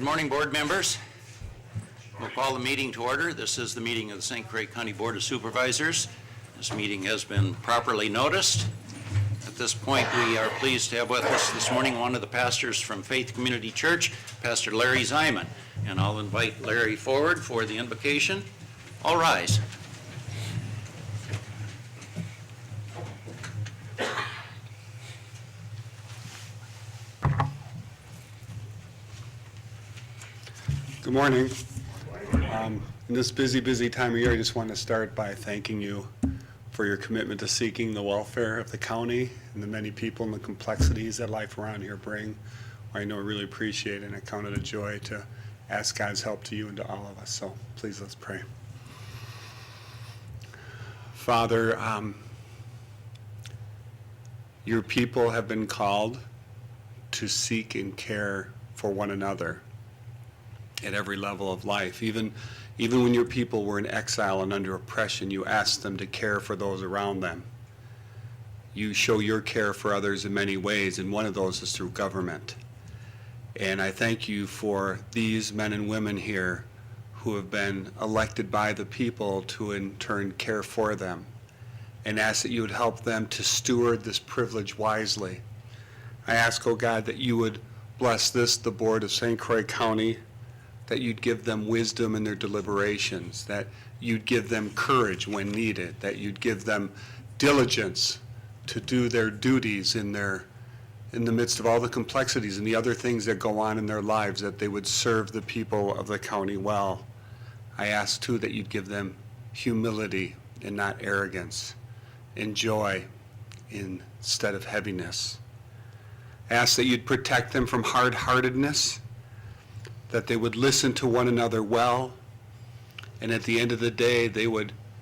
Good morning, board members. We'll call the meeting to order. This is the meeting of the St. Croix County Board of Supervisors. This meeting has been properly noticed. At this point, we are pleased to have with us this morning one of the pastors from Faith Community Church, Pastor Larry Zyman. And I'll invite Larry forward for the invocation. All rise. Good morning. In this busy time of year, I just want to start by thanking you for your commitment to seeking the welfare of the county and the many people and the complexities that life around here bring. I know I really appreciate it, and I count it a joy to ask God's help to you and to all of us. So please, let's pray. Father, your people have been called to seek and care for one another at every level of life. Even when your people were in exile and under oppression, you asked them to care for those around them. You show your care for others in many ways, and one of those is through government. And I thank you for these men and women here who have been elected by the people to in turn care for them, and ask that you would help them to steward this privilege wisely. I ask, oh God, that you would bless the board of St. Croix County, that you'd give them wisdom in their deliberations, that you'd give them courage when needed, that you'd give them diligence to do their duties in the midst of all the complexities and the other things that go on in their lives, that they would serve the people of the county well. I ask too that you'd give them humility and not arrogance, and joy instead of heaviness. I ask that you'd protect them from hard-heartedness, that they would listen to one another well, and at the end of the day, they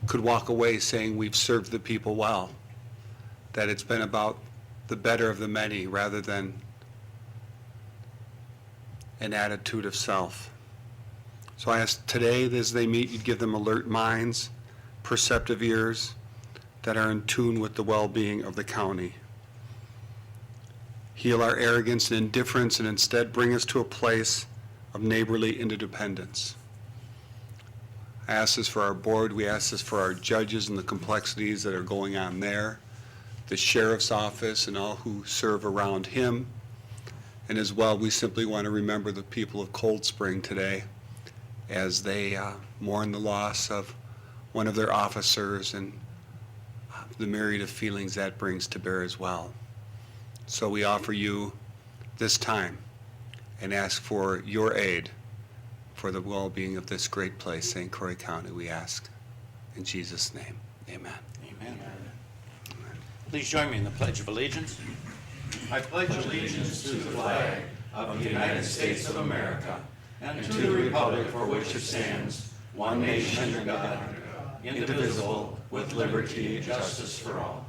could walk away saying, we've served the people well, that it's been about the better of the many rather than an attitude of self. So I ask today, as they meet, you'd give them alert minds, perceptive ears that are in tune with the well-being of the county. Heal our arrogance and indifference, and instead bring us to a place of neighborly interdependence. I ask this for our board. We ask this for our judges and the complexities that are going on there, the sheriff's office and all who serve around him. And as well, we simply want to remember the people of Cold Spring today as they mourn the loss of one of their officers and the myriad of feelings that brings to bear as well. So we offer you this time and ask for your aid for the well-being of this great place, St. Croix County, we ask. In Jesus' name, amen. Amen. Please join me in the Pledge of Allegiance. I pledge allegiance to the flag of the United States of America and to the republic for which it stands, one nation under God, indivisible, with liberty and justice for all.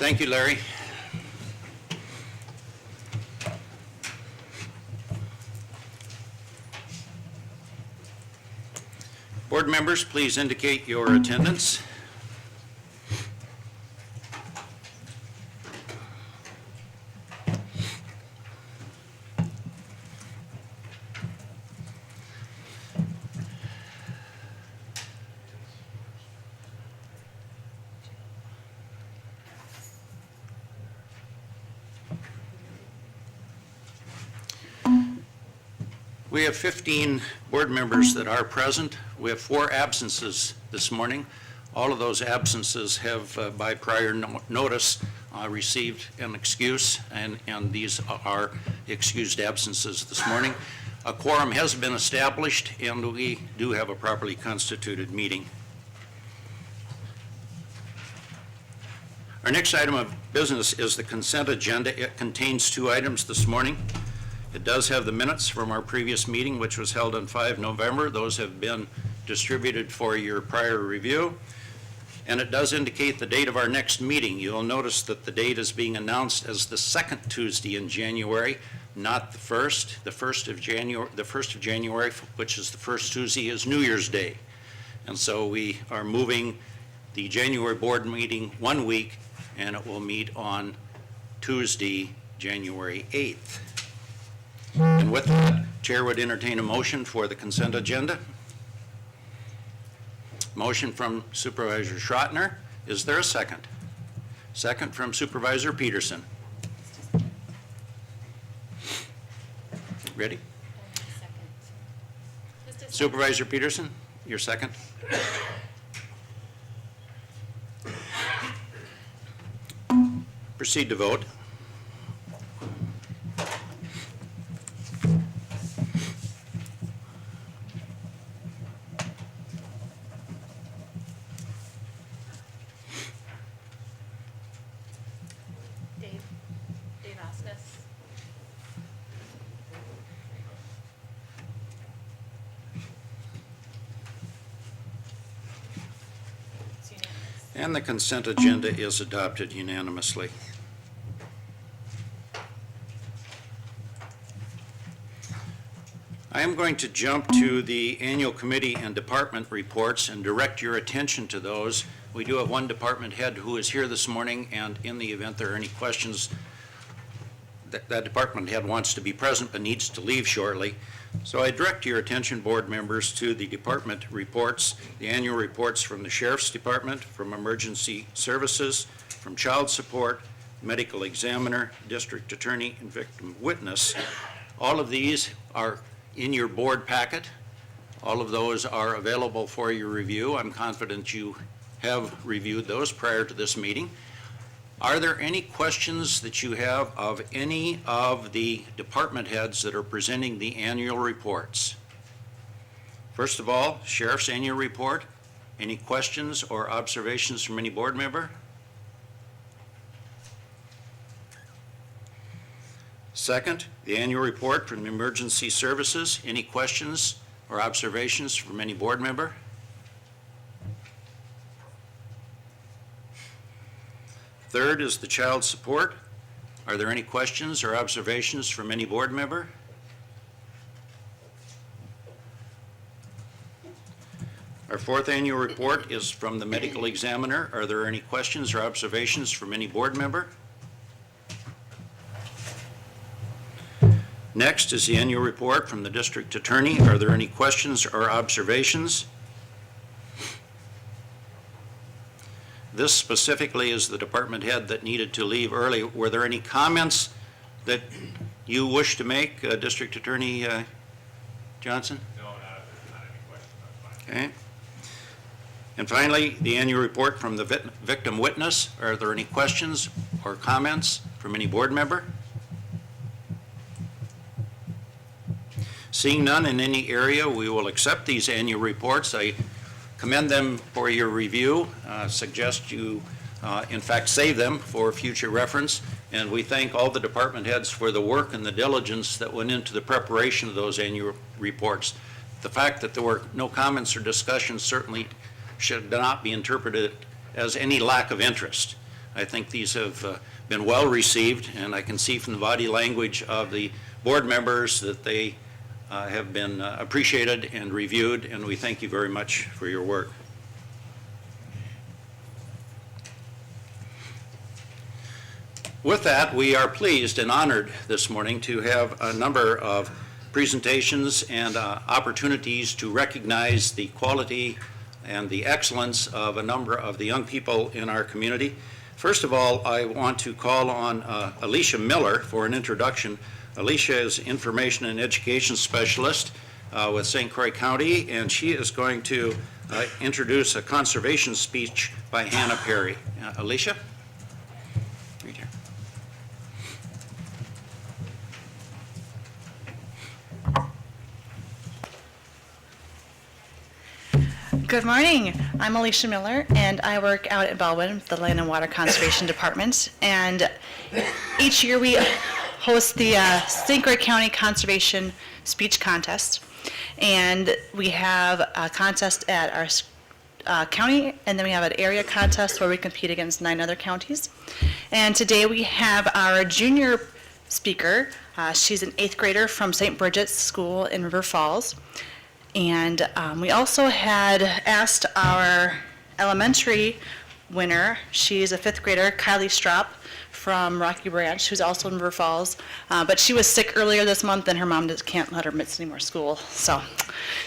Thank you, Larry. Board members, please indicate your attendance. We have 15 board members that are present. We have 4 absences this morning. All of those absences have, by prior notice, received an excuse, and these are excused absences this morning. A quorum has been established, and we do have a properly constituted meeting. Our next item of business is the consent agenda. It contains 2 items this morning. It does have the minutes from our previous meeting, which was held on 5 November. Those have been distributed for your prior review. And it does indicate the date of our next meeting. You'll notice that the date is being announced as the 2nd Tuesday in January, not the 1st. The 1st of January, which is the first Tuesday, is New Year's Day. And so we are moving the January board meeting 1 week, and it will meet on Tuesday, January 8th. And with that, Chair would entertain a motion for the consent agenda. Motion from Supervisor Schrottner. Is there a second? Second from Supervisor Peterson. Ready? Supervisor Peterson, your second. Proceed to vote. Dave Osnes. It's unanimous. And the consent agenda is adopted unanimously. I am going to jump to the annual committee and department reports and direct your attention to those. We do have one department head who is here this morning, and in the event there are any questions, that department head wants to be present but needs to leave shortly. So I direct your attention, board members, to the department reports, the annual reports from the Sheriff's Department, from Emergency Services, from Child Support, Medical Examiner, District Attorney, and Victim Witness. All of these are in your board packet. All of those are available for your review. I'm confident you have reviewed those prior to this meeting. Are there any questions that you have of any of the department heads that are presenting the annual reports? First of all, Sheriff's annual report. Any questions or observations from any board member? Second, the annual report from Emergency Services. Any questions or observations from any board member? Third is the Child Support. Are there any questions or observations from any board member? Our fourth annual report is from the Medical Examiner. Are there any questions or observations from any board member? Next is the annual report from the District Attorney. Are there any questions or observations? This specifically is the department head that needed to leave early. Were there any comments that you wish to make, District Attorney Johnson? No, not any questions, that's fine. Okay. And finally, the annual report from the Victim Witness. Are there any questions or comments from any board member? Seeing none in any area, we will accept these annual reports. I commend them for your review, suggest you, in fact, save them for future reference, and we thank all the department heads for the work and the diligence that went into the preparation of those annual reports. The fact that there were no comments or discussions certainly should not be interpreted as any lack of interest. I think these have been well received, and I can see from the body language of the board members that they have been appreciated and reviewed, and we thank you very much for your work. With that, we are pleased and honored this morning to have a number of presentations and opportunities to recognize the quality and the excellence of a number of the young people in our community. First of all, I want to call on Alicia Miller for an introduction. Alicia is Information and Education Specialist with St. Croix County, and she is going to introduce a conservation speech by Hannah Perry. Alicia? Right here. Good morning. I'm Alicia Miller, and I work out at Bellwood, the Land and Water Conservation Department. And each year we host the St. Croix County Conservation Speech Contest. And we have a contest at our county, and then we have an area contest where we compete against 9 other counties. And today we have our junior speaker. She's an 8th grader from St. Bridget's School in River Falls. And we also had asked our elementary winner, she's a 5th grader, Kylie Strop, from Rocky Branch, who's also in River Falls. But she was sick earlier this month, and her mom just can't let her miss any more school. So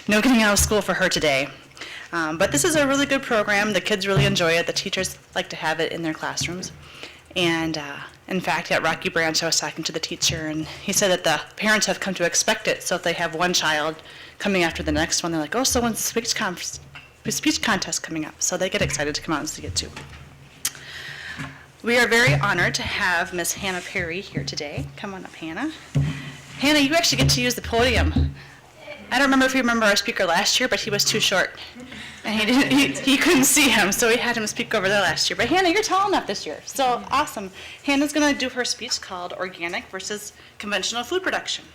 no getting out of school for her today. But this is a really good program. The kids really enjoy it. The teachers like to have it in their classrooms. And in fact, at Rocky Branch, I was talking to the teacher, and he said that the parents have come to expect it. So if they have one child coming after the next one, they're like, oh, so when's the speech contest coming up? So they get excited to come out and see it too. We are very honored to have Miss Hannah Perry here today. Come on up, Hannah. Hannah, you actually get to use the podium. I don't remember if you remember our speaker last year, but he was too short. And he couldn't see him, so we had him speak over there last year. But Hannah, you're tall enough this year, so awesome. Hannah's going to do her speech called Organic versus Conventional Food Production.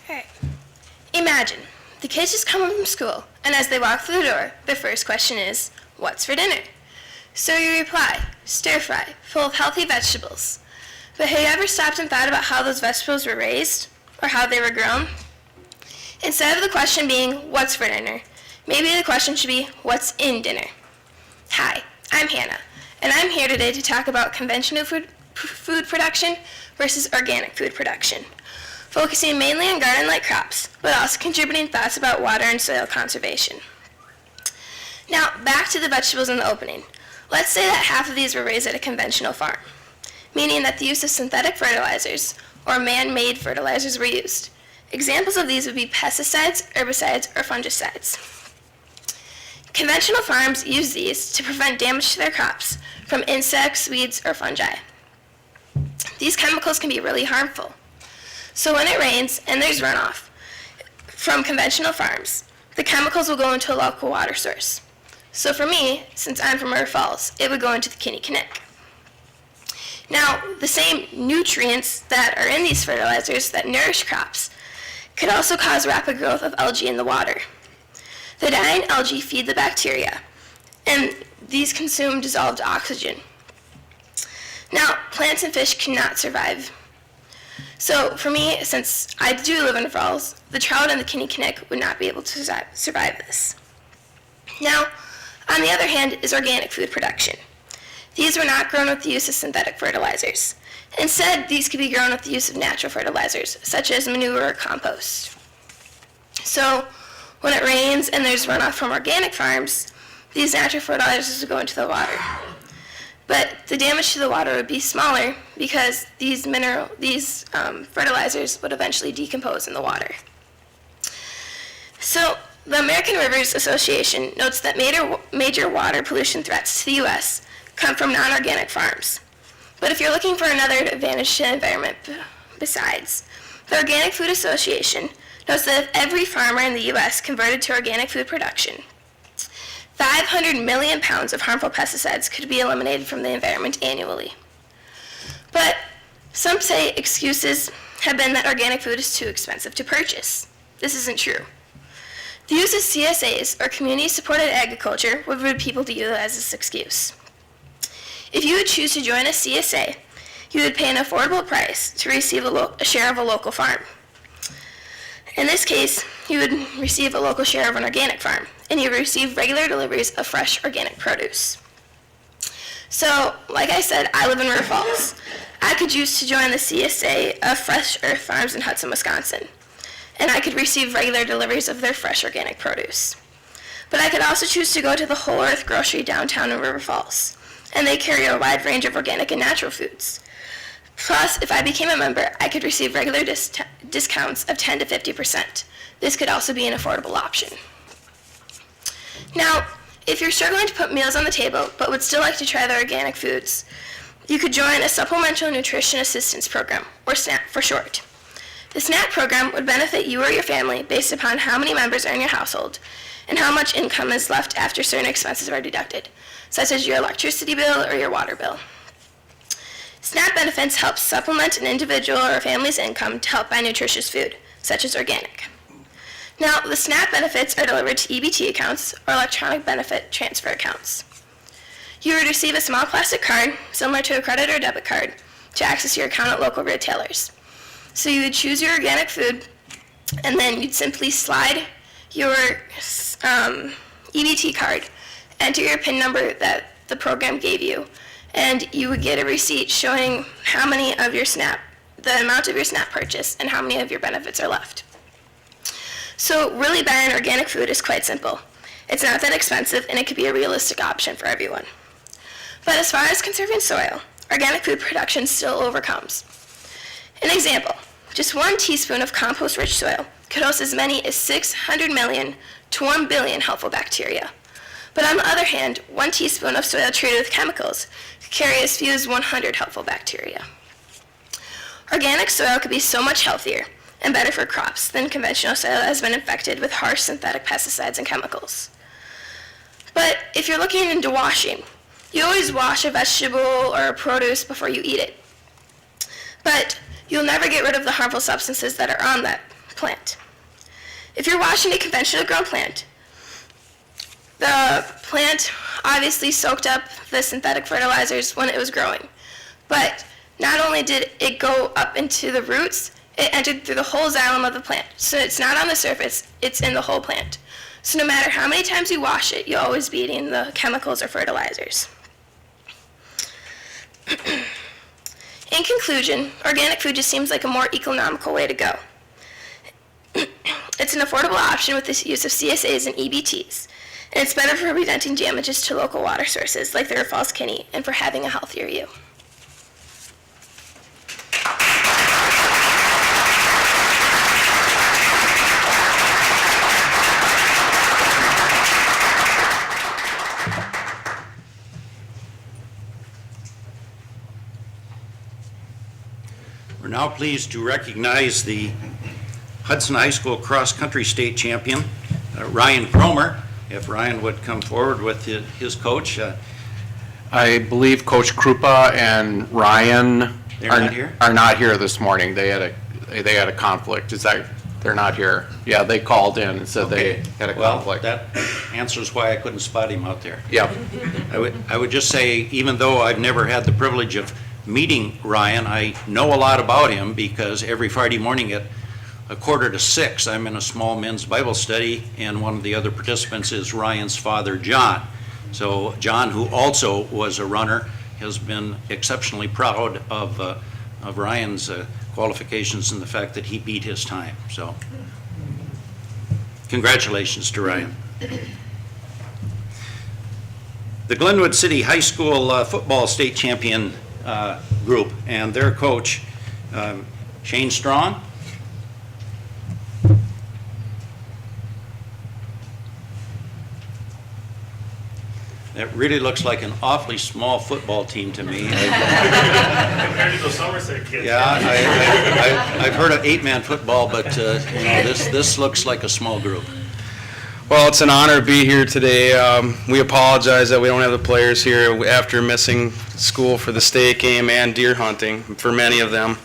All right. Imagine, the kids just come home from school, and as they walk through the door, their first question is, what's for dinner? So you reply, stir fry, full of healthy vegetables. But have you ever stopped and thought about how those vegetables were raised, or how they were grown? Instead of the question being, what's for dinner, maybe the question should be, what's in dinner? Hi, I'm Hannah, and I'm here today to talk about conventional food production versus organic food production, focusing mainly on garden-like crops, but also contributing thoughts about water and soil conservation. Now, back to the vegetables in the opening. Let's say that half of these were raised at a conventional farm, meaning that the use of synthetic fertilizers or man-made fertilizers were used. Examples of these would be pesticides, herbicides, or fungicides. Conventional farms use these to prevent damage to their crops from insects, weeds, or fungi. These chemicals can be really harmful. So when it rains and there's runoff from conventional farms, the chemicals will go into a local water source. So for me, since I'm from River Falls, it would go into the Kinnickinnick. Now, the same nutrients that are in these fertilizers that nourish crops could also cause rapid growth of algae in the water. The dying algae feed the bacteria, and these consume dissolved oxygen. Now, plants and fish cannot survive. So for me, since I do live in River Falls, the trout and the Kinnickinnick would not be able to survive this. Now, on the other hand, is organic food production. These were not grown with the use of synthetic fertilizers. Instead, these could be grown with the use of natural fertilizers, such as manure or compost. So, when it rains and there's runoff from organic farms, these natural fertilizers would go into the water. But the damage to the water would be smaller because these fertilizers would eventually decompose in the water. So, the American Rivers Association notes that major water pollution threats to the U.S. come from non-organic farms. But if you're looking for another advantage to the environment besides, the Organic Food Association notes that if every farmer in the U.S. converted to organic food production, 500 million pounds of harmful pesticides could be eliminated from the environment annually. But some say excuses have been that organic food is too expensive to purchase. This isn't true. The use of CSAs, or community-supported agriculture, would lead people to use as this excuse. If you would choose to join a CSA, you would pay an affordable price to receive a share of a local farm. In this case, you would receive a local share of an organic farm, and you would receive regular deliveries of fresh organic produce. So, like I said, I live in River Falls. I could choose to join the CSA of Fresh Earth Farms in Hudson, Wisconsin, and I could receive regular deliveries of their fresh organic produce. But I could also choose to go to the Whole Earth Grocery downtown in River Falls, and they carry a wide range of organic and natural foods. Plus, if I became a member, I could receive regular discounts of 10 to 50%. This could also be an affordable option. Now, if you're struggling to put meals on the table but would still like to try the organic foods, you could join a Supplemental Nutrition Assistance Program, or SNAP for short. The SNAP program would benefit you or your family based upon how many members are in your household and how much income is left after certain expenses are deducted, such as your electricity bill or your water bill. SNAP benefits help supplement an individual or a family's income to help buy nutritious food, such as organic. Now, the SNAP benefits are delivered to EBT accounts or electronic benefit transfer accounts. You would receive a small plastic card, similar to a credit or debit card, to access your account at local retailers. So you would choose your organic food, and then you'd simply slide your EBT card, enter your PIN number that the program gave you, and you would get a receipt showing how many of your SNAP, the amount of your SNAP purchase, and how many of your benefits are left. So really buying organic food is quite simple. It's not that expensive, and it could be a realistic option for everyone. But as far as conserving soil, organic food production still overcomes. An example, just 1 teaspoon of compost-rich soil could host as many as 600 million to 1 billion helpful bacteria. But on the other hand, 1 teaspoon of soil treated with chemicals could carry as few as 100 helpful bacteria. Organic soil could be so much healthier and better for crops than conventional soil that has been infected with harsh synthetic pesticides and chemicals. But if you're looking into washing, you always wash a vegetable or a produce before you eat it. But you'll never get rid of the harmful substances that are on that plant. If you're washing a conventionally grown plant, the plant obviously soaked up the synthetic fertilizers when it was growing. But not only did it go up into the roots, it entered through the whole xylem of the plant. So it's not on the surface, it's in the whole plant. So no matter how many times you wash it, you'll always be eating the chemicals or fertilizers. In conclusion, organic food just seems like a more economical way to go. It's an affordable option with the use of CSAs and EBTs, and it's better for preventing damages to local water sources like the River Falls Kinney and for having a healthier you. We're now pleased to recognize the Hudson High School cross-country state champion, Ryan Cromer. If Ryan would come forward with his coach. I believe Coach Krupa and Ryan are not here this morning. They had a conflict. Is that they're not here? Yeah, they called in and said they had a conflict. Well, that answers why I couldn't spot him out there. Yep. I would just say, even though I've never had the privilege of meeting Ryan, I know a lot about him because every Friday morning at 5:45, I'm in a small men's Bible study, and one of the other participants is Ryan's father, John. So John, who also was a runner, has been exceptionally proud of Ryan's qualifications and the fact that he beat his time. So congratulations to Ryan. The Glenwood City High School football state champion group and their coach, Shane Strong. That really looks like an awfully small football team to me. Compared to those Somerset kids. Yeah, I've heard of 8-man football, but this looks like a small group. Well, it's an honor to be here today. We apologize that we don't have the players here after missing school for the state game and deer hunting. For many of them,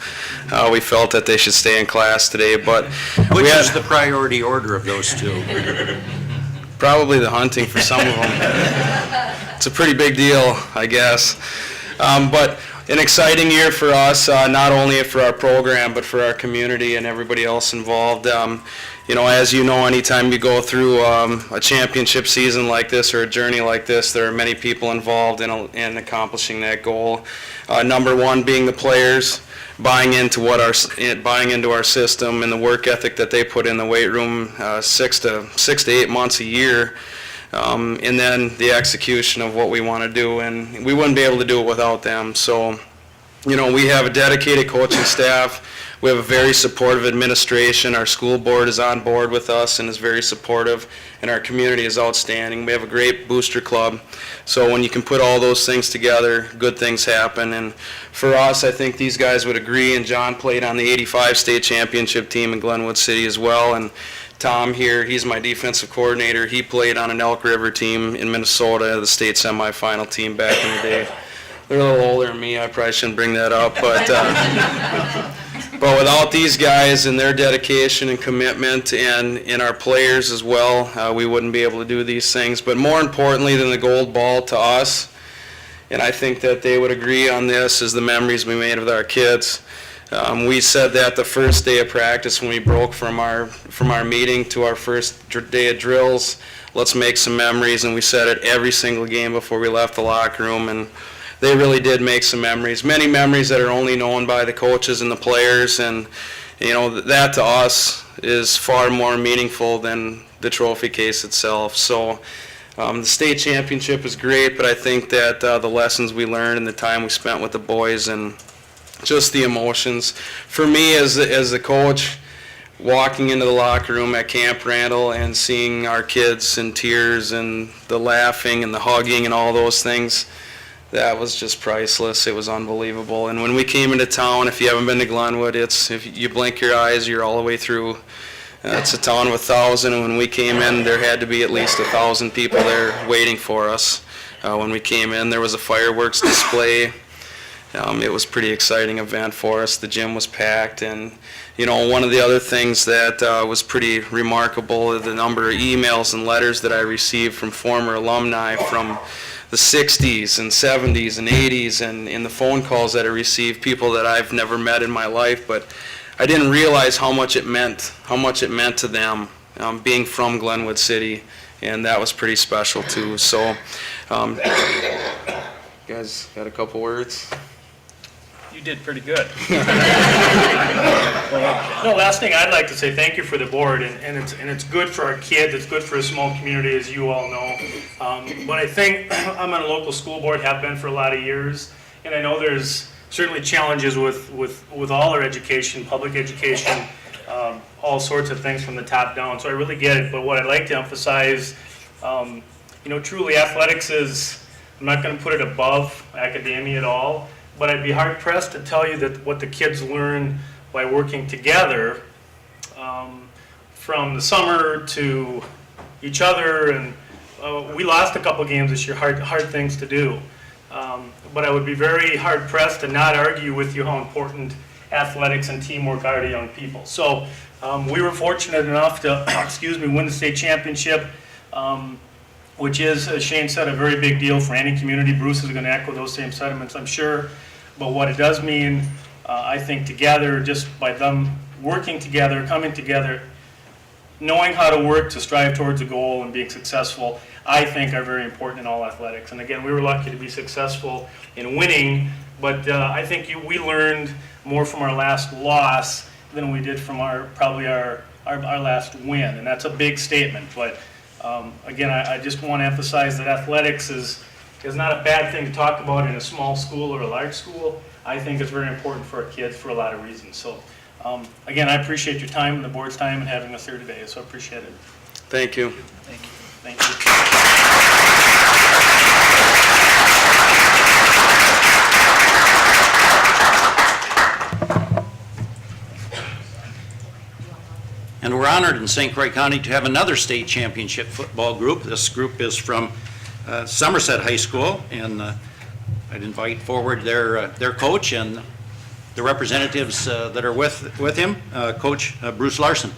we felt that they should stay in class today. But Which is the priority order of those two? Probably the hunting for some of them. It's a pretty big deal, I guess. But an exciting year for us, not only for our program, but for our community and everybody else involved. As you know, anytime you go through a championship season like this or a journey like this, there are many people involved in accomplishing that goal. Number one being the players, buying into our system and the work ethic that they put in the weight room 6 to 8 months a year, and then the execution of what we want to do, and we wouldn't be able to do it without them. So, we have a dedicated coaching staff. We have a very supportive administration. Our school board is on board with us and is very supportive, and our community is outstanding. We have a great booster club. So when you can put all those things together, good things happen. And for us, I think these guys would agree, and John played on the '85 state championship team in Glenwood City as well. And Tom here, he's my defensive coordinator. He played on an Elk River team in Minnesota, the state semifinal team back in the day. They're a little older than me. I probably shouldn't bring that up, but without these guys and their dedication and commitment and our players as well, we wouldn't be able to do these things. But more importantly than the gold ball to us, and I think that they would agree on this, is the memories we made with our kids. We said that the first day of practice when we broke from our meeting to our first day of drills. let's make some memories, and we said it every single game before we left the locker room, and they really did make some memories, many memories that are only known by the coaches and the players, and that to us is far more meaningful than the trophy case itself. So the state championship is great, but I think that the lessons we learned and the time we spent with the boys and just the emotions, for me as the coach, walking into the locker room at Camp Randall and seeing our kids in tears and the laughing and the hugging and all those things, that was just priceless. It was unbelievable. And when we came into town, if you haven't been to Glenwood, if you blink your eyes, you're all the way through. It's a town of 1,000, and when we came in, there had to be at least 1,000 people there waiting for us. When we came in, there was a fireworks display. It was a pretty exciting event for us. The gym was packed, and one of the other things that was pretty remarkable is the number of emails and letters that I received from former alumni from the 60s and 70s and 80s, and in the phone calls that I received, people that I've never met in my life, but I didn't realize how much it meant to them, being from Glenwood City, and that was pretty special too. So, you guys got a couple words? You did pretty good. No, last thing I'd like to say, thank you for the board, and it's good for our kids, it's good for a small community, as you all know. But I think I'm on a local school board, have been for a lot of years, and I know there's certainly challenges with all our education, public education, all sorts of things from the top down, so I really get it. But what I'd like to emphasize, truly athletics is, I'm not going to put it above academia at all, but I'd be hard pressed to tell you that what the kids learn by working together, from the summer to each other, and we lost a couple games this year, hard things to do. But I would be very hard pressed to not argue with you how important athletics and teamwork are to young people. So we were fortunate enough to, win the state championship, which is, as Shane said, a very big deal for any community. Bruce is going to echo those same sentiments, I'm sure. But what it does mean, I think together, just by them working together, coming together, knowing how to work to strive towards a goal and being successful, I think are very important in all athletics. And again, we were lucky to be successful in winning, but I think we learned more from our last loss than we did from probably our last win, and that's a big statement. But again, I just want to emphasize that athletics is not a bad thing to talk about in a small school or a large school. I think it's very important for our kids for a lot of reasons. So again, I appreciate your time and the board's time and having us here today, so I appreciate it. Thank you. Thank you. Thank you. And we're honored in St. Croix County to have another state championship football group. This group is from Somerset High School, and I'd invite forward their coach and the representatives that are with him, Coach Bruce Larson.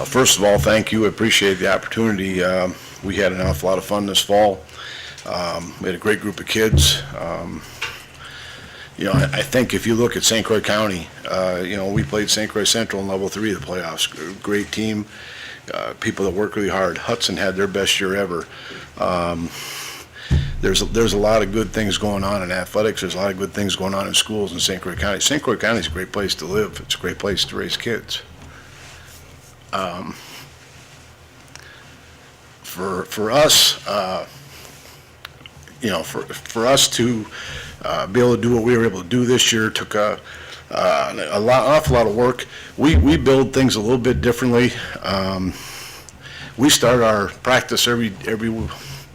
First of all, thank you. I appreciate the opportunity. We had an awful lot of fun this fall. We had a great group of kids. I think if you look at St. Croix County, we played St. Croix Central in level 3 of the playoffs. Great team, people that work really hard. Hudson had their best year ever. There's a lot of good things going on in athletics. There's a lot of good things going on in schools in St. Croix County. St. Croix County is a great place to live. It's a great place to raise kids. For us, for us to be able to do what we were able to do this year took an awful lot of work. We build things a little bit differently. We start our practice every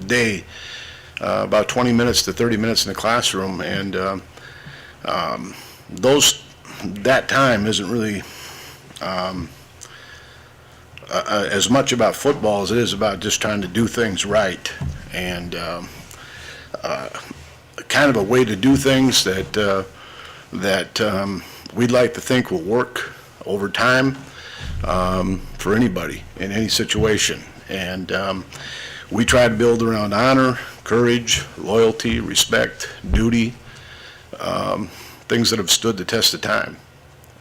day about 20 minutes to 30 minutes in the classroom, and that time isn't really as much about football as it is about just trying to do things right, and kind of a way to do things that we'd like to think will work over time for anybody in any situation. And we try to build around honor, courage, loyalty, respect, duty, things that have stood the test of time,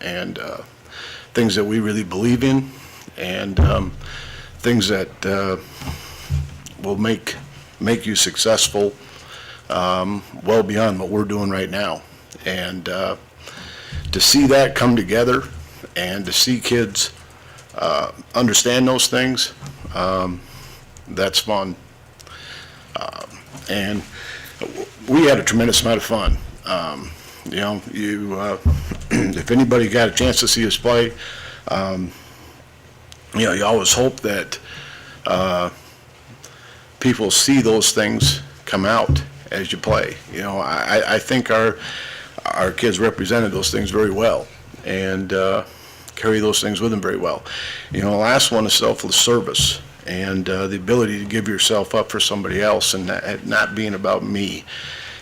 and things that we really believe in, and things that will make you successful well beyond what we're doing right now. And to see that come together and to see kids understand those things, that's fun. And we had a tremendous amount of fun. You know, if anybody got a chance to see us play, you know, you always hope that people see those things come out as you play. You know, I think our kids represented those things very well, and carry those things with them very well. You know, the last one is selfless service, and the ability to give yourself up for somebody else, and not being about me.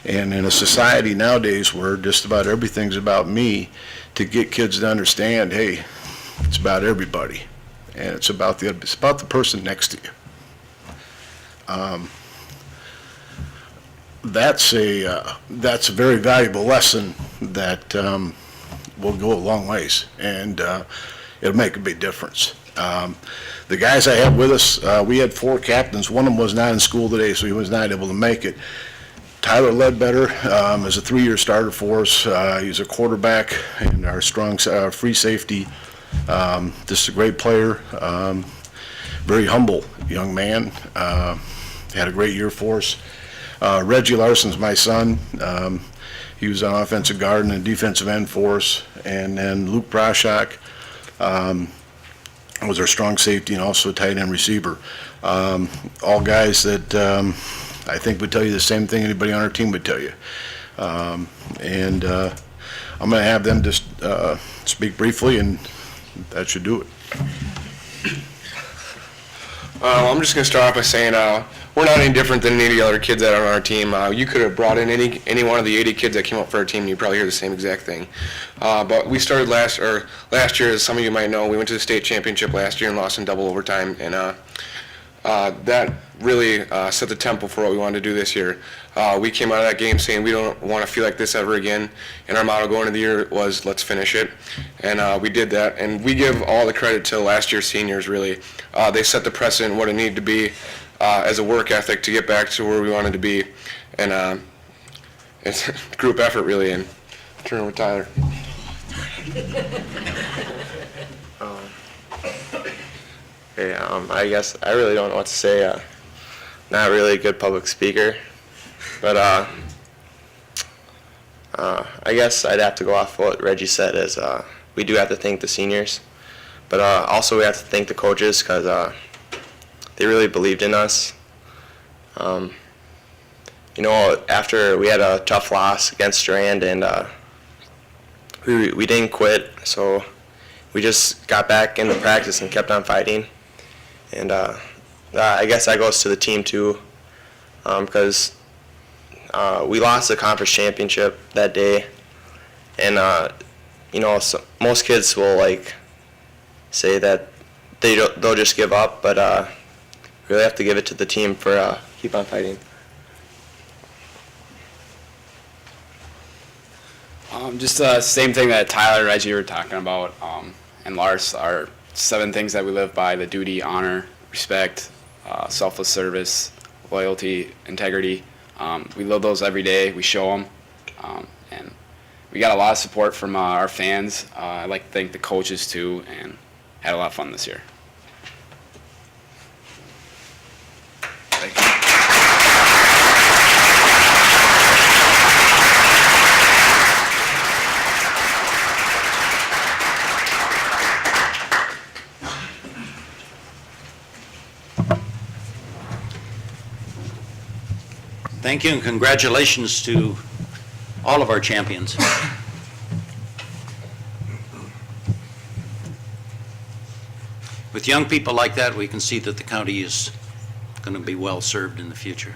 And in a society nowadays where just about everything's about me, to get kids to understand, hey, it's about everybody, and it's about the person next to you. That's a very valuable lesson that will go a long ways, and it'll make a big difference. The guys I have with us, we had 4 captains. One of them was not in school today, so he was not able to make it. Tyler Ledbetter is a 3-year starter for us. He's a quarterback and our strong free safety. Just a great player, very humble young man. Had a great year for us. Reggie Larson's my son. He was on offensive guard and defensive end for us. And then Luke Brashak was our strong safety and also a tight end receiver. All guys that I think would tell you the same thing anybody on our team would tell you. I'm going to have them just speak briefly, and that should do it. I'm just going to start off by saying we're not any different than any other kids that are on our team. You could have brought in any one of the 80 kids that came up for our team, and you'd probably hear the same exact thing. But we started last year, as some of you might know. We went to the state championship last year and lost in double overtime, and that really set the tempo for what we wanted to do this year. We came out of that game saying we don't want to feel like this ever again, and our motto going into the year was let's finish it, and we did that. And we give all the credit to last year's seniors, really. They set the precedent what it needed to be as a work ethic to get back to where we wanted to be, and it's a group effort, really. And turn over to Tyler. Okay, I guess I really don't know what to say. Not really a good public speaker, but I guess I'd have to go off what Reggie said, is we do have to thank the seniors, but also we have to thank the coaches, because they really believed in us. You know, after we had a tough loss against Strand, and we didn't quit, so we just got back into practice and kept on fighting. And I guess that goes to the team too, because we lost the conference championship that day, and you know, most kids will like say that they'll just give up, but we really have to give it to the team for keep on fighting. Just the same thing that Tyler and Reggie were talking about, and Lars, are 7 things that we live by: the duty, honor, respect, selfless service, loyalty, integrity. We live those every day. We show them, and we got a lot of support from our fans. I'd like to thank the coaches too, and had a lot of fun this year. Thank you. Thank you, and congratulations to all of our champions. With young people like that, we can see that the county is going to be well served in the future.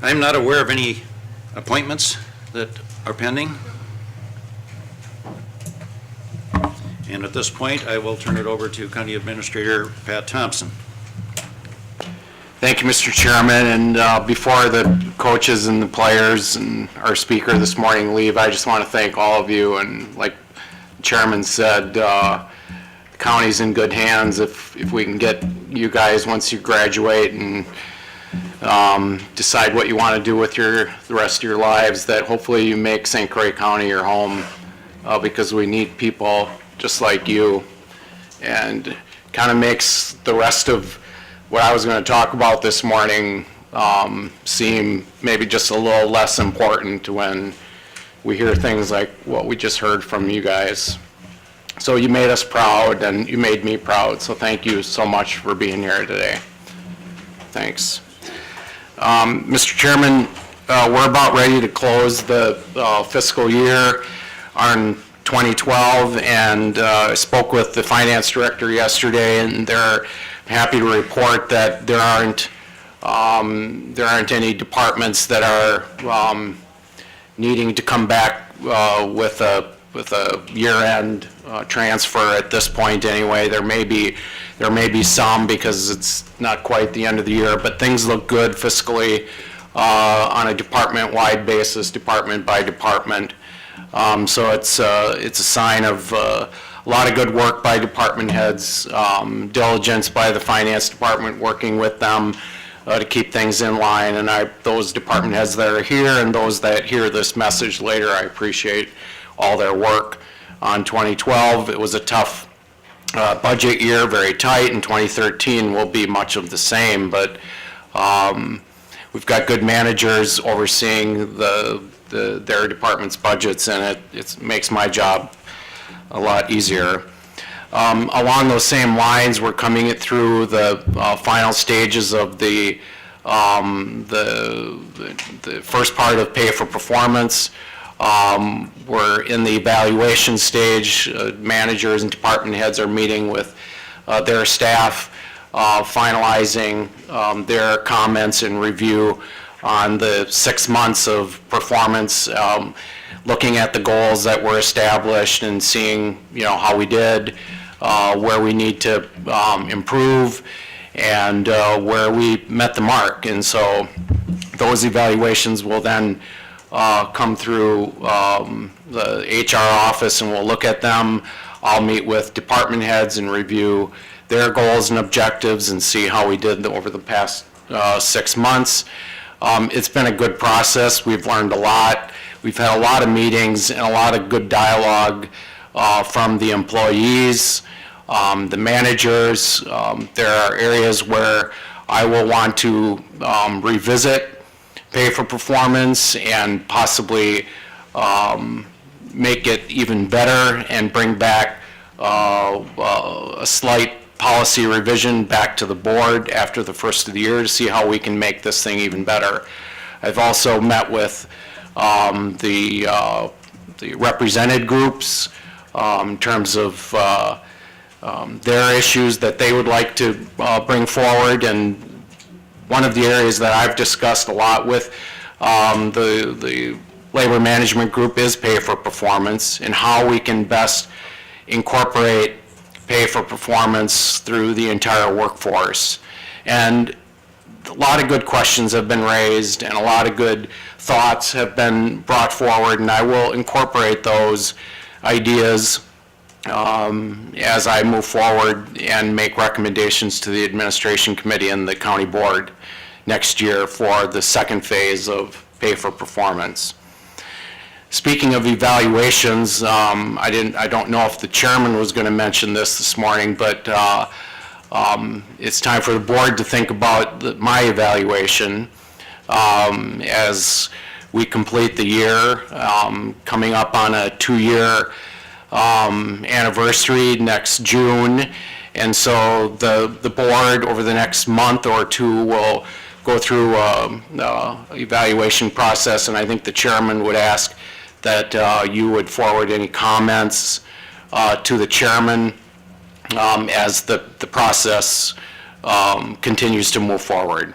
I'm not aware of any appointments that are pending. And at this point, I will turn it over to County Administrator Pat Thompson. Thank you, Mr. Chairman, and before the coaches and the players and our speaker this morning leave, I just want to thank all of you, and like the Chairman said, the county's in good hands if we can get you guys, once you graduate and decide what you want to do with the rest of your lives, that hopefully you make St. Croix County your home, because we need people just like you, and kind of makes the rest of what I was going to talk about this morning seem maybe just a little less important when we hear things like what we just heard from you guys. So you made us proud, and you made me proud, so thank you so much for being here today. Thanks. Mr. Chairman, we're about ready to close the fiscal year on 2012, and I spoke with the finance director yesterday, and they're happy to report that there aren't any departments that are needing to come back with a year-end transfer at this point anyway. There may be some, because it's not quite the end of the year, but things look good fiscally on a department-wide basis, department by department. So it's a sign of a lot of good work by department heads, diligence by the finance department working with them to keep things in line. And those department heads that are here and those that hear this message later, I appreciate all their work on 2012. It was a tough budget year, very tight, and 2013 will be much of the same, but we've got good managers overseeing their department's budgets, and it makes my job a lot easier. Along those same lines, we're coming it through the final stages of the first part of pay for performance. We're in the evaluation stage. Managers and department heads are meeting with their staff, finalizing their comments and review on the 6 months of performance, looking at the goals that were established and seeing, how we did, where we need to improve, and where we met the mark. And so those evaluations will then come through the HR office, and we'll look at them. I'll meet with department heads and review their goals and objectives and see how we did over the past 6 months. It's been a good process. We've learned a lot. We've had a lot of meetings and a lot of good dialogue from the employees, the managers. There are areas where I will want to revisit pay for performance and possibly make it even better and bring back a slight policy revision back to the board after the first of the year to see how we can make this thing even better. I've also met with the represented groups in terms of their issues that they would like to bring forward, and one of the areas that I've discussed a lot with the labor management group is pay for performance and how we can best incorporate pay for performance through the entire workforce. And a lot of good questions have been raised and a lot of good thoughts have been brought forward, and I will incorporate those ideas as I move forward and make recommendations to the administration committee and the county board next year for the second phase of pay for performance. Speaking of evaluations, I don't know if the chairman was going to mention this morning, but it's time for the board to think about my evaluation as we complete the year, coming up on a 2-year anniversary next June. And so the board over the next month or two will go through a evaluation process, and I think the chairman would ask that you would forward any comments to the chairman as the process continues to move forward.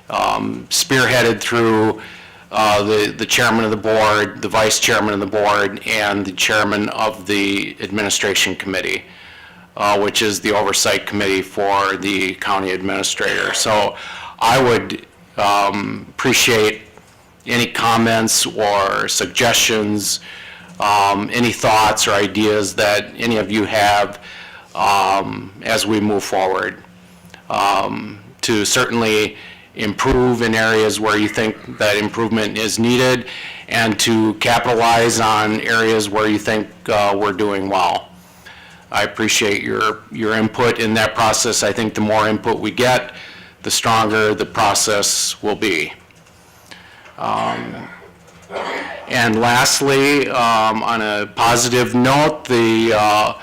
Spearheaded through the chairman of the board, the vice chairman of the board, and the chairman of the administration committee, which is the oversight committee for the county administrator. So I would appreciate any comments or suggestions, any thoughts or ideas that any of you have as we move forward, to certainly improve in areas where you think that improvement is needed, and to capitalize on areas where you think we're doing well. I appreciate your input in that process. I think the more input we get, the stronger the process will be. And lastly, on a positive note, the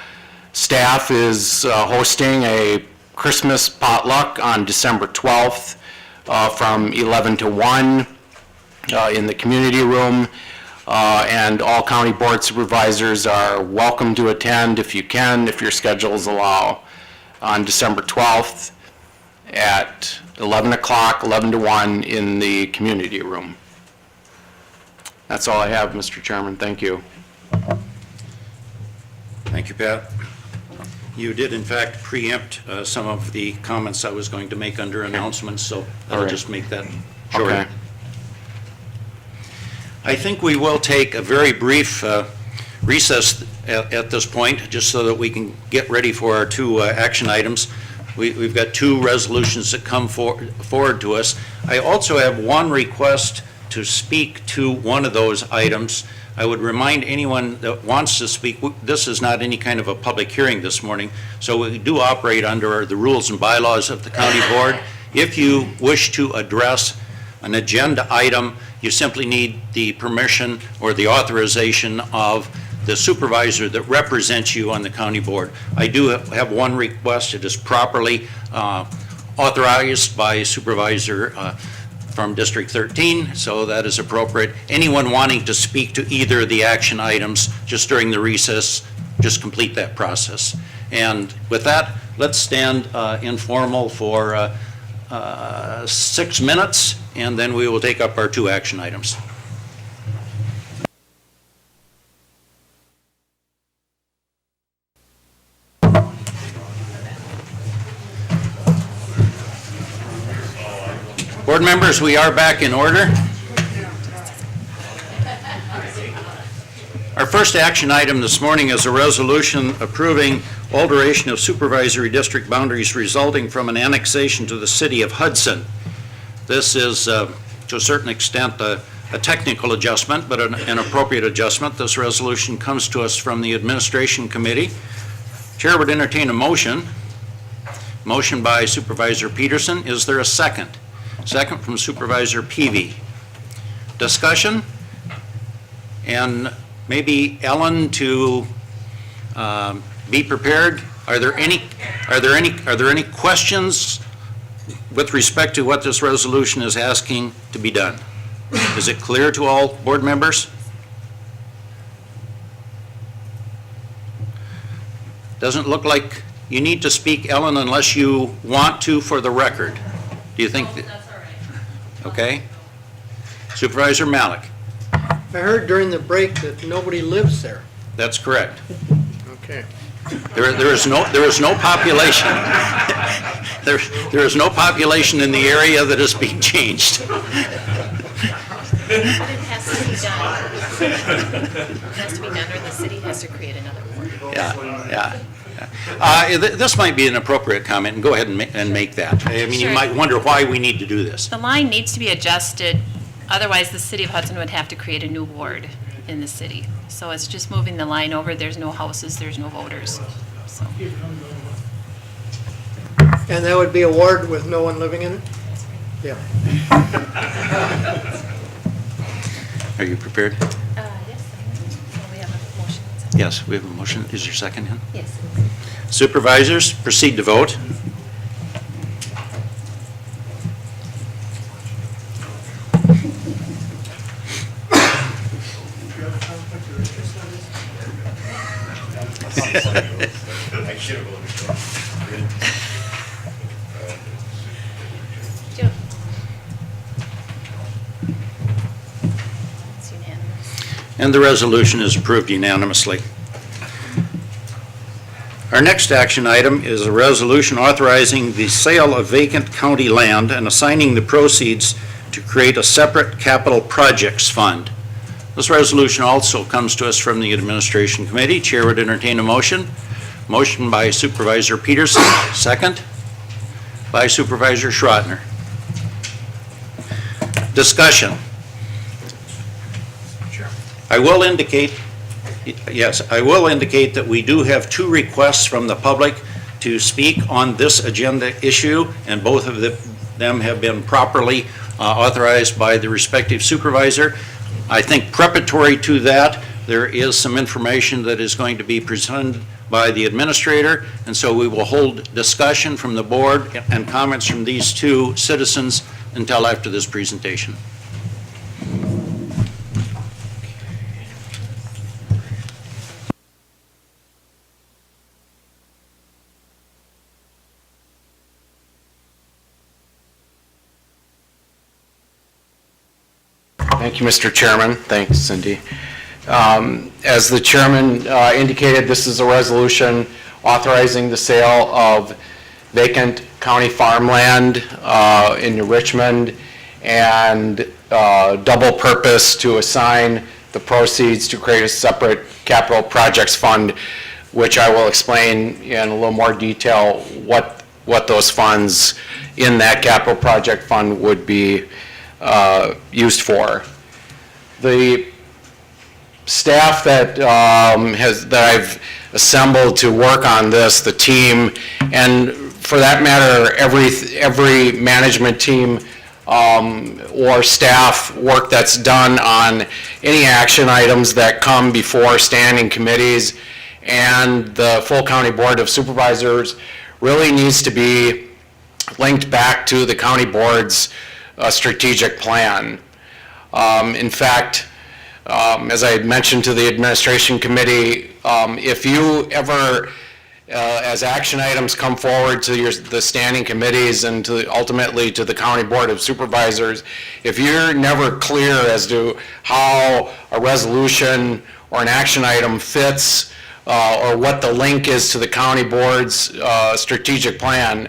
staff is hosting a Christmas potluck on December 12th from 11 to 1 in the community room. And all county board supervisors are welcome to attend if you can, if your schedules allow, on December 12th at 11 o'clock, 11 to 1 in the community room. That's all I have, Mr. Chairman. Thank you. Thank you, Pat. You did, in fact, preempt some of the comments I was going to make under announcements, so I'll right. just make that short. Okay. I think we will take a very brief recess at this point, just so that we can get ready for our two action items. We've got two resolutions that come forward to us. I also have one request to speak to one of those items. I would remind anyone that wants to speak, this is not any kind of a public hearing this morning, so we do operate under the rules and bylaws of the county board. If you wish to address an agenda item, you simply need the permission or the authorization of the supervisor that represents you on the county board. I do have one request. It is properly authorized by Supervisor from District 13, so that is appropriate. Anyone wanting to speak to either of the action items just during the recess, just complete that process. And with that, let's stand informal for 6 minutes, and then we will take up our two action items. Board members, we are back in order. Our first action item this morning is a resolution approving alteration of supervisory district boundaries resulting from an annexation to the city of Hudson. This is, to a certain extent, a technical adjustment, but an appropriate adjustment. This resolution comes to us from the Administration Committee. Chair would entertain a motion. Motion by Supervisor Peterson. Is there a second? Second from Supervisor Peavy. Discussion? And maybe Ellen to be prepared. Are there any questions with respect to what this resolution is asking to be done? Is it clear to all board members? Doesn't look like you need to speak, Ellen, unless you want to for the record. Do you think that? That's all right. Okay. Supervisor Malik. I heard during the break that nobody lives there. That's correct. Okay. There is no population. There is no population in the area that is being changed. But it has to be done. It has to be done, or the city has to create another board. Yeah. This might be an appropriate comment, and go ahead and make that. I mean, Sure. You might wonder why we need to do this. The line needs to be adjusted, otherwise the city of Hudson would have to create a new ward in the city. So it's just moving the line over. There's no houses, there's no voters. So And that would be a ward with no one living in it? Yeah. Are you prepared? yes, we have a motion. Yes, we have a motion. Is your second in? Yes. Supervisors, proceed to vote. It's unanimous. And the resolution is approved unanimously. Our next action item is a resolution authorizing the sale of vacant county land and assigning the proceeds to create a separate capital projects fund. This resolution also comes to us from the Administration Committee. Chair would entertain a motion. Motion by Supervisor Peterson, second by Supervisor Schrottner. Discussion. I will indicate that we do have two requests from the public to speak on this agenda issue, and both of them have been properly authorized by the respective supervisor. I think preparatory to that, there is some information that is going to be presented by the administrator, and so we will hold discussion from the board and comments from these two citizens until after this presentation. Thank you, Mr. Chairman. Thanks, Cindy. As the chairman indicated, this is a resolution authorizing the sale of vacant county farmland in New Richmond and double purpose to assign the proceeds to create a separate capital projects fund, which I will explain in a little more detail what those funds in that capital project fund would be used for. The staff that I've assembled to work on this, the team, and for that matter, every management team or staff work that's done on any action items that come before standing committees and the full county board of supervisors really needs to be linked back to the county board's strategic plan. In fact, as I had mentioned to the administration committee, if you ever, as action items come forward to the standing committees and ultimately to the county board of supervisors, if you're never clear as to how a resolution or an action item fits or what the link is to the county board's strategic plan,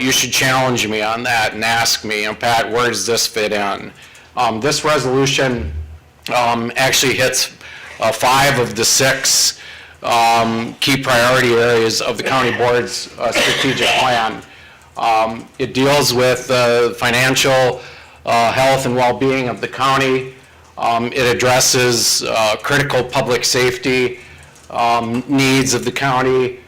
you should challenge me on that and ask me, Pat, where does this fit in? This resolution actually hits 5 of the 6 key priority areas of the county board's strategic plan. It deals with the financial health and well-being of the county. It addresses critical public safety needs of the county.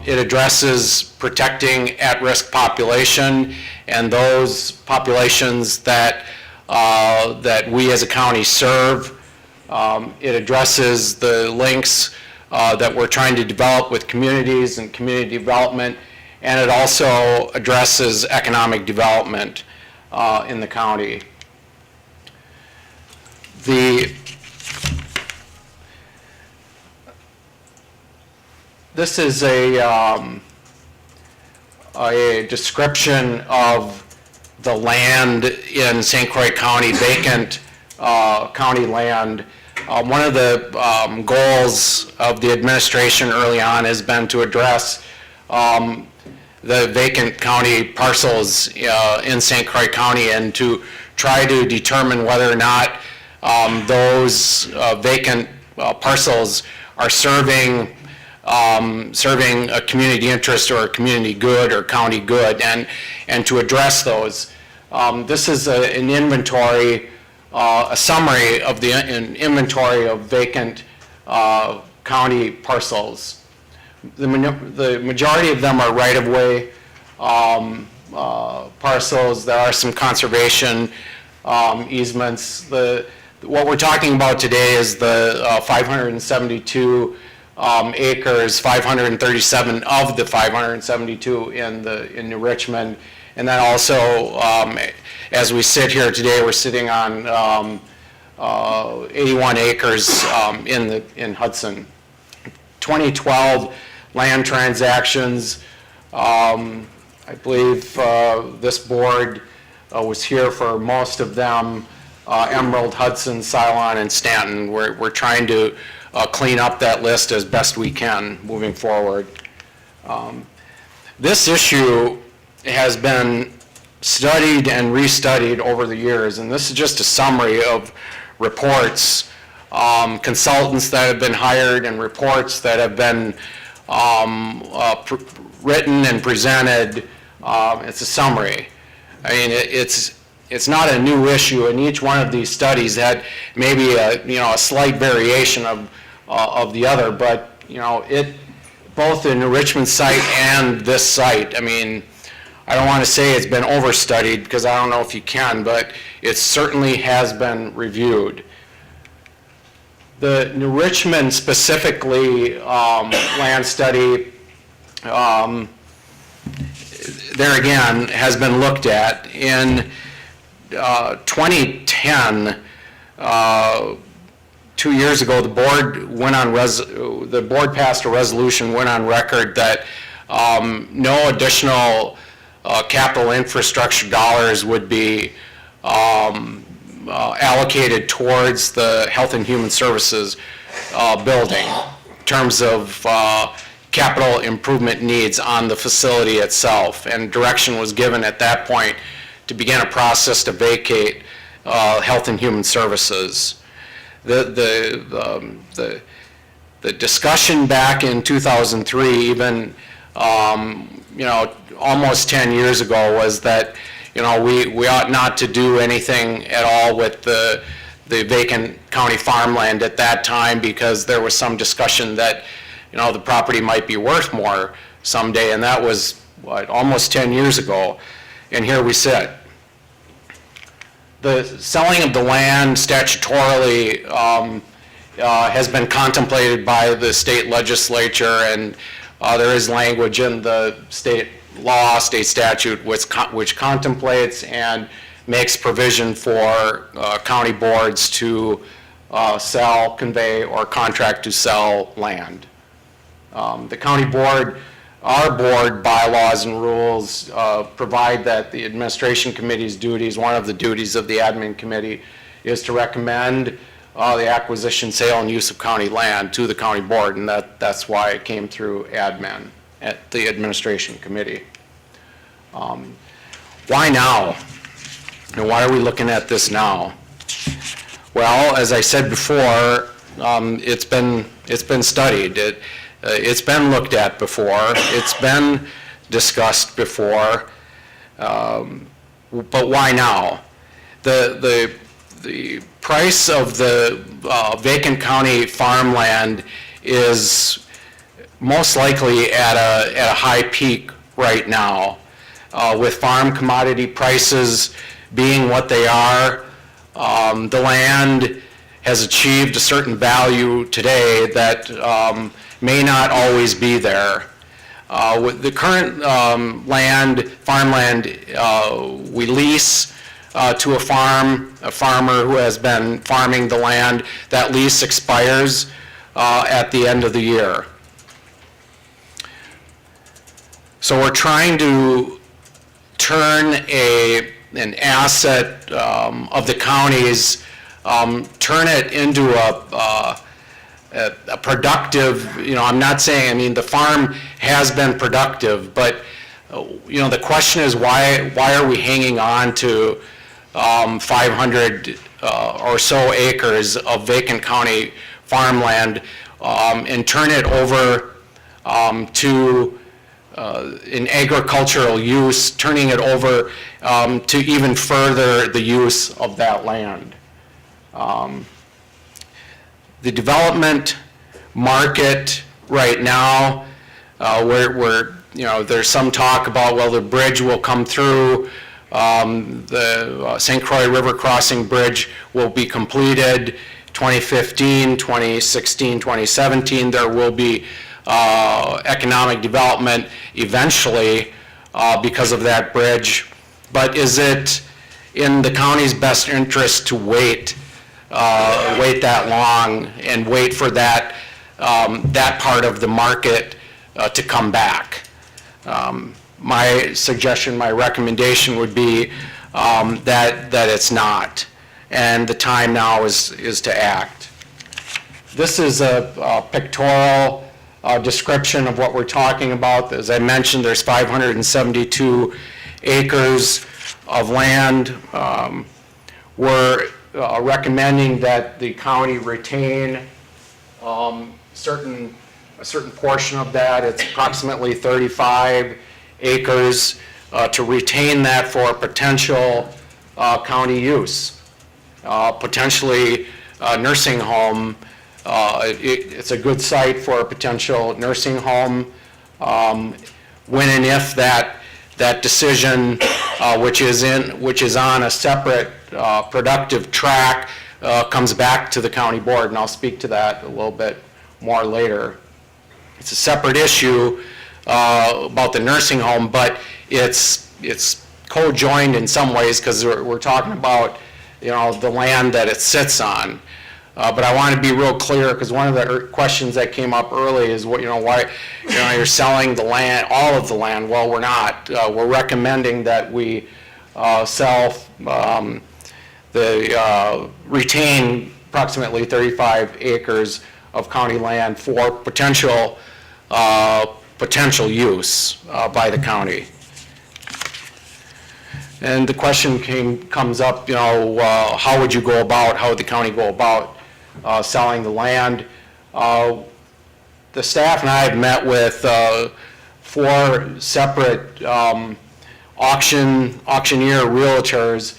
It addresses protecting at-risk population and those populations that we as a county serve. It addresses the links that we're trying to develop with communities and community development, and it also addresses economic development in the county. This is a description of the land in St. Croix County, vacant county land. One of the goals of the administration early on has been to address the vacant county parcels in St. Croix County and to try to determine whether or not those vacant parcels are serving a community interest or a community good or county good, and to address those. This is an inventory, a summary of an inventory of vacant county parcels. The majority of them are right-of-way parcels. There are some conservation easements. What we're talking about today is the 572 acres, 537 of the 572 in New Richmond. And then also, as we sit here today, we're sitting on 81 acres in Hudson. 2012 land transactions, I believe this board was here for most of them. Emerald, Hudson, Cylon, and Stanton. We're trying to clean up that list as best we can moving forward. This issue has been studied and restudied over the years, and this is just a summary of reports, consultants that have been hired and reports that have been written and presented. It's a summary. I mean, it's not a new issue, and each one of these studies had maybe a slight variation of the other, but both in the Richmond site and this site, I mean, I don't want to say it's been overstudied because I don't know if you can, but it certainly has been reviewed. The New Richmond specifically land study, there again, has been looked at. In 2010, 2 years ago, the board passed a resolution, went on record that no additional capital infrastructure dollars would be allocated towards the Health and Human Services building in terms of capital improvement needs on the facility itself. And direction was given at that point to begin a process to vacate Health and Human Services. The discussion back in 2003, even almost 10 years ago, was that we ought not to do anything at all with the vacant county farmland at that time, because there was some discussion that the property might be worth more someday, and that was almost 10 years ago, and here we sit. The selling of the land statutorily has been contemplated by the state legislature, and there is language in the state law, state statute, which contemplates and makes provision for county boards to sell, convey, or contract to sell land. The county board, our board bylaws and rules provide that the administration committee's duties, one of the duties of the admin committee, is to recommend the acquisition, sale, and use of county land to the county board, and that's why it came through admin at the administration committee. Why now? And why are we looking at this now? Well, as I said before, it's been studied. It's been looked at before. It's been discussed before. But why now? The price of the vacant county farmland is most likely at a high peak right now, with farm commodity prices being what they are. The land has achieved a certain value today that may not always be there. With the current farmland, we lease to a farmer who has been farming the land. That lease expires at the end of the year. So we're trying to turn an asset of the county's, turn it into a productive, I'm not saying, the farm has been productive, but, the question is why are we hanging on to 500 or so acres of vacant county farmland and turn it over to in agricultural use, turning it over to even further the use of that land. The development market right now, there's some talk about, well, the bridge will come through, the St. Croix River Crossing Bridge will be completed 2015, 2016, 2017. There will be economic development eventually because of that bridge. But is it in the county's best interest to wait that long and wait for that part of the market to come back? My suggestion, my recommendation would be that it's not, and the time now is to act. This is a pictorial description of what we're talking about. As I mentioned, there's 572 acres of land. We're recommending that the county retain a certain portion of that. It's approximately 35 acres to retain that for potential county use, potentially nursing home. It's a good site for a potential nursing home. When and if that decision, which is on a separate productive track, comes back to the county board, and I'll speak to that a little bit more later. It's a separate issue about the nursing home, but it's co-joined in some ways because we're talking about, the land that it sits on. But I want to be real clear because one of the questions that came up early is why you're selling the land, all of the land. Well, we're not. We're recommending that we retain approximately 35 acres of county land for potential use by the county. And the question comes up, how would the county go about selling the land? The staff and I have met with 4 separate auctioneer realtors,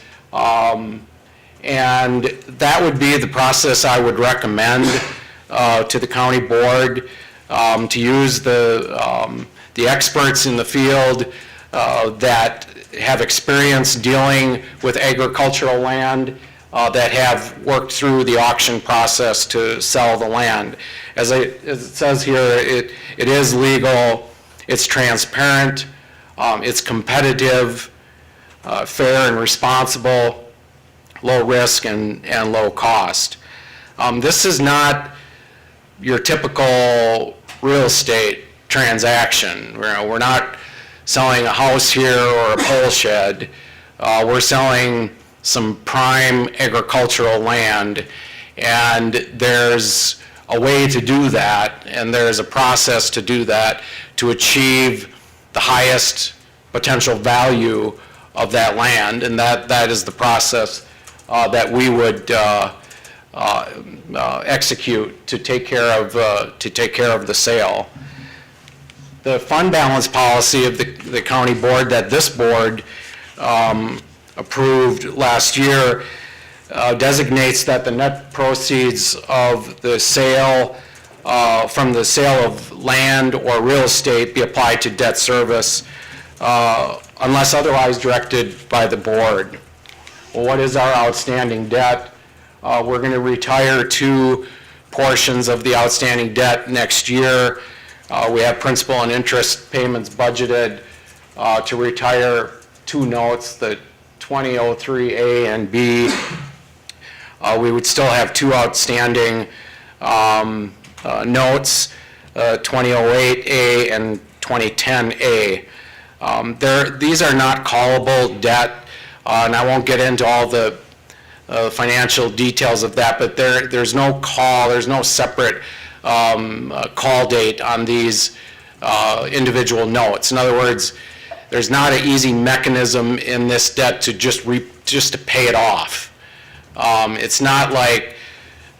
and that would be the process I would recommend to the county board, to use the experts in the field that have experience dealing with agricultural land, that have worked through the auction process to sell the land. As it says here, it is legal, it's transparent, it's competitive, fair and responsible, low risk and low cost. This is not your typical real estate transaction. We're not selling a house here or a pole shed. We're selling some prime agricultural land, and there's a way to do that, and there's a process to do that to achieve the highest potential value of that land, and that is the process that we would execute to take care of the sale. The fund balance policy of the county board that this board approved last year designates that the net proceeds of the sale, from the sale of land or real estate, be applied to debt service unless otherwise directed by the board. Well, what is our outstanding debt? We're going to retire 2 portions of the outstanding debt next year. We have principal and interest payments budgeted to retire 2 notes, the 2003A and B. We would still have 2 outstanding notes, 2008A and 2010A. These are not callable debt, and I won't get into all the financial details of that, but there's no call, there's no separate call date on these individual notes. In other words, there's not an easy mechanism in this debt to just to pay it off. It's not like,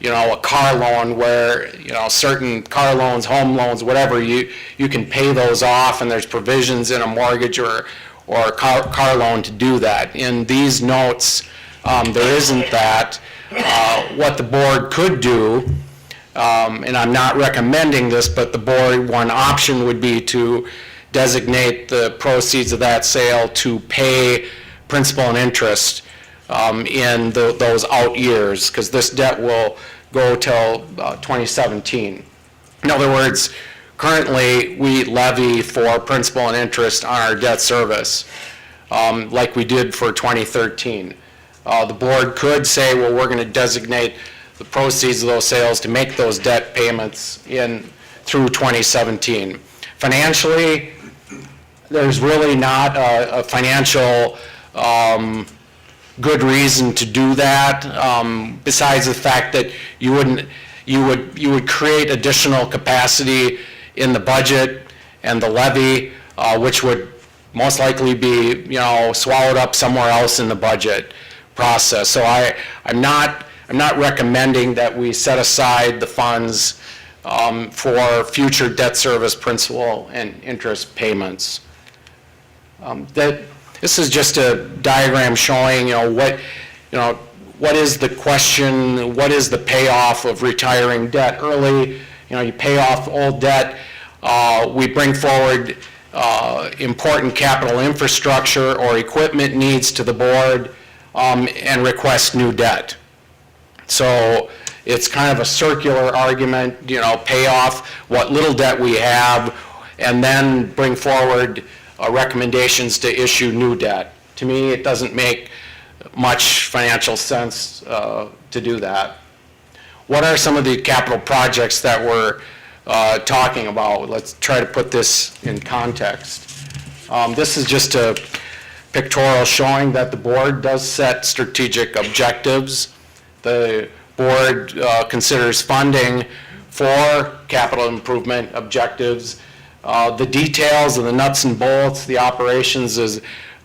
a car loan where, certain car loans, home loans, whatever, you can pay those off, and there's provisions in a mortgage or a car loan to do that. In these notes, there isn't that. What the board could do, and I'm not recommending this, but the board, one option would be to designate the proceeds of that sale to pay principal and interest in those out years, because this debt will go till 2017. In other words, currently we levy for principal and interest on our debt service, like we did for 2013. The board could say, well, we're going to designate the proceeds of those sales to make those debt payments through 2017. Financially, there's really not a financial good reason to do that, besides the fact that you wouldn't, you would create additional capacity in the budget and the levy, which would most likely be, swallowed up somewhere else in the budget process. So I'm not recommending that we set aside the funds for future debt service principal and interest payments. This is just a diagram showing, what is the question, what is the payoff of retiring debt early? You pay off old debt. We bring forward important capital infrastructure or equipment needs to the board and request new debt. So it's kind of a circular argument, pay off what little debt we have and then bring forward recommendations to issue new debt. To me, it doesn't make much financial sense to do that. What are some of the capital projects that we're talking about? Let's try to put this in context. This is just a pictorial showing that the board does set strategic objectives. The board considers funding for capital improvement objectives. The details and the nuts and bolts, the operations is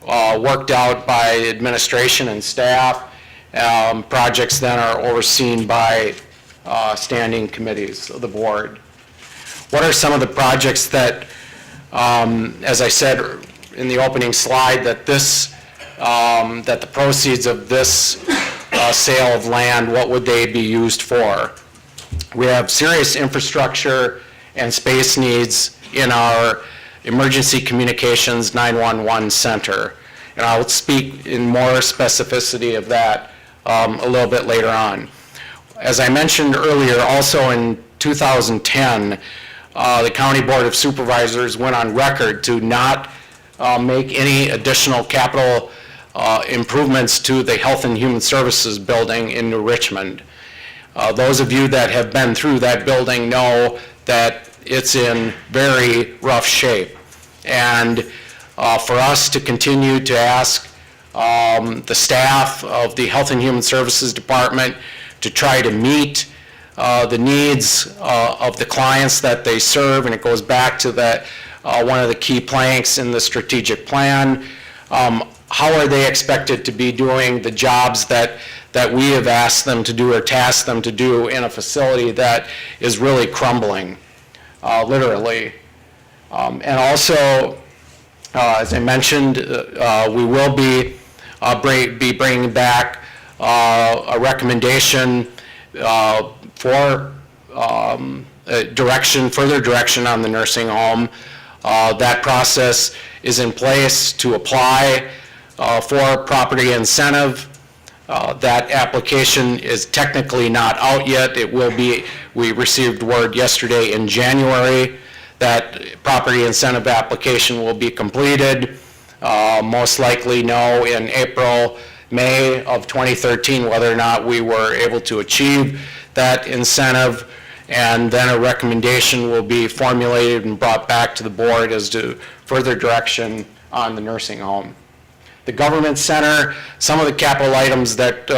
worked out by administration and staff. Projects then are overseen by standing committees of the board. What are some of the projects that, as I said in the opening slide, that the proceeds of this sale of land, what would they be used for? We have serious infrastructure and space needs in our Emergency Communications 911 Center. And I'll speak in more specificity of that a little bit later on. As I mentioned earlier, also in 2010, the County Board of Supervisors went on record to not make any additional capital improvements to the Health and Human Services building in New Richmond. Those of you that have been through that building know that it's in very rough shape. And for us to continue to ask the staff of the Health and Human Services Department to try to meet the needs of the clients that they serve, and it goes back to that one of the key planks in the strategic plan. How are they expected to be doing the jobs that we have asked them to do or tasked them to do in a facility that is really crumbling, literally? And also, as I mentioned, we will be bringing back a recommendation for further direction on the nursing home. That process is in place to apply for property incentive. That application is technically not out yet. It will be. We received word yesterday in January that property incentive application will be completed. Most likely know in April, May of 2013 whether or not we were able to achieve that incentive, and then a recommendation will be formulated and brought back to the board as to further direction on the nursing home. The government center, some of the capital items that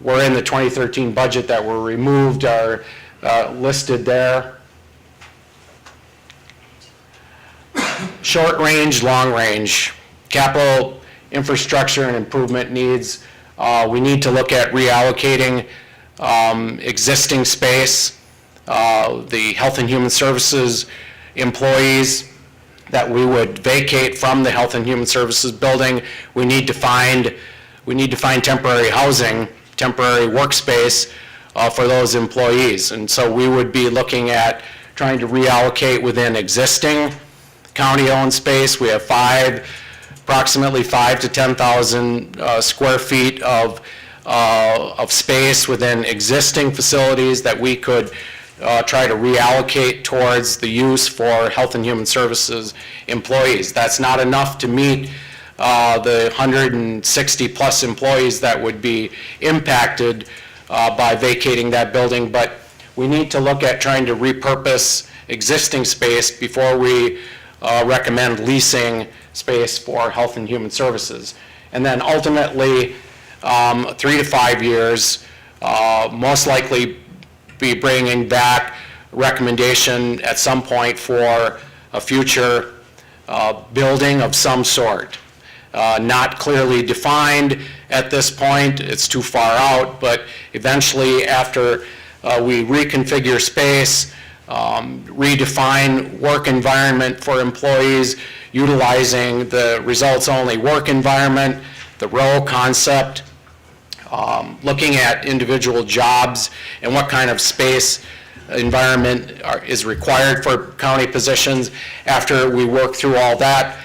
were in the 2013 budget that were removed are listed there. Short range, long range, capital infrastructure and improvement needs. We need to look at reallocating existing space. The Health and Human Services employees that we would vacate from the Health and Human Services building, we need to find temporary housing, temporary workspace for those employees. And so we would be looking at trying to reallocate within existing county-owned space. We have approximately 5,000 to 10,000 square feet of space within existing facilities that we could try to reallocate towards the use for Health and Human Services employees. That's not enough to meet the 160 plus employees that would be impacted by vacating that building, but we need to look at trying to repurpose existing space before we recommend leasing space for Health and Human Services. And then ultimately, 3 to 5 years, most likely be bringing back recommendation at some point for a future building of some sort. Not clearly defined at this point, it's too far out, but eventually after we reconfigure space, redefine work environment for employees, utilizing the results-only work environment, the row concept, looking at individual jobs and what kind of space environment is required for county positions. After we work through all that,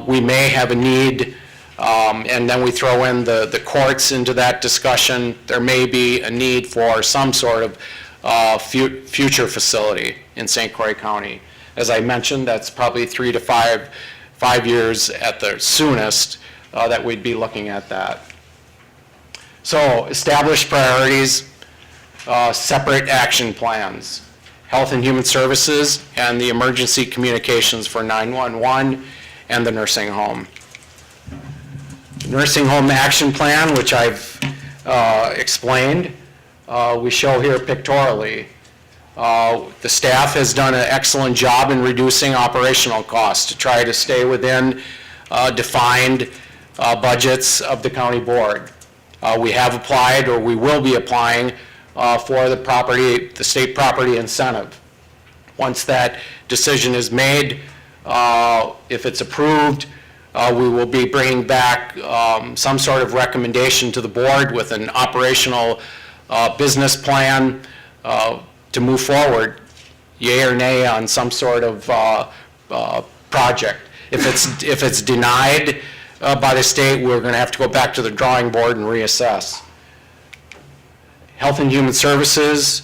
we may have a need, and then we throw in the courts into that discussion. There may be a need for some sort of future facility in St. Croix County. As I mentioned, that's probably 3 to 5 years at the soonest that we'd be looking at that. So establish priorities, separate action plans, Health and Human Services and the emergency communications for 911 and the nursing home. Nursing home action plan, which I've explained, we show here pictorially. The staff has done an excellent job in reducing operational costs to try to stay within defined budgets of the county board. We have applied, or we will be applying, for the state property incentive. Once that decision is made, if it's approved, we will be bringing back some sort of recommendation to the board with an operational business plan to move forward, yay or nay on some sort of project. If it's denied by the state, we're going to have to go back to the drawing board and reassess. Health and Human Services,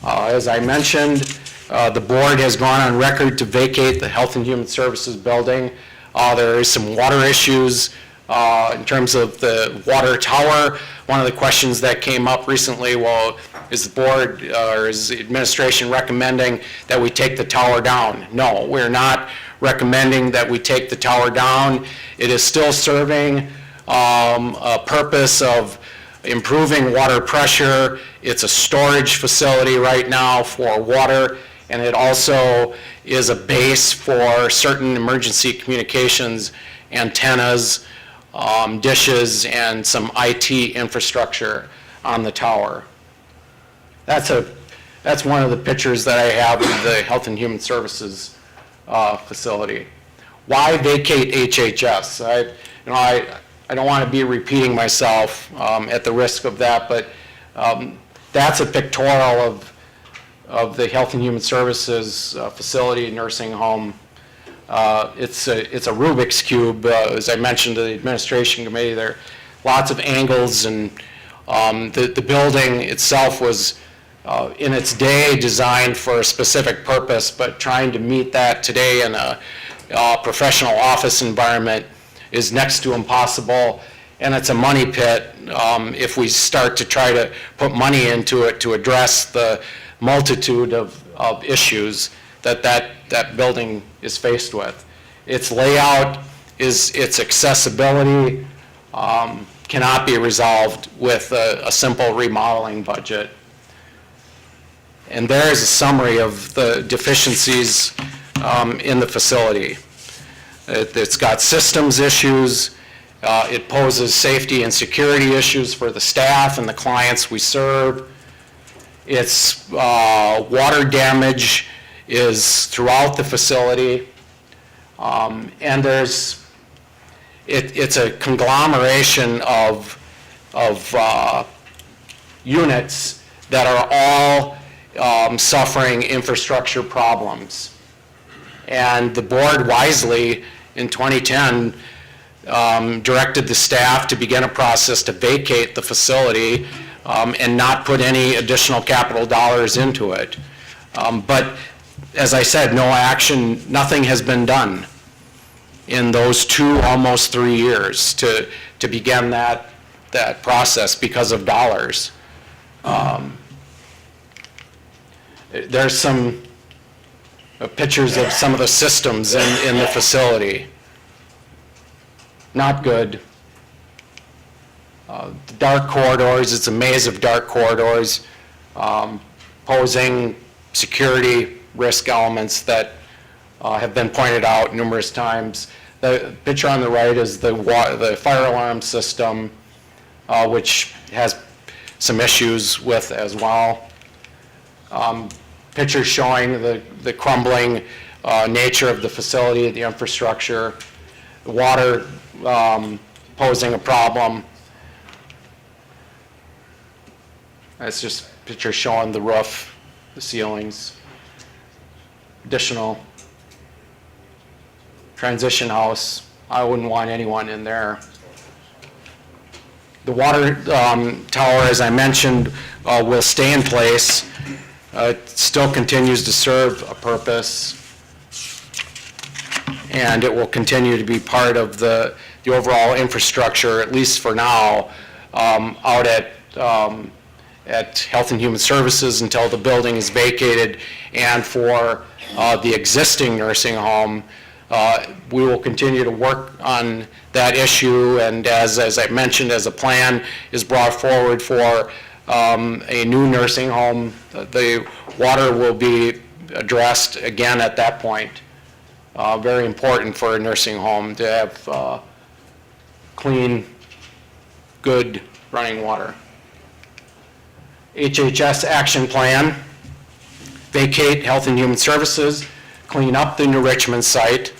as I mentioned, the board has gone on record to vacate the Health and Human Services building. There is some water issues in terms of the water tower. One of the questions that came up recently, well, is the board or is the administration recommending that we take the tower down? No, we're not recommending that we take the tower down. It is still serving a purpose of improving water pressure. It's a storage facility right now for water, and it also is a base for certain emergency communications, antennas, dishes, and some IT infrastructure on the tower. That's one of the pictures that I have of the Health and Human Services facility. Why vacate HHS? I don't want to be repeating myself at the risk of that, but that's a pictorial of the Health and Human Services facility, nursing home. It's a Rubik's Cube, as I mentioned to the administration committee. There are lots of angles, and the building itself was in its day designed for a specific purpose, but trying to meet that today in a professional office environment is next to impossible, and it's a money pit if we start to try to put money into it to address the multitude of issues that building is faced with. Its layout, its accessibility cannot be resolved with a simple remodeling budget. And there is a summary of the deficiencies in the facility. It's got systems issues. It poses safety and security issues for the staff and the clients we serve. Its water damage is throughout the facility. And it's a conglomeration of units that are all suffering infrastructure problems. And the board wisely, in 2010, directed the staff to begin a process to vacate the facility and not put any additional capital dollars into it. But as I said, no action, nothing has been done in those almost 3 years to begin that process because of dollars. There's some pictures of some of the systems in the facility. Not good. The dark corridors, it's a maze of dark corridors. posing security risk elements that have been pointed out numerous times. The picture on the right is the fire alarm system, which has some issues with as well. Pictures showing the crumbling nature of the facility, the infrastructure, the water posing a problem. That's just pictures showing the roof, the ceilings, additional transition house. I wouldn't want anyone in there. The water tower, as I mentioned, will stay in place. It still continues to serve a purpose, and it will continue to be part of the overall infrastructure, at least for now, out at Health and Human Services until the building is vacated, and for the existing nursing home. We will continue to work on that issue, and as I mentioned, as a plan is brought forward for a new nursing home, the water will be addressed again at that point. Very important for a nursing home to have clean, good running water. HHS action plan: vacate Health and Human Services, clean up the New Richmond site,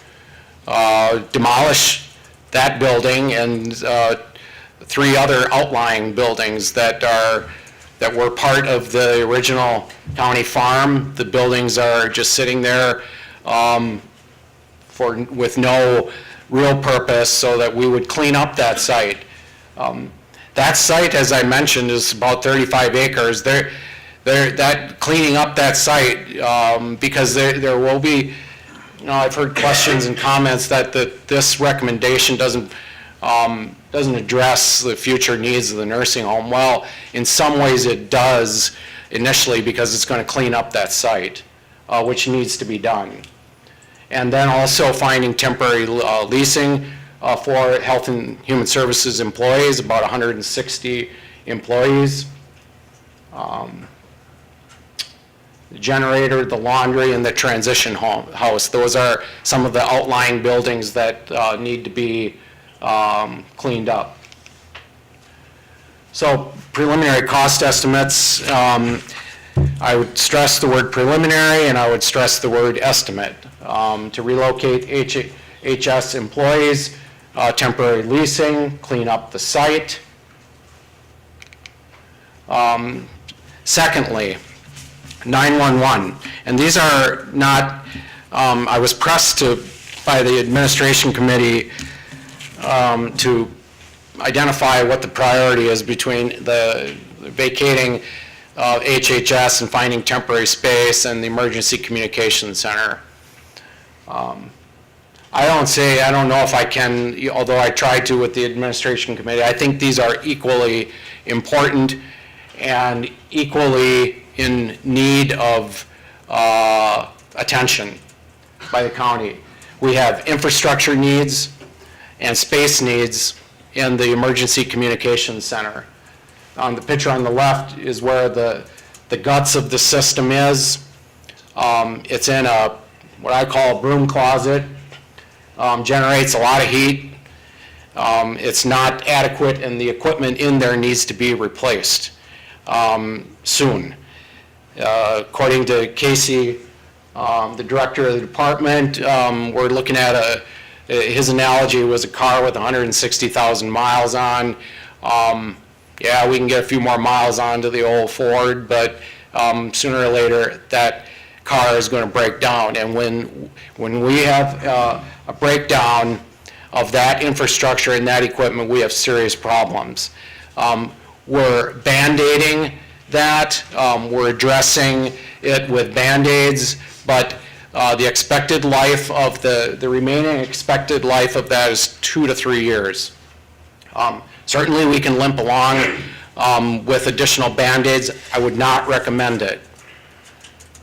demolish that building and 3 other outlying buildings that were part of the original county farm. The buildings are just sitting there with no real purpose, so that we would clean up that site. That site, as I mentioned, is about 35 acres. That cleaning up that site, because there will be, I've heard questions and comments that this recommendation doesn't address the future needs of the nursing home. Well, in some ways it does initially, because it's going to clean up that site, which needs to be done. And then also finding temporary leasing for Health and Human Services employees, about 160 employees. The generator, the laundry, and the transition house. Those are some of the outlying buildings that need to be cleaned up. So preliminary cost estimates, I would stress the word preliminary, and I would stress the word estimate. To relocate HS employees, temporary leasing, clean up the site. Secondly, 911, and these are not, I was pressed by the administration committee to identify what the priority is between the vacating HHS and finding temporary space and the emergency communications center. I don't know if I can, although I tried to with the administration committee. I think these are equally important and equally in need of attention by the county. We have infrastructure needs and space needs in the emergency communications center. The picture on the left is where the guts of the system is. It's in what I call a broom closet. Generates a lot of heat. It's not adequate, and the equipment in there needs to be replaced soon. According to Casey, the director of the department, we're looking at his analogy was a car with 160,000 miles on. Yeah, we can get a few more miles onto the old Ford, but sooner or later that car is going to break down. And when we have a breakdown of that infrastructure and that equipment, we have serious problems. We're band-aiding that. We're addressing it with Band-Aids, but the expected life of the remaining expected life of that is 2 to 3 years. Certainly we can limp along with additional Band-Aids. I would not recommend it.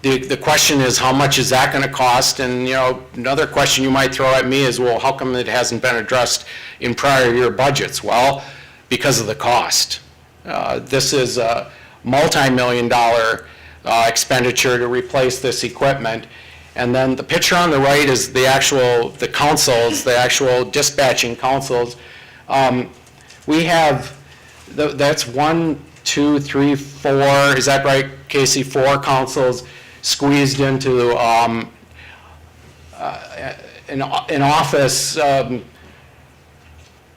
The question is, how much is that going to cost? And another question you might throw at me is, well, how come it hasn't been addressed in prior year budgets? Well, because of the cost. This is a multi-million-dollar expenditure to replace this equipment. And then the picture on the right is the consoles, the actual dispatching consoles. We have, that's 1, 2, 3, 4, is that right, Casey? 4 consoles squeezed into an office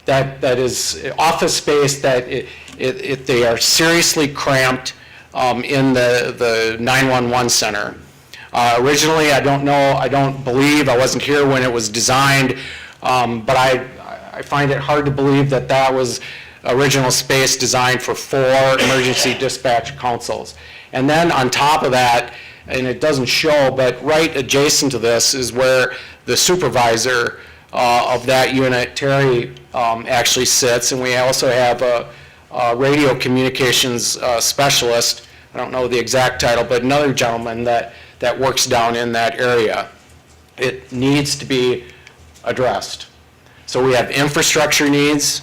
that is office space that they are seriously cramped in the 911 center. Originally, I don't believe, I wasn't here when it was designed, but I find it hard to believe that that was original space designed for 4 emergency dispatch consoles. And then on top of that, and it doesn't show, but right adjacent to this is where the supervisor of that unit, Terry, actually sits, and we also have a radio communications specialist, I don't know the exact title, but another gentleman that works down in that area. It needs to be addressed. So we have infrastructure needs,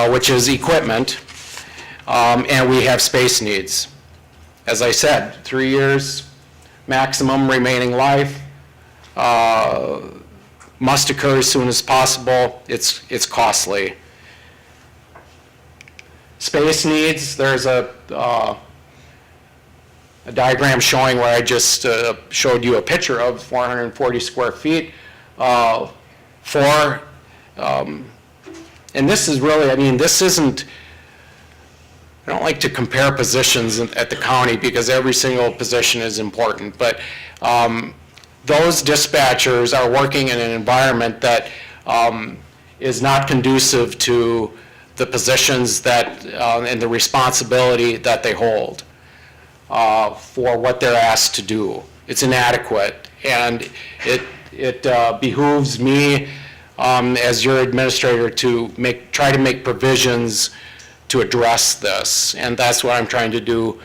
which is equipment, and we have space needs. As I said, 3 years maximum remaining life, must occur as soon as possible. It's costly. Space needs, there's a diagram showing where I just showed you a picture of 440 square feet and this is really, I mean, this isn't, I don't like to compare positions at the county because every single position is important, but those dispatchers are working in an environment that is not conducive to the positions that and the responsibility that they hold for what they're asked to do. It's inadequate, and it behooves me as your administrator to try to make provisions to address this, and that's what I'm trying to do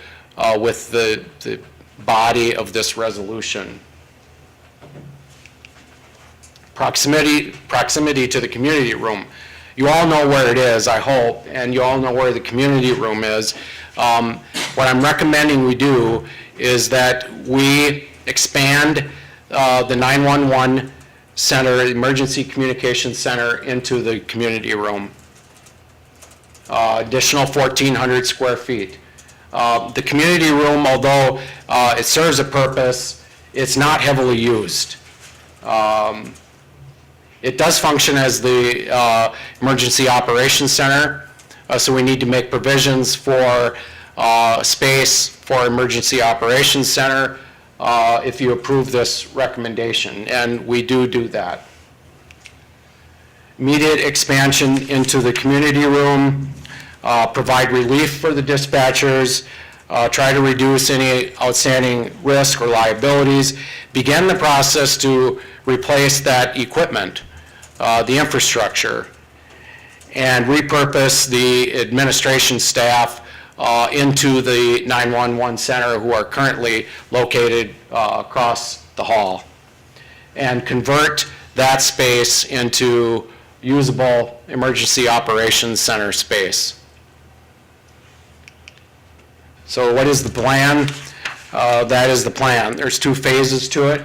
with the body of this resolution. Proximity to the community room. You all know where it is, I hope, and you all know where the community room is. What I'm recommending we do is that we expand the 911 center, emergency communications center, into the community room. Additional 1,400 square feet. The community room, although it serves a purpose, it's not heavily used. It does function as the emergency operations center, so we need to make provisions for space for emergency operations center if you approve this recommendation, and we do that. Immediate expansion into the community room, provide relief for the dispatchers, try to reduce any outstanding risk or liabilities, begin the process to replace that equipment, the infrastructure, and repurpose the administration staff into the 911 center who are currently located across the hall, and convert that space into usable emergency operations center space. So what is the plan? That is the plan. There's 2 phases to it.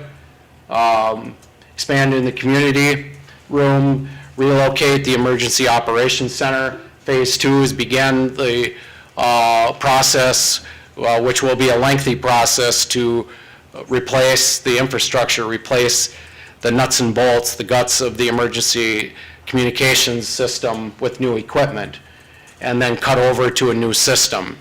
Expand in the community room, relocate the emergency operations center. Phase 2 is begin the process, which will be a lengthy process to replace the infrastructure, replace the nuts and bolts, the guts of the emergency communications system with new equipment, and then cut over to a new system.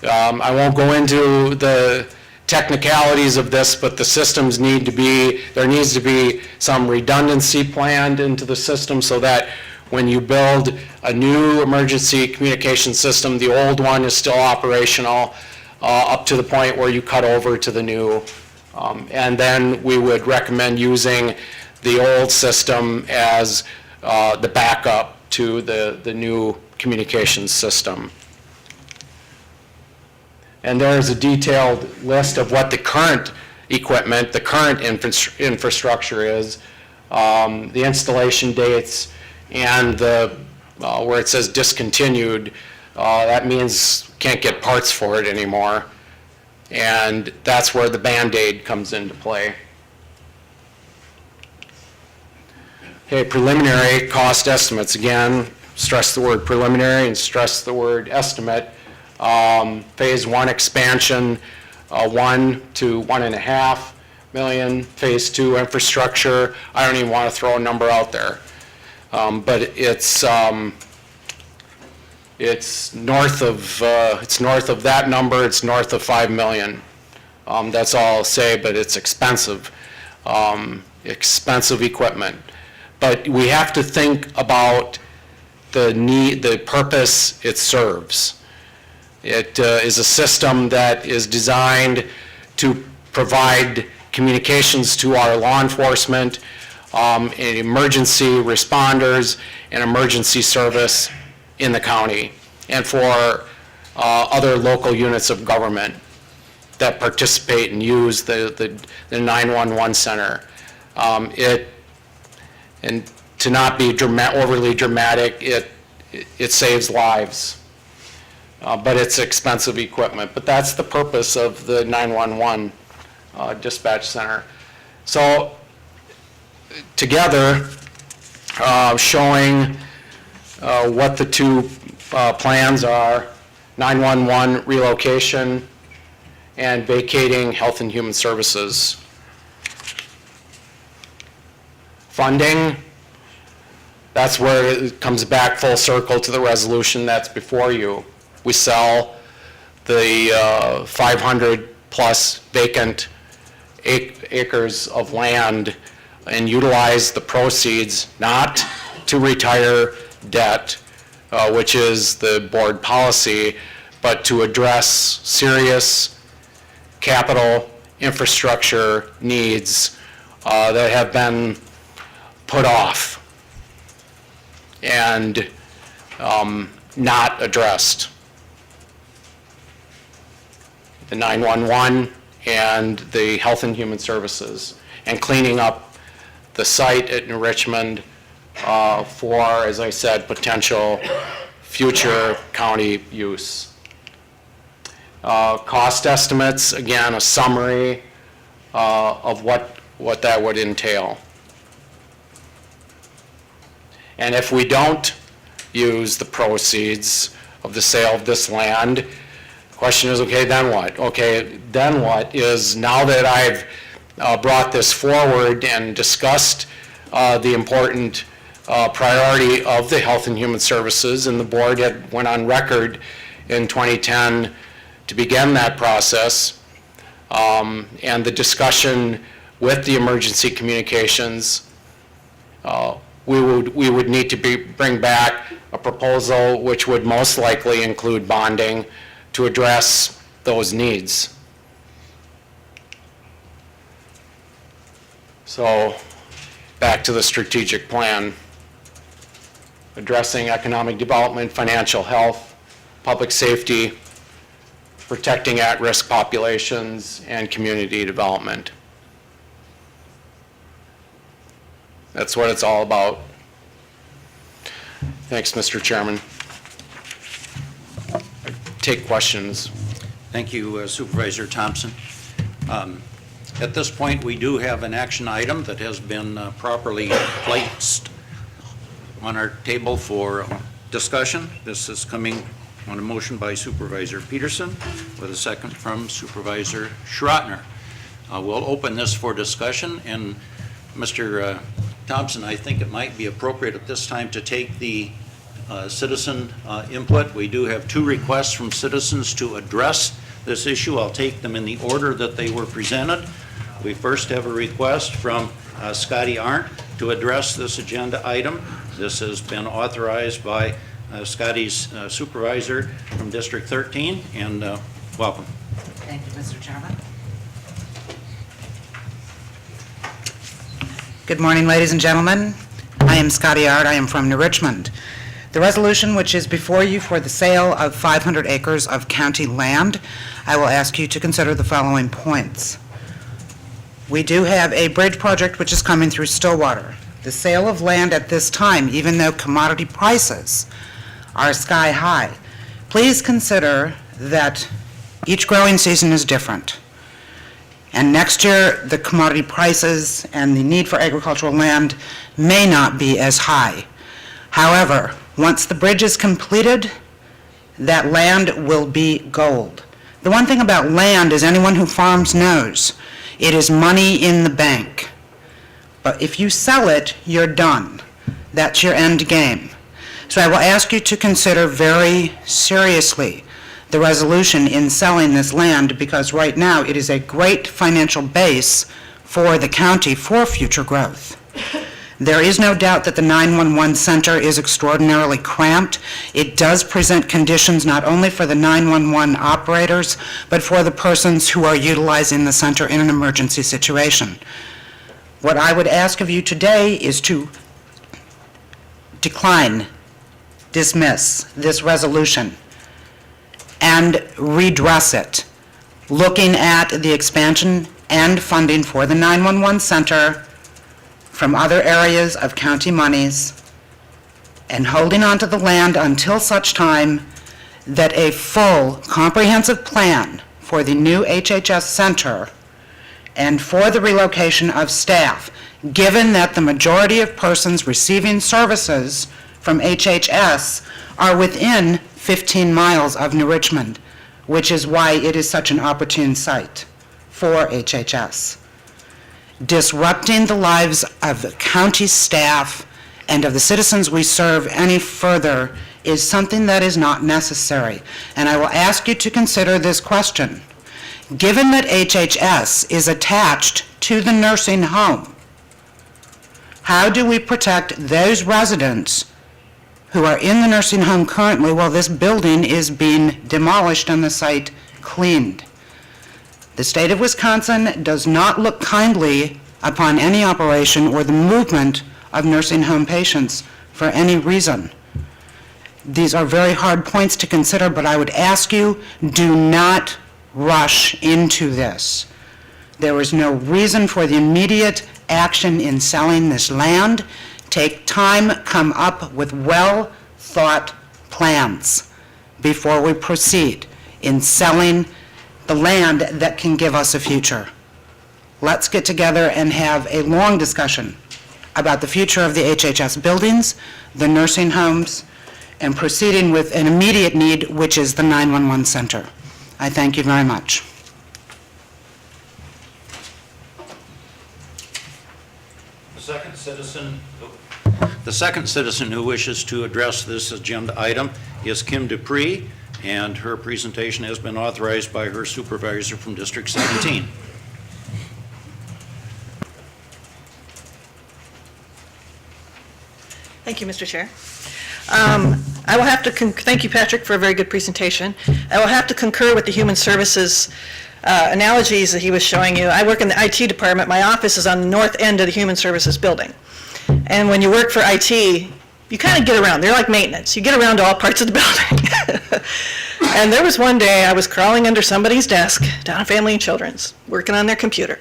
I won't go into the technicalities of this, but the systems need to be, there needs to be some redundancy planned into the system so that when you build a new emergency communication system, the old one is still operational up to the point where you cut over to the new. And then we would recommend using the old system as the backup to the new communications system. And there's a detailed list of what the current equipment, the current infrastructure is, the installation dates, and where it says discontinued, that means can't get parts for it anymore. And that's where the Band-Aid comes into play. Okay, preliminary cost estimates. Again, stress the word preliminary and stress the word estimate. Phase 1 expansion, 1 to 1.5 million. Phase 2 infrastructure, I don't even want to throw a number out there. But it's north of that number. It's north of 5 million. That's all I'll say, but it's expensive, expensive equipment. But we have to think about the need, the purpose it serves. It is a system that is designed to provide communications to our law enforcement, and emergency responders, and emergency service in the county, and for other local units of government that participate and use the 911 center. And to not be overly dramatic, it saves lives. But it's expensive equipment. But that's the purpose of the 911 dispatch center. So together, showing what the two plans are, 911 relocation and vacating Health and Human Services. Funding, that's where it comes back full circle to the resolution that's before you. We sell the 500 plus vacant acres of land and utilize the proceeds not to retire debt, which is the board policy, but to address serious capital infrastructure needs that have been put off and not addressed. The 911 and the Health and Human Services, and cleaning up the site at New Richmond for, as I said, potential future county use. Cost estimates, again, a summary of what that would entail. And if we don't use the proceeds of the sale of this land, the question is, okay, then what? Okay, then what is, now that I've brought this forward and discussed the important priority of the Health and Human Services, and the board had went on record in 2010 to begin that process, and the discussion with the emergency communications, we would need to bring back a proposal which would most likely include bonding to address those needs. So back to the strategic plan. Addressing economic development, financial health, public safety, protecting at-risk populations, and community development. That's what it's all about. Thanks, Mr. Chairman. Take questions. Thank you, Supervisor Thompson. At this point, we do have an action item that has been properly placed on our table for discussion. This is coming on a motion by Supervisor Peterson with a second from Supervisor Schrottner. We'll open this for discussion, and Mr. Thompson, I think it might be appropriate at this time to take the citizen input. We do have two requests from citizens to address this issue. I'll take them in the order that they were presented. We first have a request from Scotty Arndt to address this agenda item. This has been authorized by Scotty's supervisor from District 13, and welcome. Thank you, Mr. Chairman. Good morning, ladies and gentlemen. I am Scotty Ard. I am from New Richmond. The resolution which is before you for the sale of 500 acres of county land, I will ask you to consider the following points. We do have a bridge project which is coming through Stillwater. The sale of land at this time, even though commodity prices are sky high, please consider that Each growing season is different. And next year, the commodity prices and the need for agricultural land may not be as high. However, once the bridge is completed, that land will be gold. The one thing about land, as anyone who farms knows, it is money in the bank. But if you sell it, you're done. That's your end game. So I will ask you to consider very seriously the resolution in selling this land, because right now it is a great financial base for the county for future growth. There is no doubt that the 911 center is extraordinarily cramped. It does present conditions not only for the 911 operators, but for the persons who are utilizing the center in an emergency situation. What I would ask of you today is to decline, dismiss this resolution, and redress it, looking at the expansion and funding for the 911 center from other areas of county monies, and holding on to the land until such time that a full, comprehensive plan for the new HHS center and for the relocation of staff, given that the majority of persons receiving services from HHS are within 15 miles of New Richmond, which is why it is such an opportune site for HHS. Disrupting the lives of the county staff and of the citizens we serve any further is something that is not necessary. And I will ask you to consider this question. Given that HHS is attached to the nursing home, how do we protect those residents who are in the nursing home currently while this building is being demolished and the site cleaned? The state of Wisconsin does not look kindly upon any operation or the movement of nursing home patients for any reason. These are very hard points to consider, but I would ask you, do not rush into this. There is no reason for the immediate action in selling this land. Take time, come up with well-thought plans before we proceed in selling the land that can give us a future. Let's get together and have a long discussion about the future of the HHS buildings, the nursing homes, and proceeding with an immediate need, which is the 911 center. I thank you very much. The second citizen who wishes to address this agenda item is Kim Dupree, and her presentation has been authorized by her supervisor from District 17. Thank you, Mr. Chair. I will have to, thank you, Patrick, for a very good presentation. I will have to concur with the Human Services analogies that he was showing you. I work in the IT department. My office is on the north end of the Human Services building. And when you work for IT, you kind of get around. They're like maintenance. You get around to all parts of the building. And there was one day I was crawling under somebody's desk down at Family and Children's, working on their computer.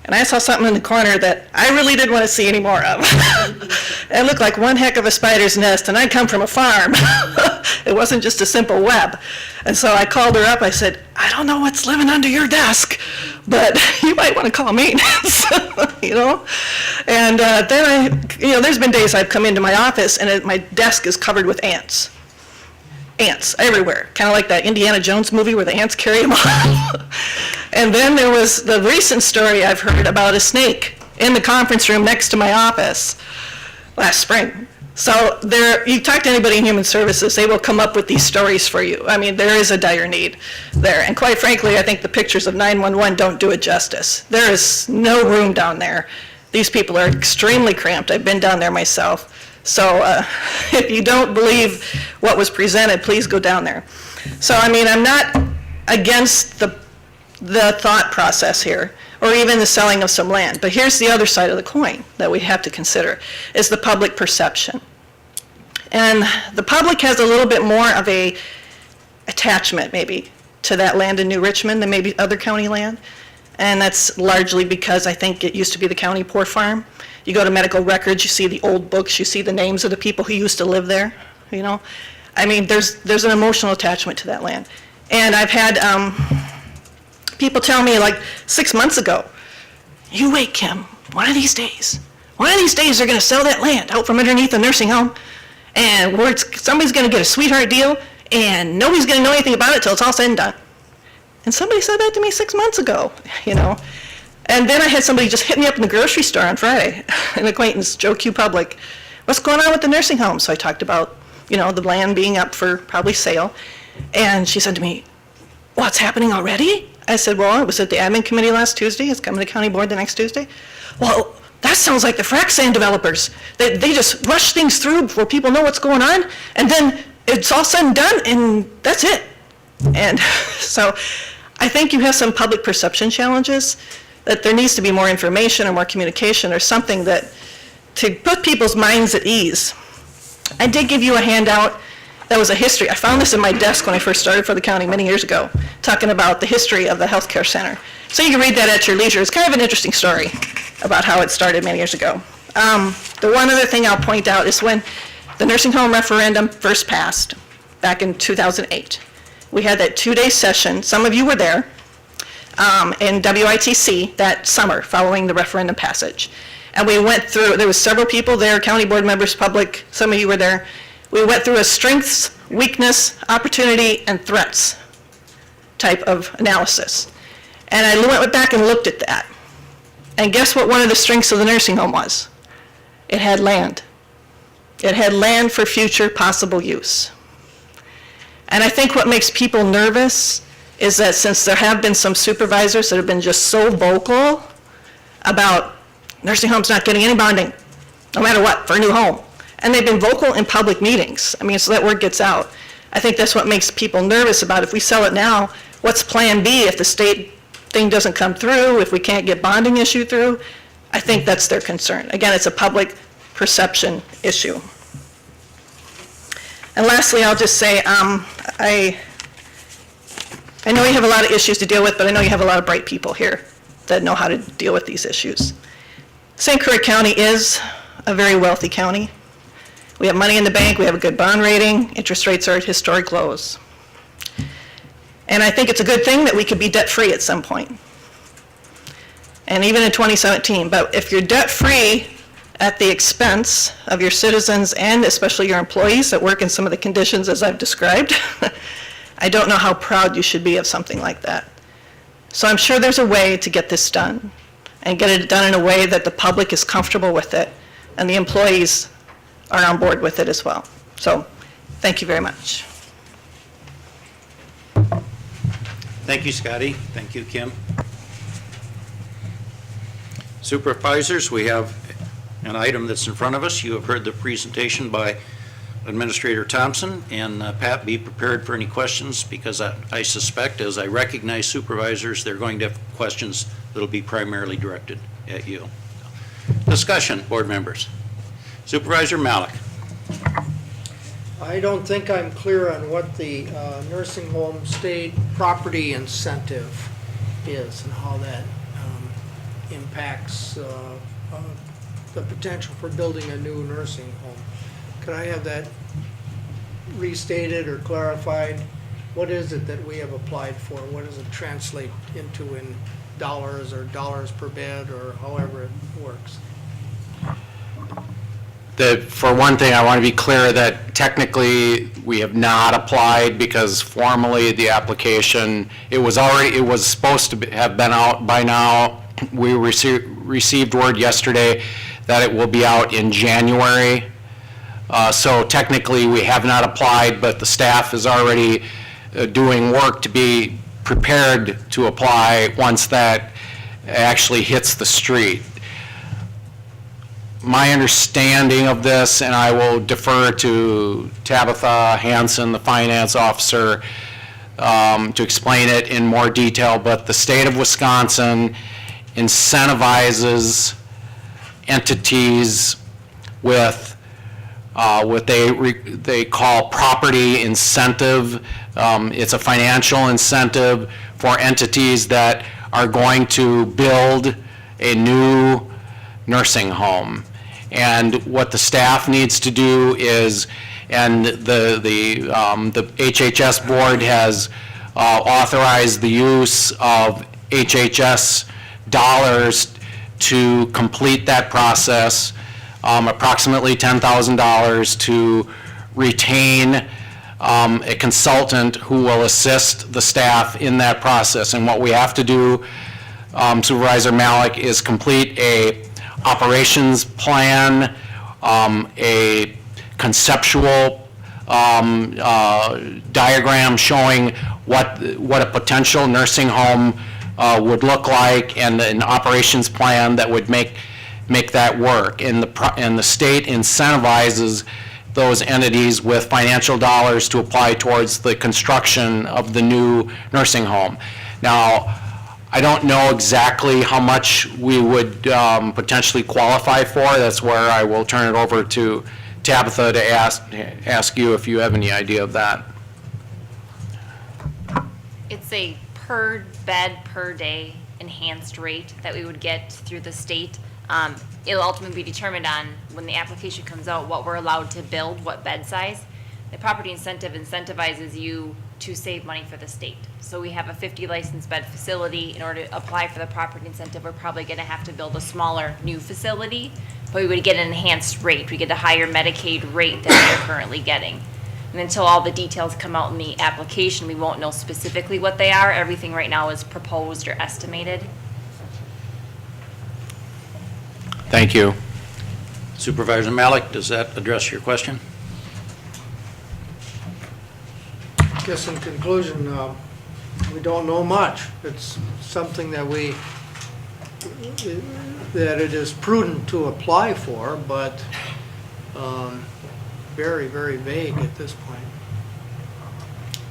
And I saw something in the corner that I really didn't want to see any more of. It looked like one heck of a spider's nest, and I come from a farm. It wasn't just a simple web. And so I called her up. I said, I don't know what's living under your desk, but you might want to call maintenance, you know? And then there's been days I've come into my office, and my desk is covered with ants. Ants everywhere, kind of like that Indiana Jones movie where the ants carry them off. And then there was the recent story I've heard about a snake in the conference room next to my office last spring. So you talk to anybody in Human Services, they will come up with these stories for you. I mean, there is a dire need there. And quite frankly, I think the pictures of 911 don't do it justice. There is no room down there. These people are extremely cramped. I've been down there myself. So if you don't believe what was presented, please go down there. So, I mean, I'm not against the thought process here, or even the selling of some land. But here's the other side of the coin that we have to consider, is the public perception. And the public has a little bit more of a attachment, maybe, to that land in New Richmond than maybe other county land. And that's largely because I think it used to be the county poor farm. You go to medical records, you see the old books, you see the names of the people who used to live there, you know. I mean, there's an emotional attachment to that land. And I've had people tell me like 6 months ago, you wait, Kim, one of these days they're going to sell that land out from underneath the nursing home, and somebody's going to get a sweetheart deal, and nobody's going to know anything about it till it's all said and done. And somebody said that to me 6 months ago, you know. And then I had somebody just hit me up in the grocery store on Friday, an acquaintance, Joe Q. Public. What's going on with the nursing home? So I talked about, you know, the land being up for probably sale. And she said to me, what's happening already? I said, well, it was at the admin committee last Tuesday. It's coming to county board the next Tuesday. Well, that sounds like the frac sand developers. They just rush things through before people know what's going on, and then it's all said and done, and that's it. And so I think you have some public perception challenges, that there needs to be more information or more communication or something that, to put people's minds at ease. I did give you a handout that was a history. I found this in my desk when I first started for the county many years ago, talking about the history of the healthcare center. So you can read that at your leisure. It's kind of an interesting story about how it started many years ago. The one other thing I'll point out is when the nursing home referendum first passed back in 2008. We had that 2-day session, some of you were there, in WITC that summer following the referendum passage. And we went through, there was several people there, county board members, public, some of you were there. We went through a strengths, weakness, opportunity, and threats type of analysis. And I went back and looked at that. And guess what one of the strengths of the nursing home was? It had land. It had land for future possible use. And I think what makes people nervous is that since there have been some supervisors that have been just so vocal about nursing homes not getting any bonding, no matter what, for a new home. And they've been vocal in public meetings. I mean, so that word gets out. I think that's what makes people nervous about if we sell it now, what's plan B if the state thing doesn't come through, if we can't get bonding issue through? I think that's their concern. Again, it's a public perception issue. And lastly, I'll just say, I know you have a lot of issues to deal with, but I know you have a lot of bright people here that know how to deal with these issues. St. Croix County is a very wealthy county. We have money in the bank, we have a good bond rating, interest rates are at historic lows. And I think it's a good thing that we could be debt-free at some point. And even in 2017, but if you're debt-free at the expense of your citizens and especially your employees that work in some of the conditions as I've described, I don't know how proud you should be of something like that. So I'm sure there's a way to get this done and get it done in a way that the public is comfortable with it and the employees are on board with it as well. So thank you very much. Thank you, Scotty. Thank you, Kim. Supervisors, we have an item that's in front of us. You have heard the presentation by Administrator Thompson, and Pat, be prepared for any questions because I suspect, as I recognize supervisors, they're going to have questions that'll be primarily directed at you. Discussion, board members. Supervisor Malik. I don't think I'm clear on what the nursing home state property incentive is and how that impacts the potential for building a new nursing home. Could I have that restated or clarified? What is it that we have applied for? What does it translate into in dollars or dollars per bed or however it works? For one thing, I want to be clear that technically we have not applied because formally the application, it was supposed to have been out by now. We received word yesterday that it will be out in January. So technically we have not applied, but the staff is already doing work to be prepared to apply once that actually hits the street. My understanding of this, and I will defer to Tabitha Hansen, the finance officer, to explain it in more detail, but the state of Wisconsin incentivizes entities with what they call property incentive. It's a financial incentive for entities that are going to build a new nursing home. And what the staff needs to do is, and the HHS board has authorize the use of HHS dollars to complete that process, approximately $10,000 to retain a consultant who will assist the staff in that process. And what we have to do, Supervisor Malik, is complete a operations plan, a conceptual diagram showing what a potential nursing home would look like, and an operations plan that would make that work. And the state incentivizes those entities with financial dollars to apply towards the construction of the new nursing home. Now, I don't know exactly how much we would potentially qualify for. That's where I will turn it over to Tabitha to ask you if you have any idea of that. It's a per bed per day enhanced rate that we would get through the state. It'll ultimately be determined on, when the application comes out, what we're allowed to build, what bed size. The property incentive incentivizes you to save money for the state. So we have a 50 licensed bed facility. In order to apply for the property incentive, we're probably gonna have to build a smaller new facility, but we would get an enhanced rate. We get a higher Medicaid rate than we're currently getting. And until all the details come out in the application, we won't know specifically what they are. Everything right now is proposed or estimated. Thank you. Supervisor Malik, does that address your question? I guess in conclusion, we don't know much. It's something that it is prudent to apply for, but very, very vague at this point.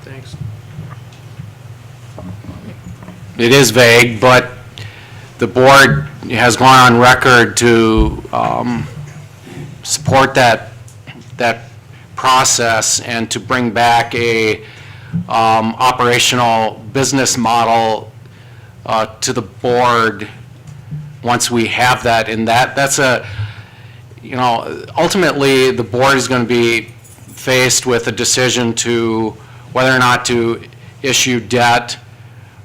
Thanks. It is vague, but the board has gone on record to support that process and to bring back a operational business model to the board once we have that. And that's a, ultimately the board is going to be faced with a decision to whether or not to issue debt,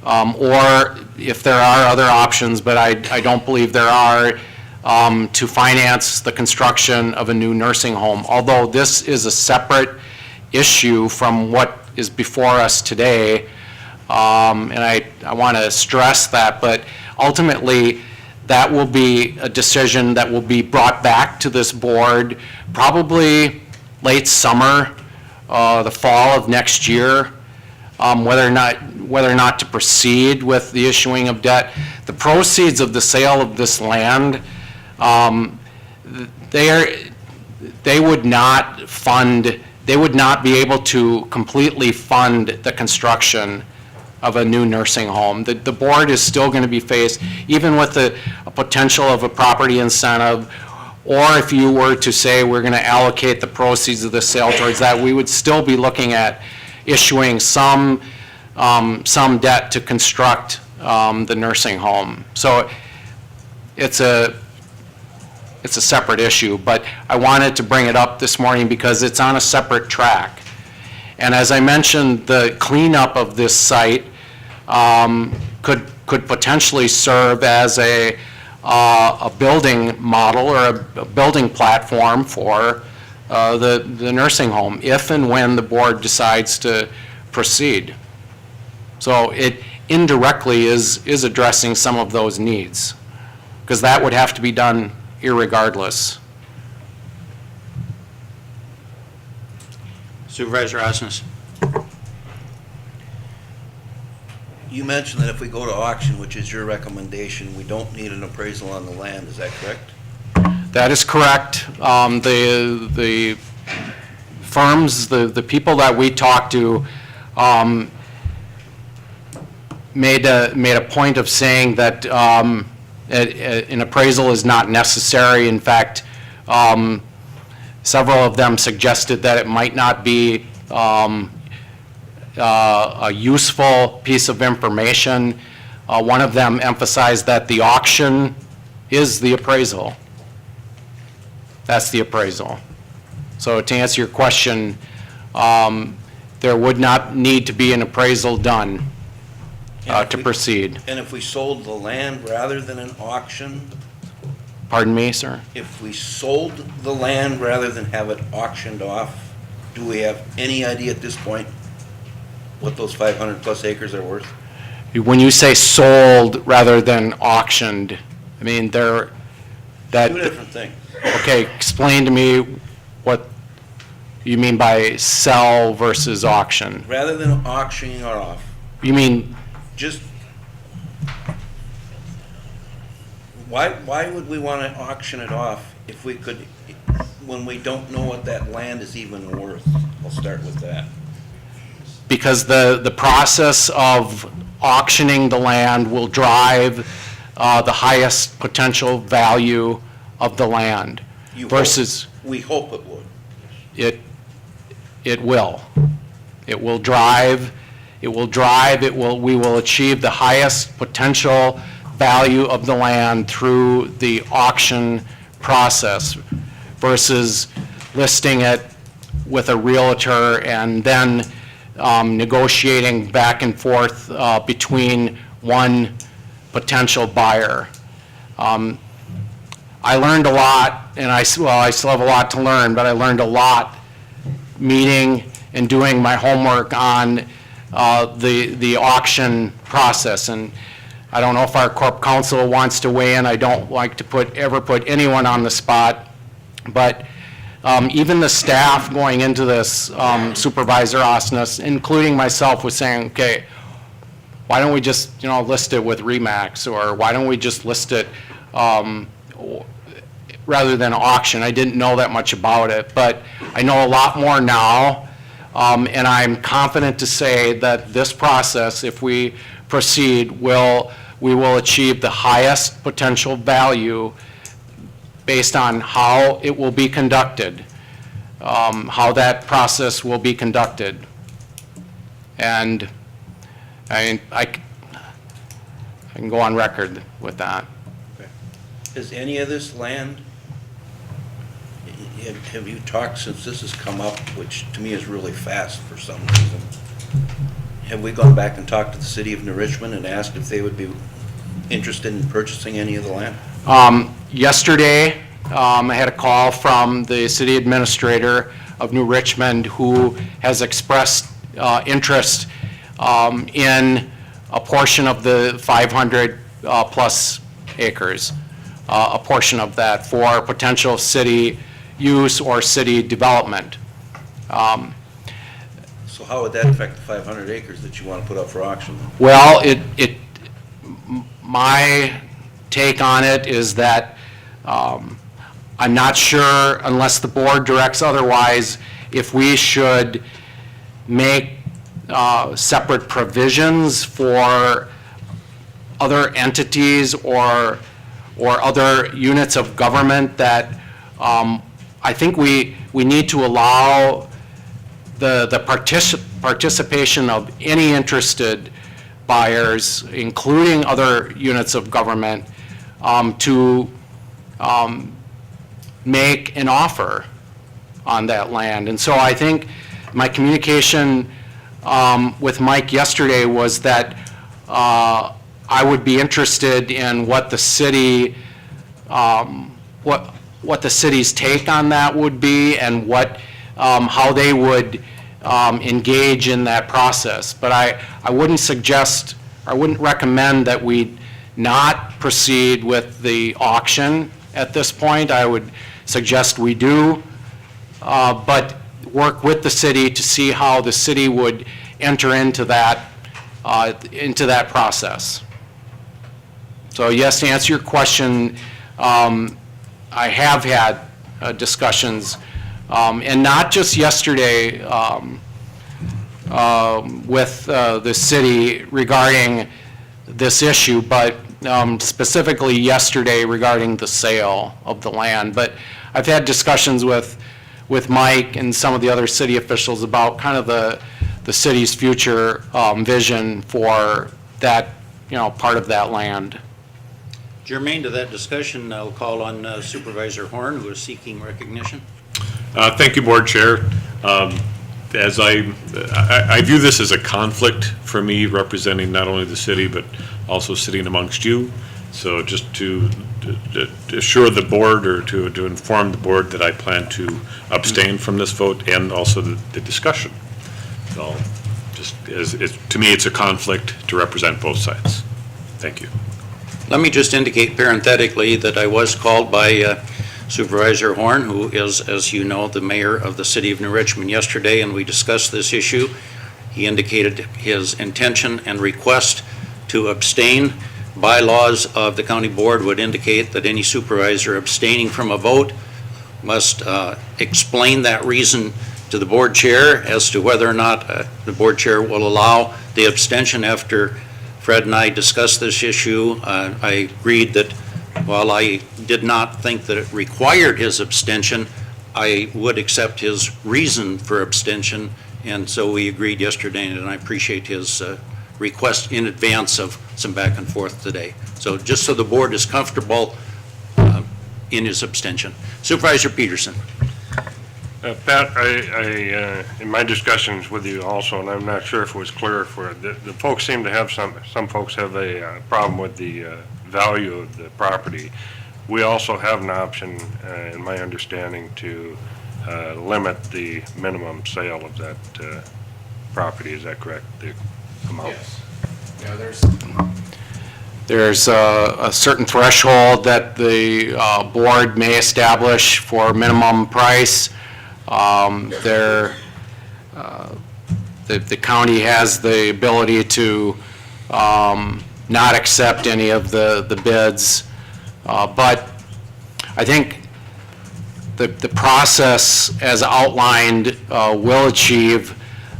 or if there are other options, but I don't believe there are, to finance the construction of a new nursing home. Although this is a separate issue from what is before us today, and I want to stress that, but ultimately that will be a decision that will be brought back to this board probably late summer, the fall of next year, whether or not to proceed with the issuing of debt. The proceeds of the sale of this land, they would not be able to completely fund the construction of a new nursing home. The board is still going to be faced, even with a potential of a property incentive, or if you were to say we're going to allocate the proceeds of the sale towards that, we would still be looking at issuing some debt to construct the nursing home. So it's a separate issue, but I wanted to bring it up this morning because it's on a separate track. And as I mentioned, the cleanup of this site could potentially serve as a building model or a building platform for the nursing home, if and when the board decides to proceed. So it indirectly is addressing some of those needs, because that would have to be done irregardless. Supervisor Osnes. You mentioned that if we go to auction, which is your recommendation, we don't need an appraisal on the land, is that correct? That is correct. The firms, the people that we talked to made a point of saying that an appraisal is not necessary. In fact, several of them suggested that it might not be a useful piece of information. One of them emphasized that the auction is the appraisal. That's the appraisal. So to answer your question, there would not need to be an appraisal done to proceed. And if we sold the land rather than an auction, Pardon me, sir? if we sold the land rather than have it auctioned off, do we have any idea at this point what those 500-plus acres are worth? When you say sold rather than auctioned, I mean, Two different things. okay, explain to me what you mean by sell versus auction. Rather than auctioning it off, You mean, just, why would we want to auction it off if we could, when we don't know what that land is even worth? I'll start with that. because the process of auctioning the land will drive the highest potential value of the land You versus, We hope it would. it will. It will drive, we will achieve the highest potential value of the land through the auction process versus listing it with a realtor and then negotiating back and forth between one potential buyer. I learned a lot, and I still have a lot to learn, but I learned a lot meeting and doing my homework on the auction process. And I don't know if our corp counsel wants to weigh in. I don't like to ever put anyone on the spot, but even the staff going into this, Supervisor Osnes, including myself, was saying, okay, why don't we just, list it with RE/MAX, or why don't we just list it rather than auction? I didn't know that much about it, but I know a lot more now, and I'm confident to say that this process, if we proceed, we will achieve the highest potential value based on how it will be conducted, how that process will be conducted. And I can go on record with that. Is any of this land, have you talked since this has come up, which to me is really fast for some reason? Have we gone back and talked to the city of New Richmond and asked if they would be interested in purchasing any of the land? Yesterday, I had a call from the city administrator of New Richmond who has expressed interest in a portion of the 500 plus acres, a portion of that for potential city use or city development. So how would that affect the 500 acres that you want to put up for auction? Well, my take on it is that I'm not sure, unless the board directs otherwise, if we should make separate provisions for other entities or other units of government that I think we need to allow the participation of any interested buyers, including other units of government, to make an offer on that land. And so I think my communication with Mike yesterday was that I would be interested in what the city, what the city's take on that would be, and how they would engage in that process. But I wouldn't recommend that we not proceed with the auction at this point. I would suggest we do, but work with the city to see how the city would enter into that process. So yes, to answer your question, I have had discussions, and not just yesterday with the city regarding this issue, but specifically yesterday regarding the sale of the land. But I've had discussions with Mike and some of the other city officials about kind of the city's future vision for that, part of that land. Germaine to that discussion, I'll call on Supervisor Horn, who is seeking recognition. Thank you, Board Chair. as I view this as a conflict for me, representing not only the city, but also sitting amongst you. So just to assure the board, or to inform the board, that I plan to abstain from this vote and also the discussion. So just to me, it's a conflict to represent both sides. Thank you. Let me just indicate parenthetically that I was called by Supervisor Horn, who is, as you know, the mayor of the city of New Richmond, yesterday, and we discussed this issue. He indicated his intention and request to abstain. Bylaws of the county board would indicate that any supervisor abstaining from a vote must explain that reason to the board chair as to whether or not the board chair will allow the abstention. After Fred and I discussed this issue, I agreed that while I did not think that it required his abstention, I would accept his reason for abstention, and so we agreed yesterday, and I appreciate his request in advance of some back and forth today. So just so the board is comfortable in his abstention. Supervisor Peterson. Pat, I in my discussions with you also, and I'm not sure if it was clear for the folks seem to have some folks have a problem with the value of the property. We also have an option, in my understanding, to limit the minimum sale of that property. Is that correct? The amount? Yes. Yeah, there's a certain threshold that the board may establish for minimum price. The county has the ability to not accept any of the bids, but I think the process as outlined will achieve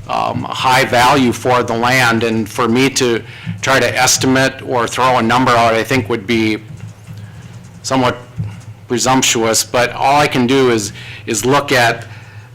high value for the land, and for me to try to estimate or throw a number out, I think would be somewhat presumptuous. But all I can do is look at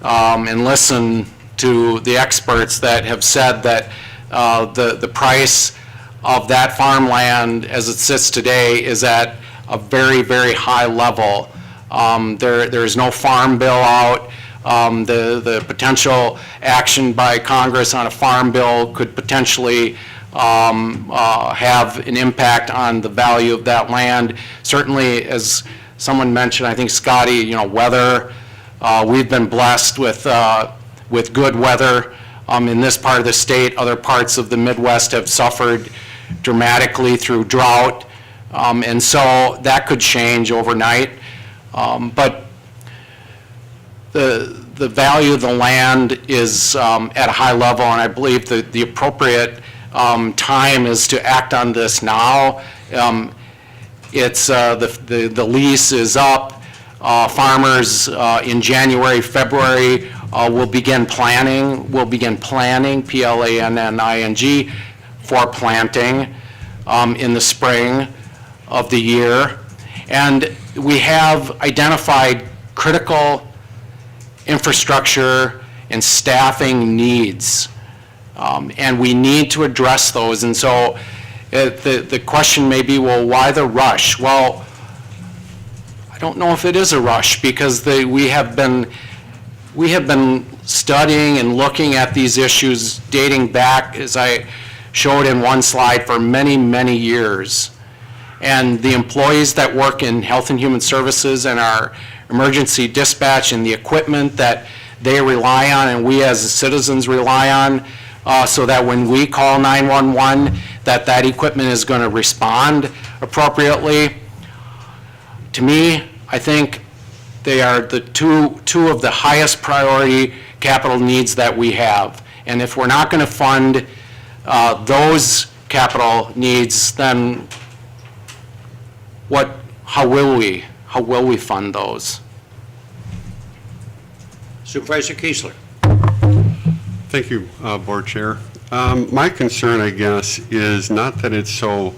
and listen to the experts that have said that the price of that farmland as it sits today is at a very, very high level. There is no farm bill out. The potential action by Congress on a farm bill could potentially have an impact on the value of that land. Certainly, as someone mentioned, I think Scotty, weather. We've been blessed with good weather in this part of the state. Other parts of the Midwest have suffered dramatically through drought, and so that could change overnight. But the value of the land is at a high level, and I believe that the appropriate time is to act on this now. It's the lease is up. Farmers in January, February will begin planning, planning, for planting in the spring of the year. And we have identified critical infrastructure and staffing needs, and we need to address those. And so the question may be, well, why the rush? Well, I don't know if it is a rush, because we have been studying and looking at these issues dating back, as I showed in one slide, for many, many years. And the employees that work in Health and Human Services and our emergency dispatch and the equipment that they rely on and we as citizens rely on, so that when we call 911, that equipment is going to respond appropriately. To me, I think they are the two of the highest priority capital needs that we have. And if we're not going to fund those capital needs, then how will we fund those? Supervisor Kiesler. Thank you, Board Chair. My concern, I guess, is not that it's so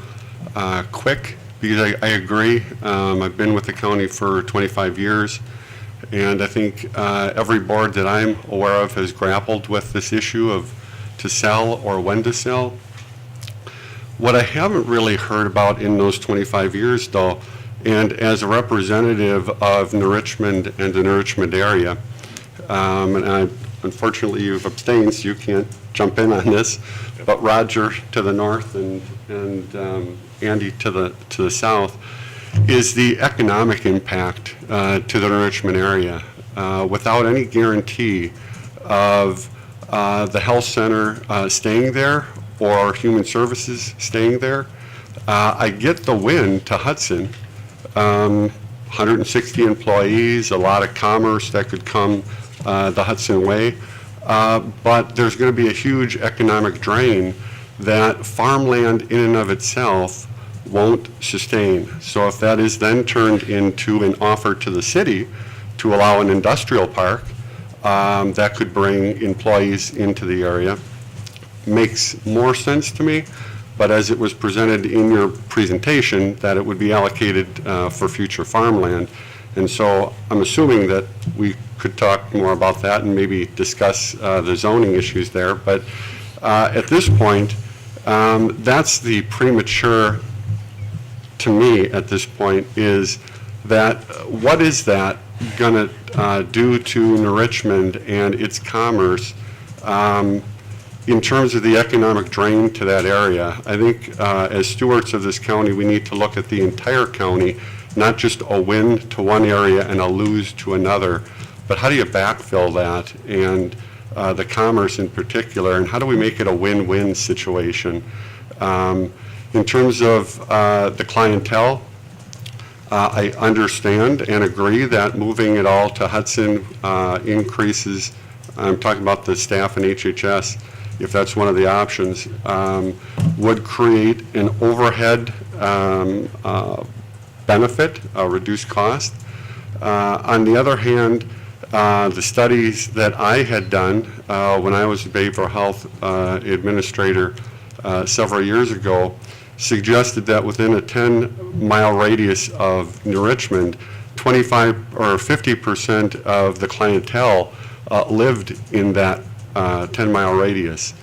quick, because I agree. I've been with the county for 25 years, and I think every board that I'm aware of has grappled with this issue of to sell or when to sell. What I haven't really heard about in those 25 years, though, and as a representative of New Richmond and the New Richmond area, and unfortunately you've abstained, so you can't jump in on this, but Roger to the north and Andy to the south, is the economic impact to the Richmond area. Without any guarantee of the health center staying there or human services staying there, I get the win to Hudson. 160 employees, a lot of commerce that could come the Hudson way, but there's going to be a huge economic drain that farmland in and of itself won't sustain. So if that is then turned into an offer to the city to allow an industrial park that could bring employees into the area, makes more sense to me. But as it was presented in your presentation, that it would be allocated for future farmland. And so I'm assuming that we could talk more about that and maybe discuss the zoning issues there. But at this point, that's the premature, to me at this point, is that what is that going to do to New Richmond and its commerce in terms of the economic drain to that area? I think as stewards of this county, we need to look at the entire county, not just a win to one area and a lose to another, but how do you backfill that, and the commerce in particular, and how do we make it a win-win situation? In terms of the clientele, I understand and agree that moving it all to Hudson increases, I'm talking about the staff and HHS, if that's one of the options, would create an overhead benefit, a reduced cost. On the other hand, the studies that I had done when I was a behavioral health administrator several years ago suggested that within a 10-mile radius of New Richmond, 25 or 50% of the clientele lived in that 10-mile radius.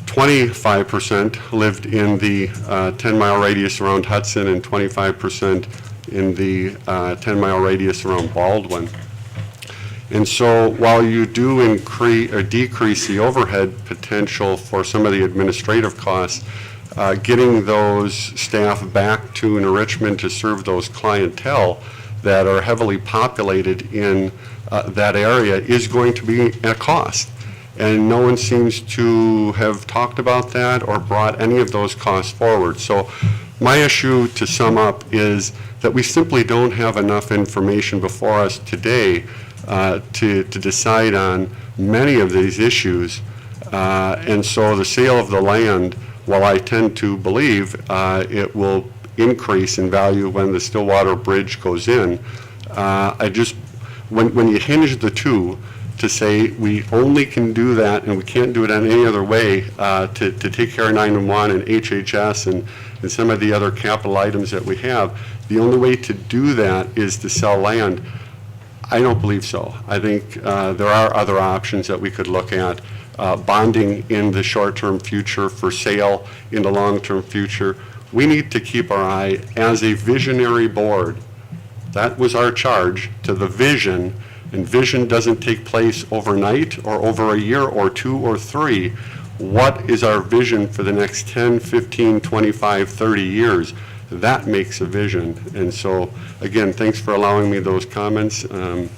25% lived in the 10-mile radius around Hudson, and 25% in the 10-mile radius around Baldwin. And so while you do increase or decrease the overhead potential for some of the administrative costs, getting those staff back to New Richmond to serve those clientele that are heavily populated in that area is going to be a cost. And no one seems to have talked about that or brought any of those costs forward. So my issue, to sum up, is that we simply don't have enough information before us today to decide on many of these issues. And so the sale of the land, while I tend to believe it will increase in value when the Stillwater Bridge goes in, when you hinge the two, to say we only can do that and we can't do it in any other way to take care of 911 and HHS and some of the other capital items that we have, the only way to do that is to sell land. I don't believe so. I think there are other options that we could look at. Bonding in the short-term future, for sale in the long-term future. We need to keep our eye as a visionary board. That was our charge, to the vision. And vision doesn't take place overnight or over a year or two or three. What is our vision for the next 10, 15, 25, 30 years? That makes a vision. And so, again, thanks for allowing me those comments, and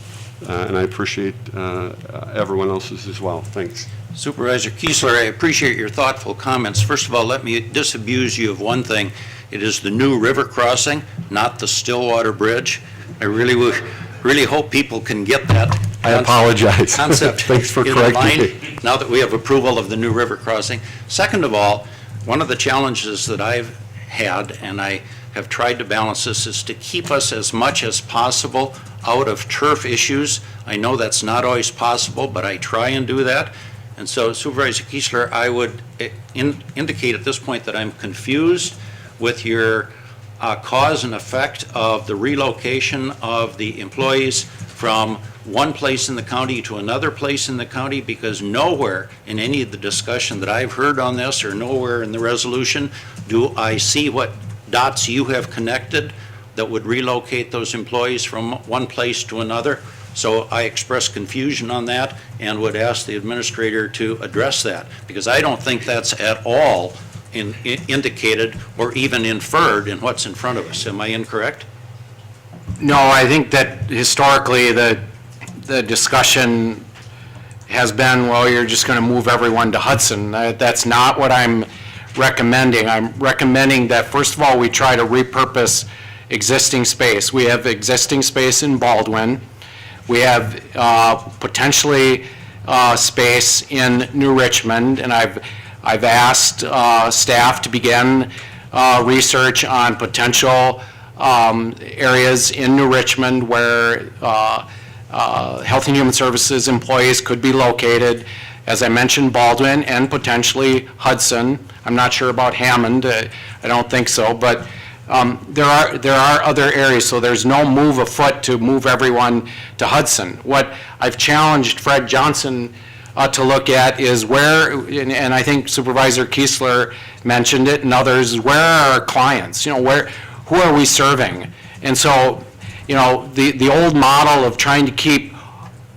I appreciate everyone else's as well. Thanks. Supervisor Kiesler, I appreciate your thoughtful comments. First of all, let me disabuse you of one thing. It is the new river crossing, not the Stillwater Bridge. I really hope people can get that. I apologize. Concept. Thanks for correcting me. Now that we have approval of the new river crossing. Second of all, one of the challenges that I've had, and I have tried to balance this, is to keep us as much as possible out of turf issues. I know that's not always possible, but I try and do that. And so, Supervisor Kiesler, I would indicate at this point that I'm confused with your cause and effect of the relocation of the employees from one place in the county to another place in the county, because nowhere in any of the discussion that I've heard on this, or nowhere in the resolution, do I see what dots you have connected that would relocate those employees from one place to another. So I express confusion on that and would ask the administrator to address that, because I don't think that's at all indicated or even inferred in what's in front of us. Am I incorrect? No, I think that historically, the discussion has been, well, you're just going to move everyone to Hudson. That's not what I'm recommending. I'm recommending that, first of all, we try to repurpose existing space. We have existing space in Baldwin. We have potentially space in New Richmond, and I've asked staff to begin research on potential areas in New Richmond where Health and Human Services employees could be located. As I mentioned, Baldwin and potentially Hudson. I'm not sure about Hammond. I don't think so, but there are other areas, so there's no move afoot to move everyone to Hudson. What I've challenged Fred Johnson to look at is where, and I think Supervisor Kiesler mentioned it and others, where are our clients? You know, who are we serving? And so, you know, the old model of trying to keep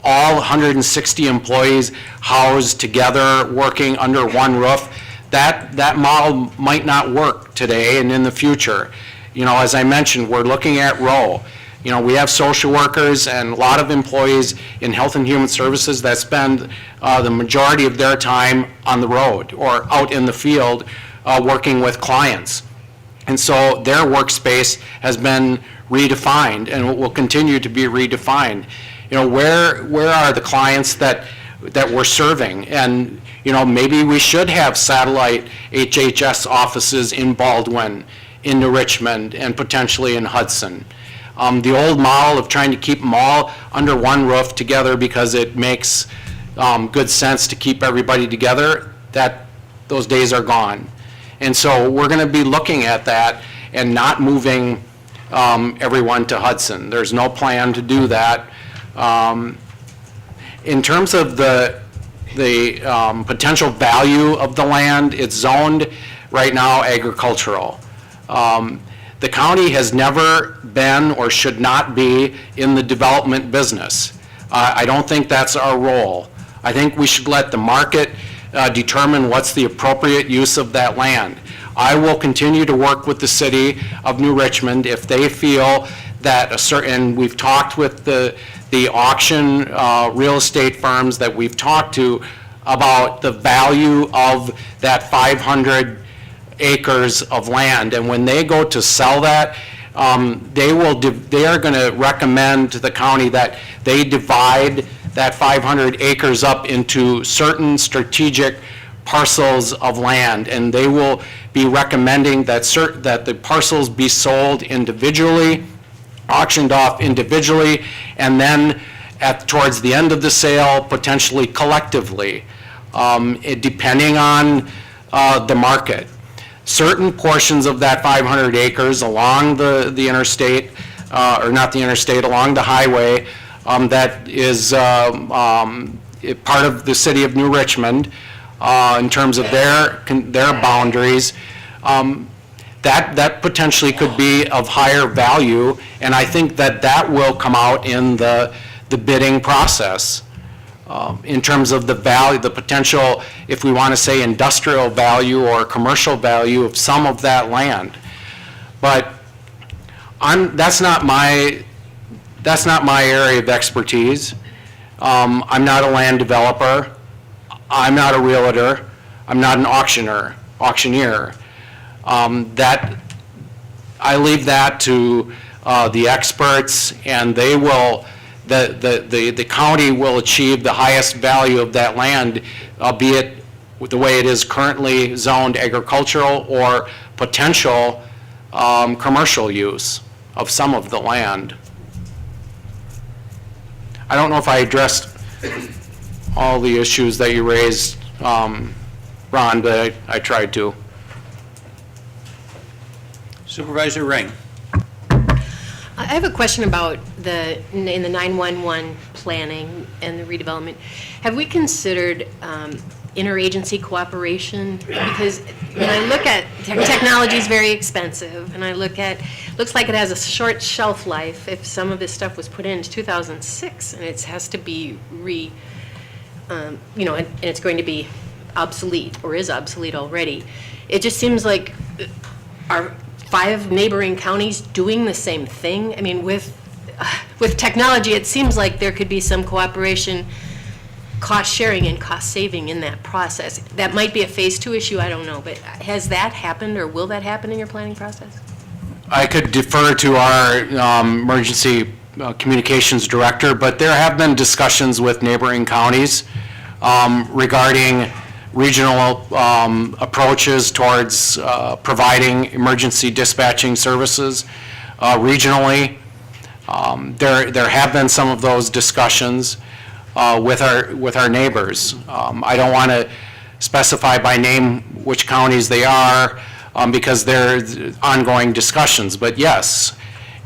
all 160 employees housed together, working under one roof, that model might not work today and in the future. You know, as I mentioned, we're looking at row. You know, we have social workers and a lot of employees in Health and Human Services that spend the majority of their time on the road or out in the field working with clients. And so their workspace has been redefined and will continue to be redefined. You know, where are the clients that we're serving? And, you know, maybe we should have satellite HHS offices in Baldwin, in New Richmond, and potentially in Hudson. The old model of trying to keep them all under one roof together because it makes good sense to keep everybody together, those days are gone. And so we're going to be looking at that and not moving everyone to Hudson. There's no plan to do that. In terms of the potential value of the land, it's zoned right now agricultural. The county has never been or should not be in the development business. I don't think that's our role. I think we should let the market determine what's the appropriate use of that land. I will continue to work with the city of New Richmond if they feel that and we've talked with the auction real estate firms that we've talked to about the value of that 500 acres of land. And when they go to sell that, they are going to recommend to the county that they divide that 500 acres up into certain strategic parcels of land, and they will be recommending that the parcels be sold individually, auctioned off individually, and then towards the end of the sale, potentially collectively, depending on the market. Certain portions of that 500 acres along the interstate, or not the interstate, along the highway, that is part of the city of New Richmond, in terms of their boundaries, that potentially could be of higher value, and I think that will come out in the bidding process. In terms of the value, the potential, if we want to say industrial value or commercial value of some of that land. But that's not my area of expertise. I'm not a land developer. I'm not a realtor. I'm not an auctioneer. I leave that to the experts, and they will. The county will achieve the highest value of that land, be it the way it is currently zoned agricultural or potential commercial use of some of the land. I don't know if I addressed all the issues that you raised, Ron, but I tried to. Supervisor Ring. I have a question about in the 911 planning and the redevelopment. Have we considered interagency cooperation? Because when I look at, technology is very expensive, and I look at, looks like it has a short shelf life. If some of this stuff was put in 2006, and it has to be and it's going to be obsolete, or is obsolete already. It just seems like, are 5 neighboring counties doing the same thing? I mean, with technology, it seems like there could be some cooperation, cost sharing and cost saving in that process. That might be a phase 2 issue, I don't know, but has that happened, or will that happen in your planning process? I could defer to our emergency communications director, but there have been discussions with neighboring counties regarding regional approaches towards providing emergency dispatching services regionally. There have been some of those discussions with our neighbors. I don't want to specify by name which counties they are because there are ongoing discussions, but yes.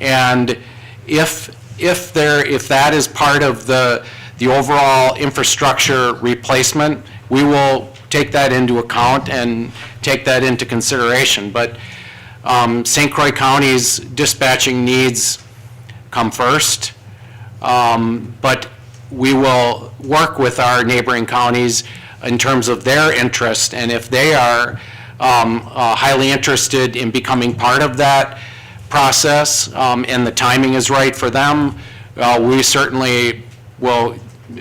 And if that is part of the overall infrastructure replacement, we will take that into account and take that into consideration. But St. Croix County's dispatching needs come first, but we will work with our neighboring counties in terms of their interest, and if they are highly interested in becoming part of that process, and the timing is right for them, we certainly will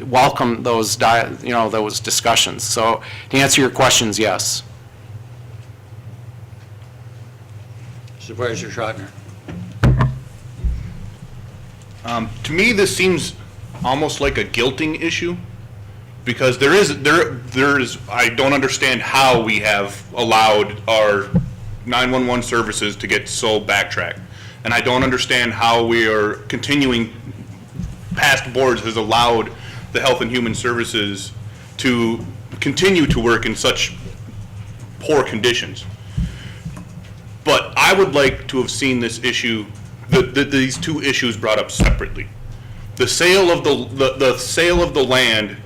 welcome those those discussions. So to answer your questions, yes. Supervisor Schrottner. To me, this seems almost like a guilting issue, because there is I don't understand how we have allowed our 911 services to get so backtracked, and I don't understand how we are continuing. Past boards has allowed the Health and Human Services to continue to work in such poor conditions. But I would like to have seen this issue, these two issues brought up separately. The sale of the sale of the land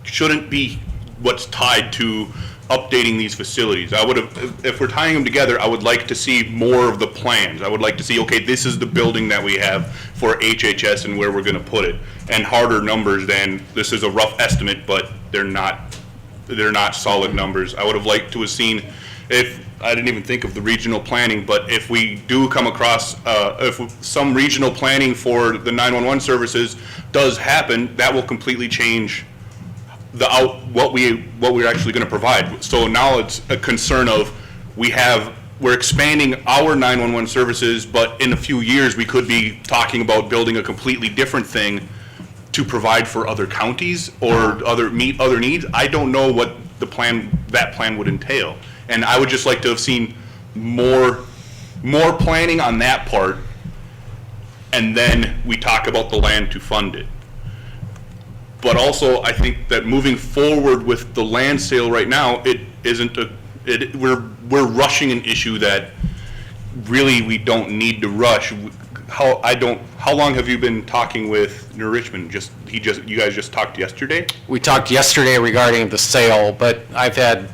shouldn't be what's tied to updating these facilities. I would have, if we're tying them together, I would like to see more of the plans. I would like to see, okay, this is the building that we have for HHS and where we're going to put it, and harder numbers than this is a rough estimate, but they're not solid numbers. I would have liked to have seen, if I didn't even think of the regional planning, but if we do come across, if some regional planning for the 911 services does happen, that will completely change what we're actually going to provide. So now it's a concern of we're expanding our 911 services, but in a few years we could be talking about building a completely different thing to provide for other counties or meet other needs. I don't know what that plan would entail. And I would just like to have seen more planning on that part, and then we talk about the land to fund it. But also, I think that moving forward with the land sale right now, we're rushing an issue that really we don't need to rush. How long have you been talking with New Richmond? You guys just talked yesterday? We talked yesterday regarding the sale, but I've had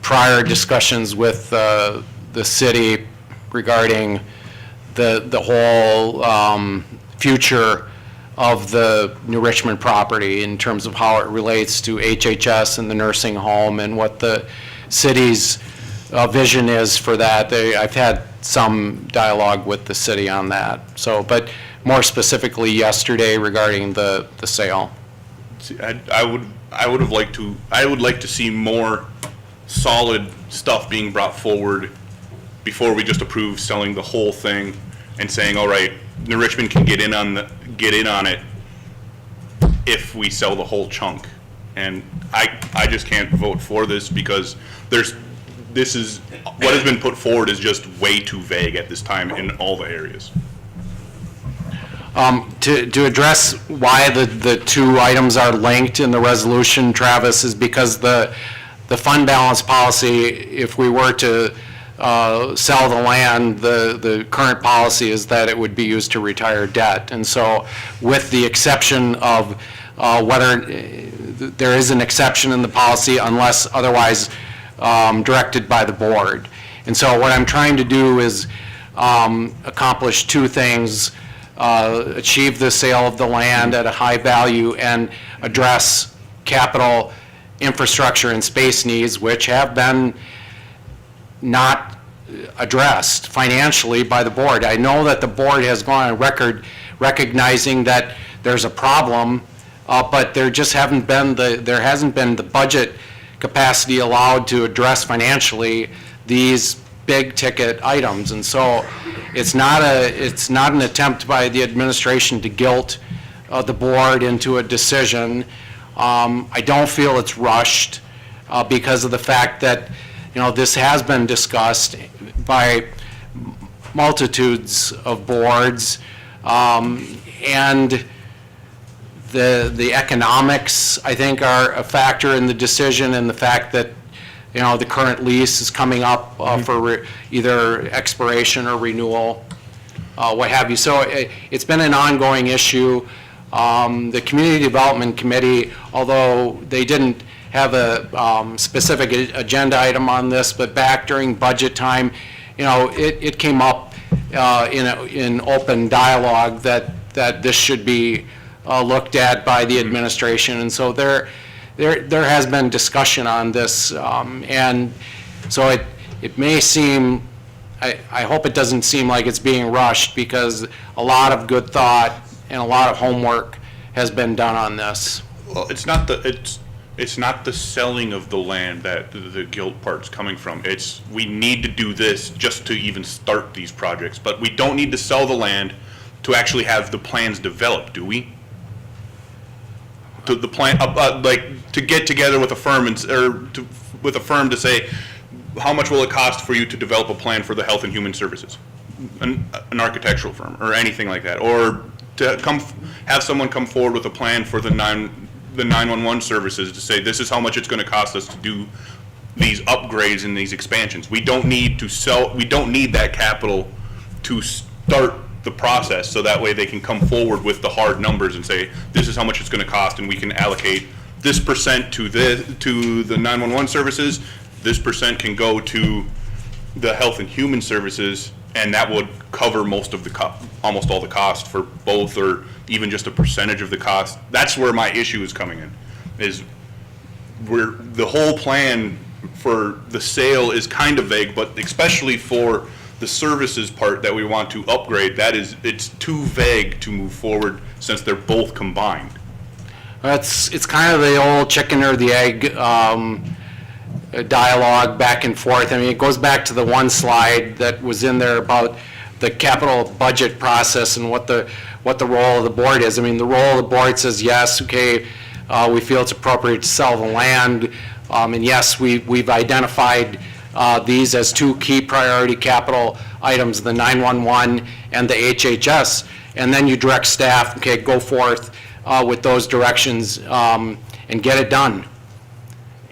prior discussions with the city regarding the whole future of the New Richmond property in terms of how it relates to HHS and the nursing home and what the city's vision is for that. I've had some dialogue with the city on that. So, but more specifically yesterday regarding the sale. I would like to see more solid stuff being brought forward before we just approve selling the whole thing and saying, all right, New Richmond can get in on it if we sell the whole chunk. And I just can't vote for this because what has been put forward is just way too vague at this time in all the areas. To address why the two items are linked in the resolution, Travis, is because the fund balance policy, if we were to sell the land, the current policy is that it would be used to retire debt. And so with the exception of whether there is an exception in the policy unless otherwise directed by the board. And so what I'm trying to do is accomplish two things, achieve the sale of the land at a high value and address capital infrastructure and space needs, which have been not addressed financially by the board. I know that the board has gone on record recognizing that there's a problem, but there just hasn't been the budget capacity allowed to address financially these big ticket items. And so it's not an attempt by the administration to guilt the board into a decision. I don't feel it's rushed because of the fact that, you know, this has been discussed by multitudes of boards, and the economics, I think, are a factor in the decision, and the fact that, you know, the current lease is coming up for either expiration or renewal, what have you. So it's been an ongoing issue. The Community Development Committee, although they didn't have a specific agenda item on this, but back during budget time, you know, it came up in open dialogue that this should be looked at by the administration. And so there has been discussion on this, and so it may seem, I hope it doesn't seem like it's being rushed, because a lot of good thought and a lot of homework has been done on this. Well, it's not the selling of the land that the guilt part's coming from. It's, we need to do this just to even start these projects, but we don't need to sell the land to actually have the plans developed, do we? The plan, like, to get together with a firm with a firm to say, how much will it cost for you to develop a plan for the Health and Human Services? An architectural firm or anything like that, or to have someone come forward with a plan for the 911 services to say, this is how much it's going to cost us to do these upgrades and these expansions. We don't need to sell, we don't need that capital to start the process, so that way they can come forward with the hard numbers and say, this is how much it's going to cost, and we can allocate this percent to the 911 services, this percent can go to the Health and Human Services, and that would cover most of the almost all the cost for both, or even just a percentage of the cost. That's where my issue is coming in, is where the whole plan for the sale is kind of vague, but especially for the services part that we want to upgrade, it's too vague to move forward since they're both combined. It's kind of the old chicken or the egg dialogue back and forth. I mean, it goes back to the one slide that was in there about the capital budget process and what the role of the board is. I mean, the role of the board says, yes, okay, we feel it's appropriate to sell the land, and yes, we've identified these as two key priority capital items, the 911 and the HHS, and then you direct staff, okay, go forth with those directions and get it done.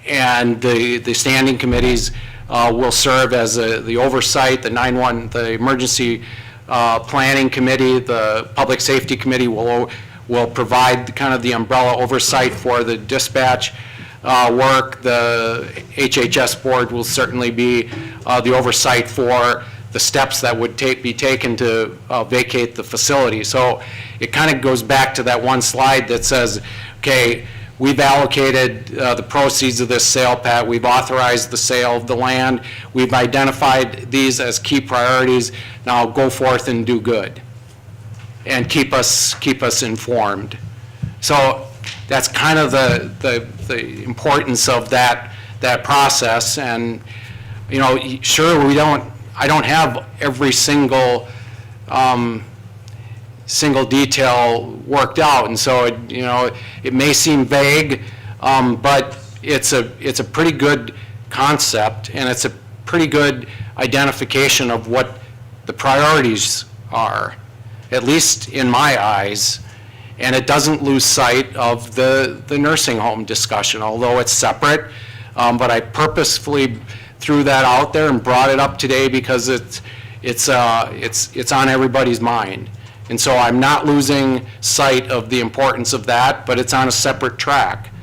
And the standing committees will serve as the oversight. The emergency planning committee, the public safety committee will provide kind of the umbrella oversight for the dispatch work. The HHS board will certainly be the oversight for the steps that would be taken to vacate the facility. So it kind of goes back to that one slide that says, okay, we've allocated the proceeds of this sale, Pat. We've authorized the sale of the land. We've identified these as key priorities. Now go forth and do good, and keep us informed. So that's kind of the importance of that process. And, you know, sure, I don't have every single detail worked out, and so it may seem vague, but it's a pretty good concept, and it's a pretty good identification of what the priorities are, at least in my eyes. And it doesn't lose sight of the nursing home discussion, although it's separate. But I purposefully threw that out there and brought it up today because it's on everybody's mind. And so I'm not losing sight of the importance of that, but it's on a separate track.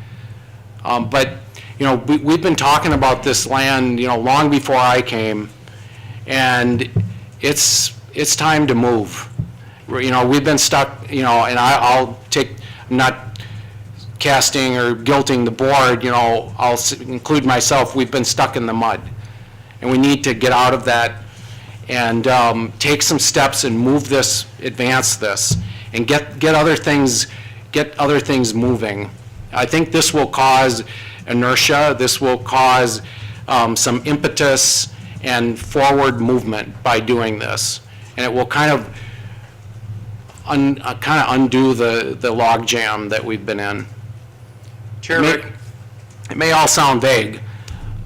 But, you know, we've been talking about this land, you know, long before I came, and it's time to move. You know, we've been stuck, you know, and I'm not casting or guilting the board, you know, I'll include myself, we've been stuck in the mud. And we need to get out of that and take some steps and move this, advance this, and get other things moving. I think this will cause inertia, this will cause some impetus and forward movement by doing this. And it will kind of undo the log jam that we've been in. Chair Rick. It may all sound vague,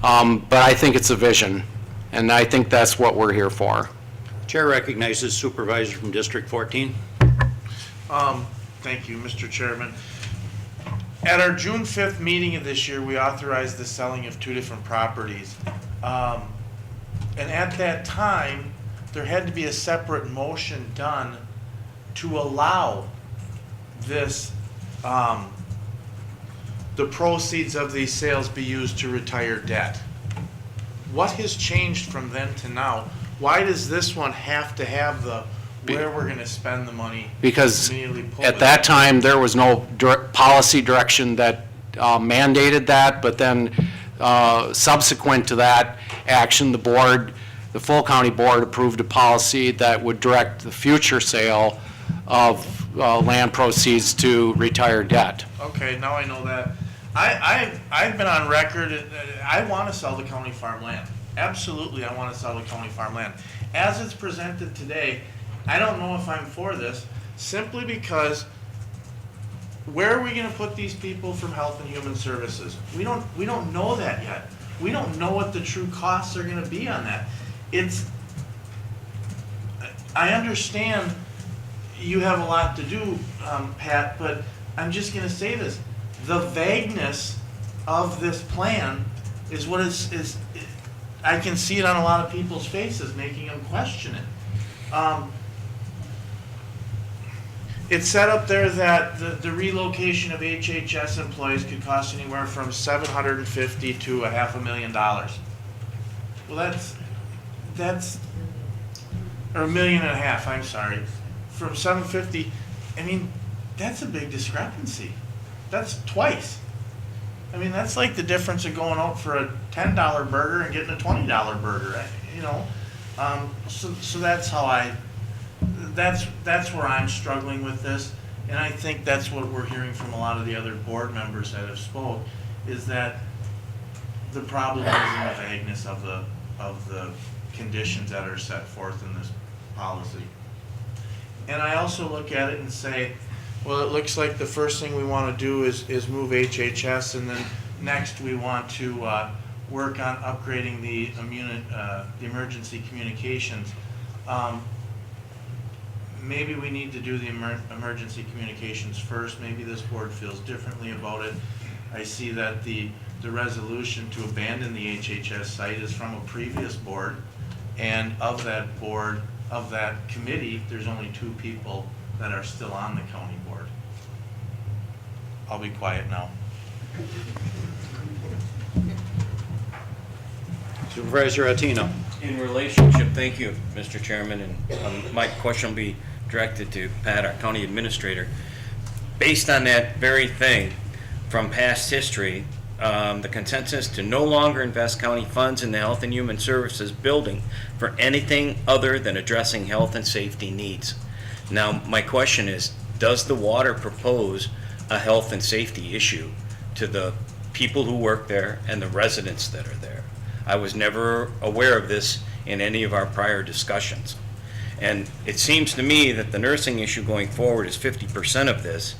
but I think it's a vision, and I think that's what we're here for. Chair recognizes Supervisor from District 14. Thank you, Mr. Chairman. At our June 5th meeting of this year, we authorized the selling of 2 different properties. And at that time, there had to be a separate motion done to allow this, the proceeds of these sales be used to retire debt. What has changed from then to now? Why does this one have to have the where we're going to spend the money? Because immediately pull at it? that time, there was no policy direction that mandated that, but then subsequent to that action, the full county board approved a policy that would direct the future sale of land proceeds to retire debt. Okay, now I know that. I've been on record, I want to sell the county farmland. Absolutely, I want to sell the county farmland. As it's presented today, I don't know if I'm for this, simply because where are we going to put these people from Health and Human Services? We don't know that yet. We don't know what the true costs are going to be on that. I understand you have a lot to do, Pat, but I'm just going to say this. The vagueness of this plan is what is I can see it on a lot of people's faces, making them question it. It's set up there that the relocation of HHS employees could cost anywhere from $750,000 to $500,000. Well, that's or $1.5 million, I'm sorry. From 750, I mean, that's a big discrepancy. That's twice. I mean, that's like the difference of going out for a $10 burger and getting a $20 burger, you know? So that's how that's where I'm struggling with this. And I think that's what we're hearing from a lot of the other board members that have spoke, is that the problem is in the vagueness of the conditions that are set forth in this policy. And I also look at it and say, well, it looks like the first thing we want to do is move HHS, and then next we want to work on upgrading the emergency communications. Maybe we need to do the emergency communications first. Maybe this board feels differently about it. I see that the resolution to abandon the HHS site is from a previous board, and of that board, of that committee, there's only 2 people that are still on the county board. I'll be quiet now. Supervisor Attino. In relationship, thank you, Mr. Chairman, and my question will be directed to Pat, our county administrator. Based on that very thing from past history, the consensus to no longer invest county funds in the Health and Human Services building for anything other than addressing health and safety needs. Now, my question is, does the water propose a health and safety issue to the people who work there and the residents that are there? I was never aware of this in any of our prior discussions. And it seems to me that the nursing issue going forward is 50% of this.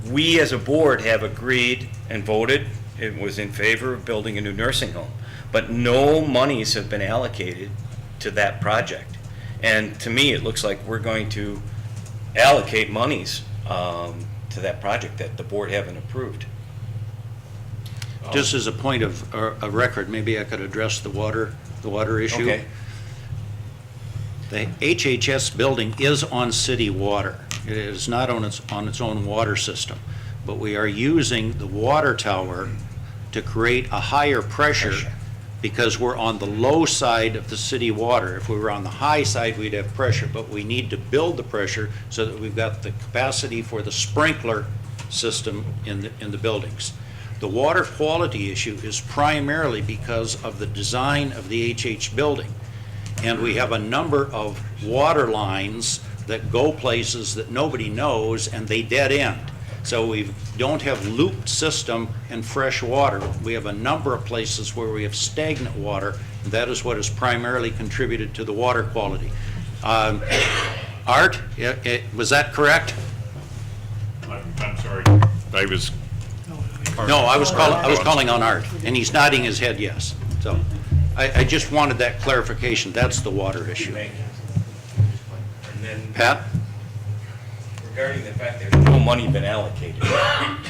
We as a board have agreed and voted, it was in favor of building a new nursing home, but no monies have been allocated to that project. And to me, it looks like we're going to allocate monies to that project that the board haven't approved. Just as a point of record, maybe I could address the water issue. Okay. The HHS building is on city water. It is not on its own water system. But we are using the water tower to create a higher pressure because we're on the low side of the city water. If we were on the high side, we'd have pressure, but we need to build the pressure so that we've got the capacity for the sprinkler system in the buildings. The water quality issue is primarily because of the design of the HH building. And we have a number of water lines that go places that nobody knows, and they dead end. So we don't have looped system and fresh water. We have a number of places where we have stagnant water, and that is what has primarily contributed to the water quality. Art, was that correct? I'm sorry. I was. No, I was calling on Art, and he's nodding his head yes. So I just wanted that clarification. That's the water issue. And then Pat? regarding the fact there's no money been allocated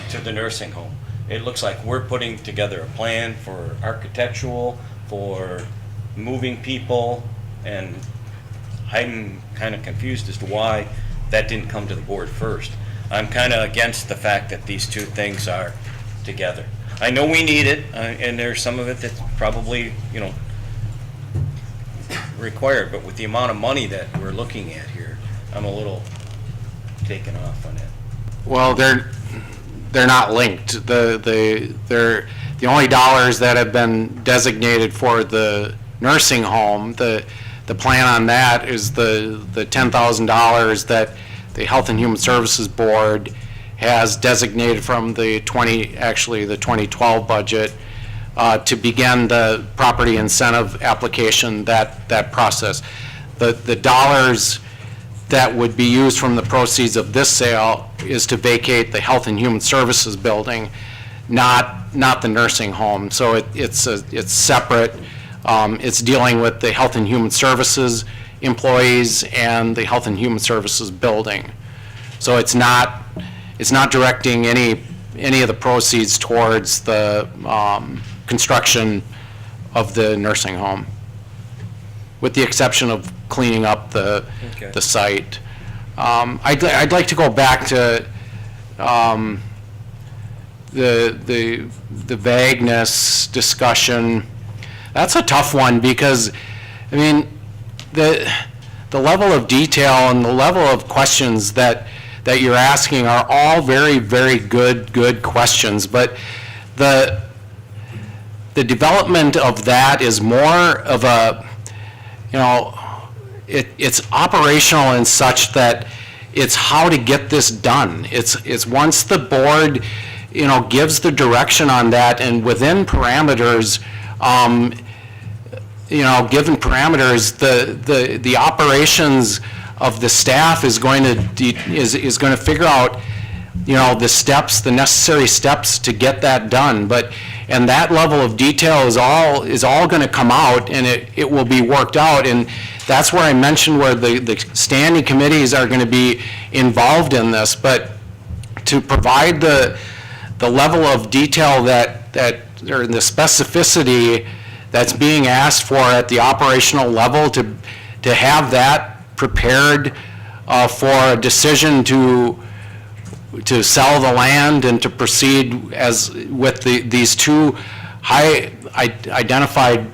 to the nursing home, it looks like we're putting together a plan for architectural, for moving people, and I'm kind of confused as to why that didn't come to the board first. I'm kind of against the fact that these two things are together. I know we need it, and there's some of it that's probably, required, but with the amount of money that we're looking at here, I'm a little taken off on it. Well, they're not linked. The only dollars that have been designated for the nursing home, the plan on that is the $10,000 that the Health and Human Services Board has designated from the 2012 budget to begin the property incentive application, that process. The dollars that would be used from the proceeds of this sale is to vacate the Health and Human Services building, not the nursing home. So it's separate. It's dealing with the Health and Human Services employees and the Health and Human Services building. So it's not directing any of the proceeds towards the construction of the nursing home, with the exception of cleaning up the site. I'd like to go back to the vagueness discussion. That's a tough one because, I mean, the level of detail and the level of questions that you're asking are all very, very good questions, but the development of that is more of a, it's operational in such that it's how to get this done. It's once the board, gives the direction on that, and within parameters, given parameters, the operations of the staff is going to figure out, the necessary steps to get that done. And that level of detail is all going to come out, and it will be worked out. And that's where I mentioned where the standing committees are going to be involved in this. But to provide the level of detail or the specificity that's being asked for at the operational level, to have that prepared for a decision to sell the land and to proceed as with these two high identified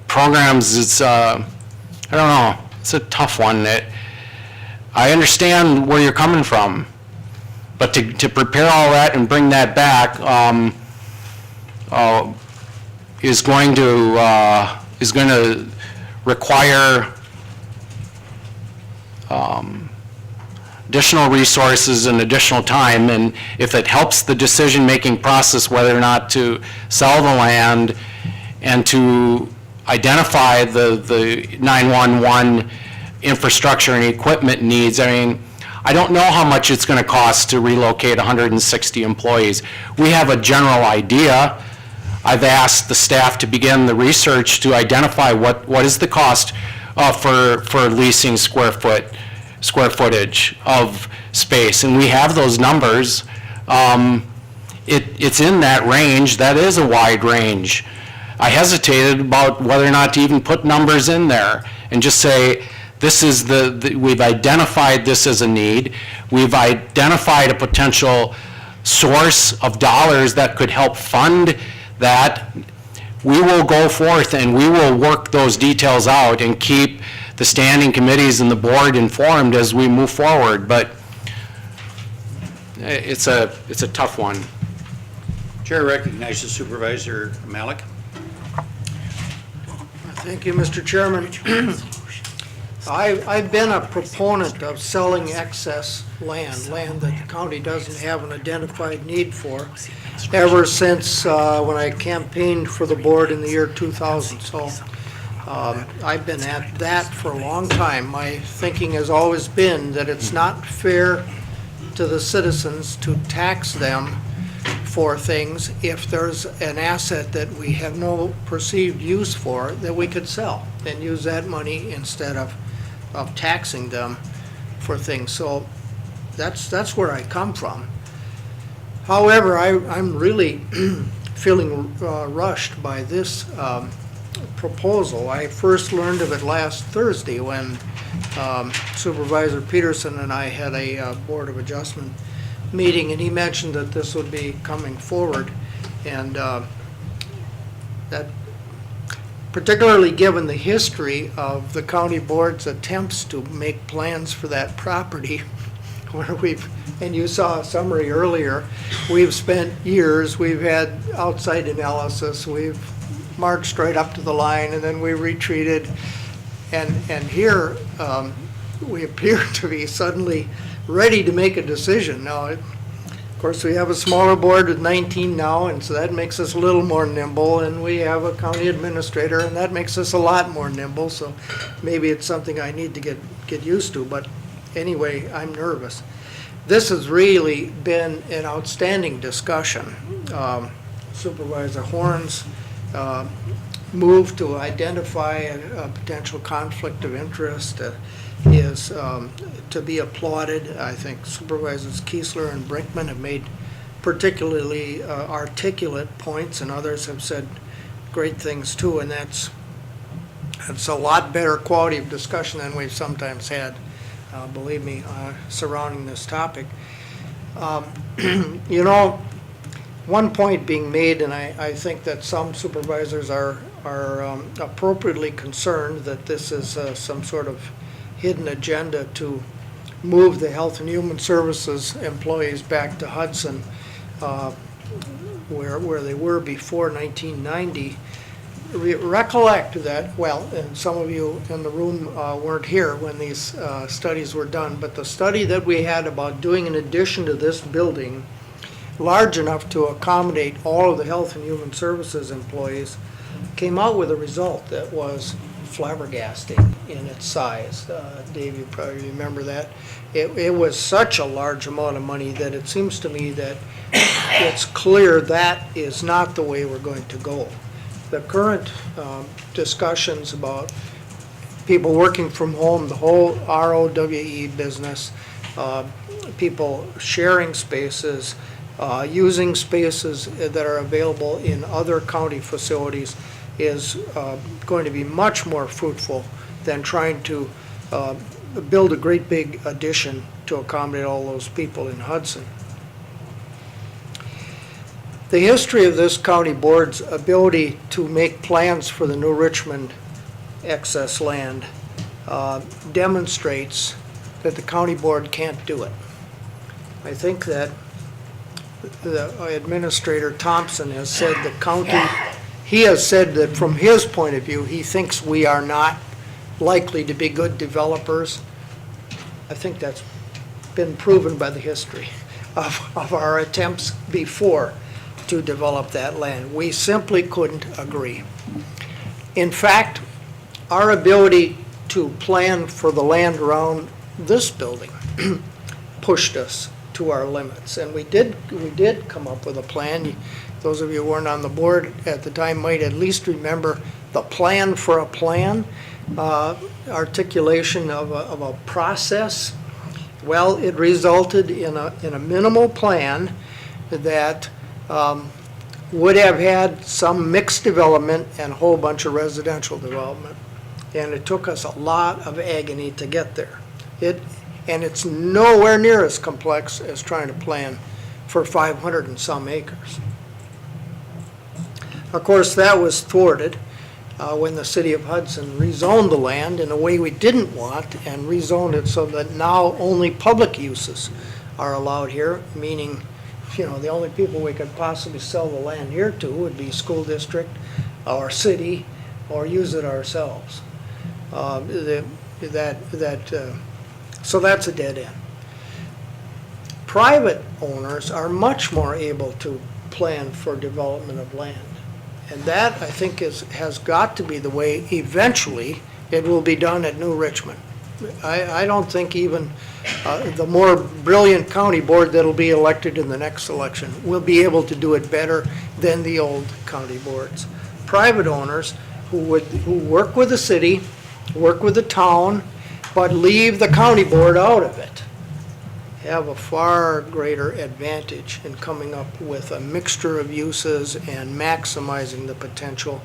programs, it's I don't know, it's a tough one. I understand where you're coming from, but to prepare all that and bring that back is going to require additional resources and additional time, and if it helps the decision-making process whether or not to sell the land and to identify the 911 infrastructure and equipment needs, I mean, I don't know how much it's going to cost to relocate 160 employees. We have a general idea. I've asked the staff to begin the research to identify what is the cost for leasing square footage of space, and we have those numbers. it's in that range. That is a wide range. I hesitated about whether or not to even put numbers in there and just say, this is we've identified this as a need. We've identified a potential source of dollars that could help fund that. We will go forth and we will work those details out and keep the standing committees and the board informed as we move forward, but it's a tough one. Chair recognizes Supervisor Malik. Thank you, Mr. Chairman. I've been a proponent of selling excess land that the county doesn't have an identified need for, ever since when I campaigned for the board in the year 2000. So I've been at that for a long time. My thinking has always been that it's not fair to the citizens to tax them for things if there's an asset that we have no perceived use for that we could sell and use that money instead of taxing them for things. So that's where I come from. However, I'm really feeling rushed by this proposal. I first learned of it last Thursday when Supervisor Peterson and I had a Board of Adjustment meeting, and he mentioned that this would be coming forward, and that, particularly given the history of the county board's attempts to make plans for that property, where and you saw a summary earlier, we've spent years, we've had outside analysis, we've marched right up to the line, and then we retreated, and here we appear to be suddenly ready to make a decision. Now, of course, we have a smaller board with 19 now, and so that makes us a little more nimble, and we have a county administrator, and that makes us a lot more nimble, so maybe it's something I need to get used to, but anyway, I'm nervous. This has really been an outstanding discussion. Supervisor Horn's move to identify a potential conflict of interest is to be applauded. I think Supervisors Kiesler and Brinkman have made particularly articulate points, and others have said great things too, and that's a lot better quality of discussion than we've sometimes had, believe me, surrounding this topic. You know, one point being made, and I think that some supervisors are appropriately concerned that this is some sort of hidden agenda to move the Health and Human Services employees back to Hudson, where they were before 1990. Recollect that, well, and some of you in the room weren't here when these studies were done, but the study that we had about doing an addition to this building large enough to accommodate all of the Health and Human Services employees came out with a result that was flabbergasting in its size. Dave, you probably remember that. It was such a large amount of money that it seems to me that it's clear that is not the way we're going to go. The current discussions about people working from home, the whole ROWE business, people sharing spaces, using spaces that are available in other county facilities is going to be much more fruitful than trying to build a great big addition to accommodate all those people in Hudson. The history of this county board's ability to make plans for the New Richmond excess land demonstrates that the county board can't do it. I think that the Administrator Thompson has said the county, he has said that from his point of view, he thinks we are not likely to be good developers. I think that's been proven by the history of our attempts before to develop that land. We simply couldn't agree. In fact, our ability to plan for the land around this building pushed us to our limits, and we did come up with a plan. Those of you who weren't on the board at the time might at least remember the plan for a plan, articulation of a process. Well, it resulted in a minimal plan that would have had some mixed development and a whole bunch of residential development. And it took us a lot of agony to get there. And it's nowhere near as complex as trying to plan for 500 and some acres. Of course, that was thwarted when the city of Hudson rezoned the land in a way we didn't want and rezoned it so that now only public uses are allowed here, meaning, the only people we could possibly sell the land here to would be school district or city or use it ourselves. So that's a dead end. Private owners are much more able to plan for development of land. And that, I think, has got to be the way eventually it will be done at New Richmond. I don't think even the more brilliant county board that'll be elected in the next election will be able to do it better than the old county boards. Private owners who work with the city, work with the town, but leave the county board out of it, have a far greater advantage in coming up with a mixture of uses and maximizing the potential.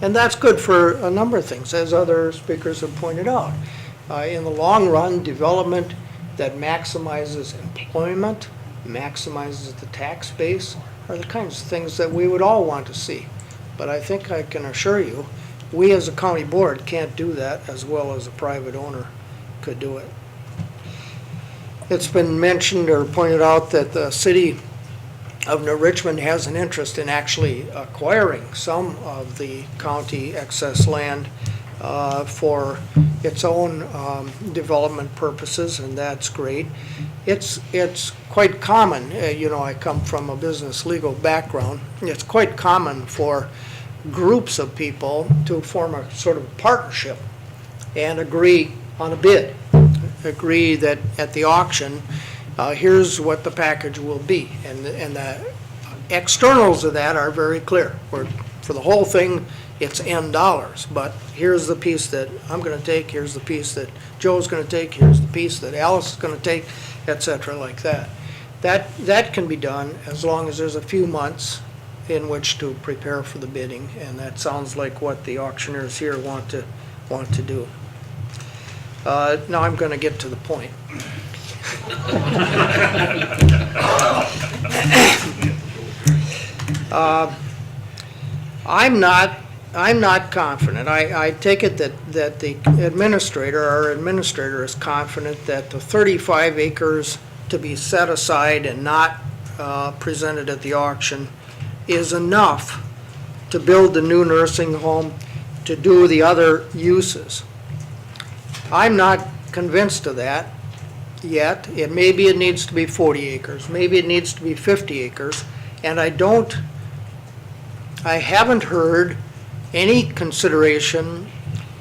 And that's good for a number of things, as other speakers have pointed out. In the long run, development that maximizes employment, maximizes the tax base, are the kinds of things that we would all want to see. But I think I can assure you, we as a county board can't do that as well as a private owner could do it. It's been mentioned or pointed out that the city of New Richmond has an interest in actually acquiring some of the county excess land for its own development purposes, and that's great. It's quite common, I come from a business legal background, it's quite common for groups of people to form a sort of partnership and agree on a bid, agree that at the auction, here's what the package will be. And the externals of that are very clear. For the whole thing, it's N dollars, but here's the piece that I'm going to take, here's the piece that Joe's going to take, here's the piece that Alice is going to take, etc. like that. That can be done as long as there's a few months in which to prepare for the bidding, and that sounds like what the auctioneers here want to do. Now I'm going to get to the point. I'm not confident. I take it that the our administrator is confident that the 35 acres to be set aside and not presented at the auction is enough to build the new nursing home, to do the other uses. I'm not convinced of that yet. Maybe it needs to be 40 acres. Maybe it needs to be 50 acres. And I haven't heard any consideration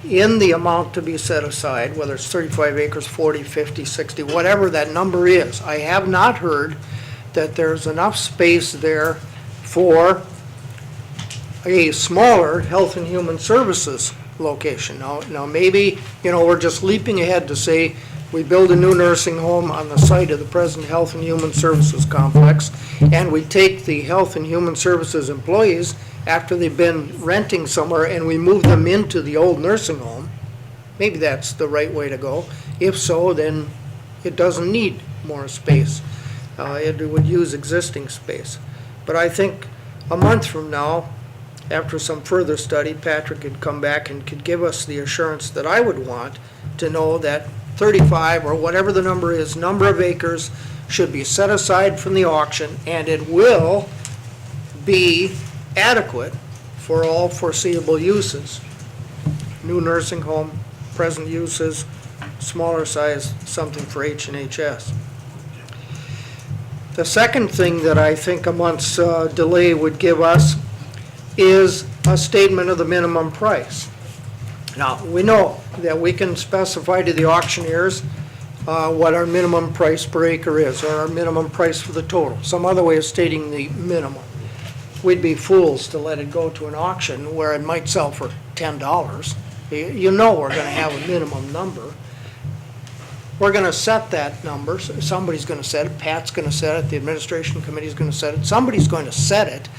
in the amount to be set aside, whether it's 35 acres, 40, 50, 60, whatever that number is. I have not heard that there's enough space there for a smaller Health and Human Services location. Now maybe, we're just leaping ahead to say we build a new nursing home on the site of the present Health and Human Services complex, and we take the Health and Human Services employees after they've been renting somewhere and we move them into the old nursing home. Maybe that's the right way to go. If so, then it doesn't need more space. It would use existing space. But I think a month from now, after some further study, Patrick could come back and could give us the assurance that I would want to know that 35 or whatever the number is, number of acres should be set aside from the auction, and it will be adequate for all foreseeable uses. New nursing home, present uses, smaller size, something for H&HS. The second thing that I think a month's delay would give us is a statement of the minimum price. Now, we know that we can specify to the auctioneers what our minimum price per acre is, or our minimum price for the total, some other way of stating the minimum. We'd be fools to let it go to an auction where it might sell for $10. We're going to have a minimum number. we're gonna set that number, somebody's gonna set it, Pat's gonna set it, the administration committee's gonna set it, somebody's going to set it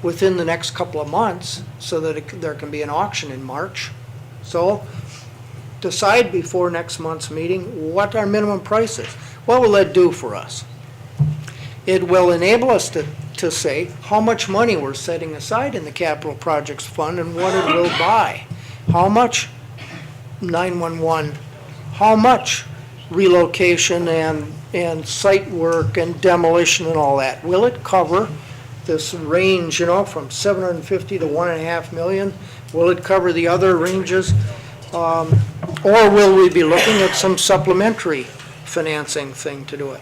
within the next couple of months so that there can be an auction in March. So decide before next month's meeting what our minimum price is. What will that do for us? It will enable us to say how much money we're setting aside in the capital projects fund and what it will buy. How much 911, how much relocation and site work and demolition and all that? Will it cover this range, from 750 to 1.5 million? Will it cover the other ranges? Or will we be looking at some supplementary financing thing to do it?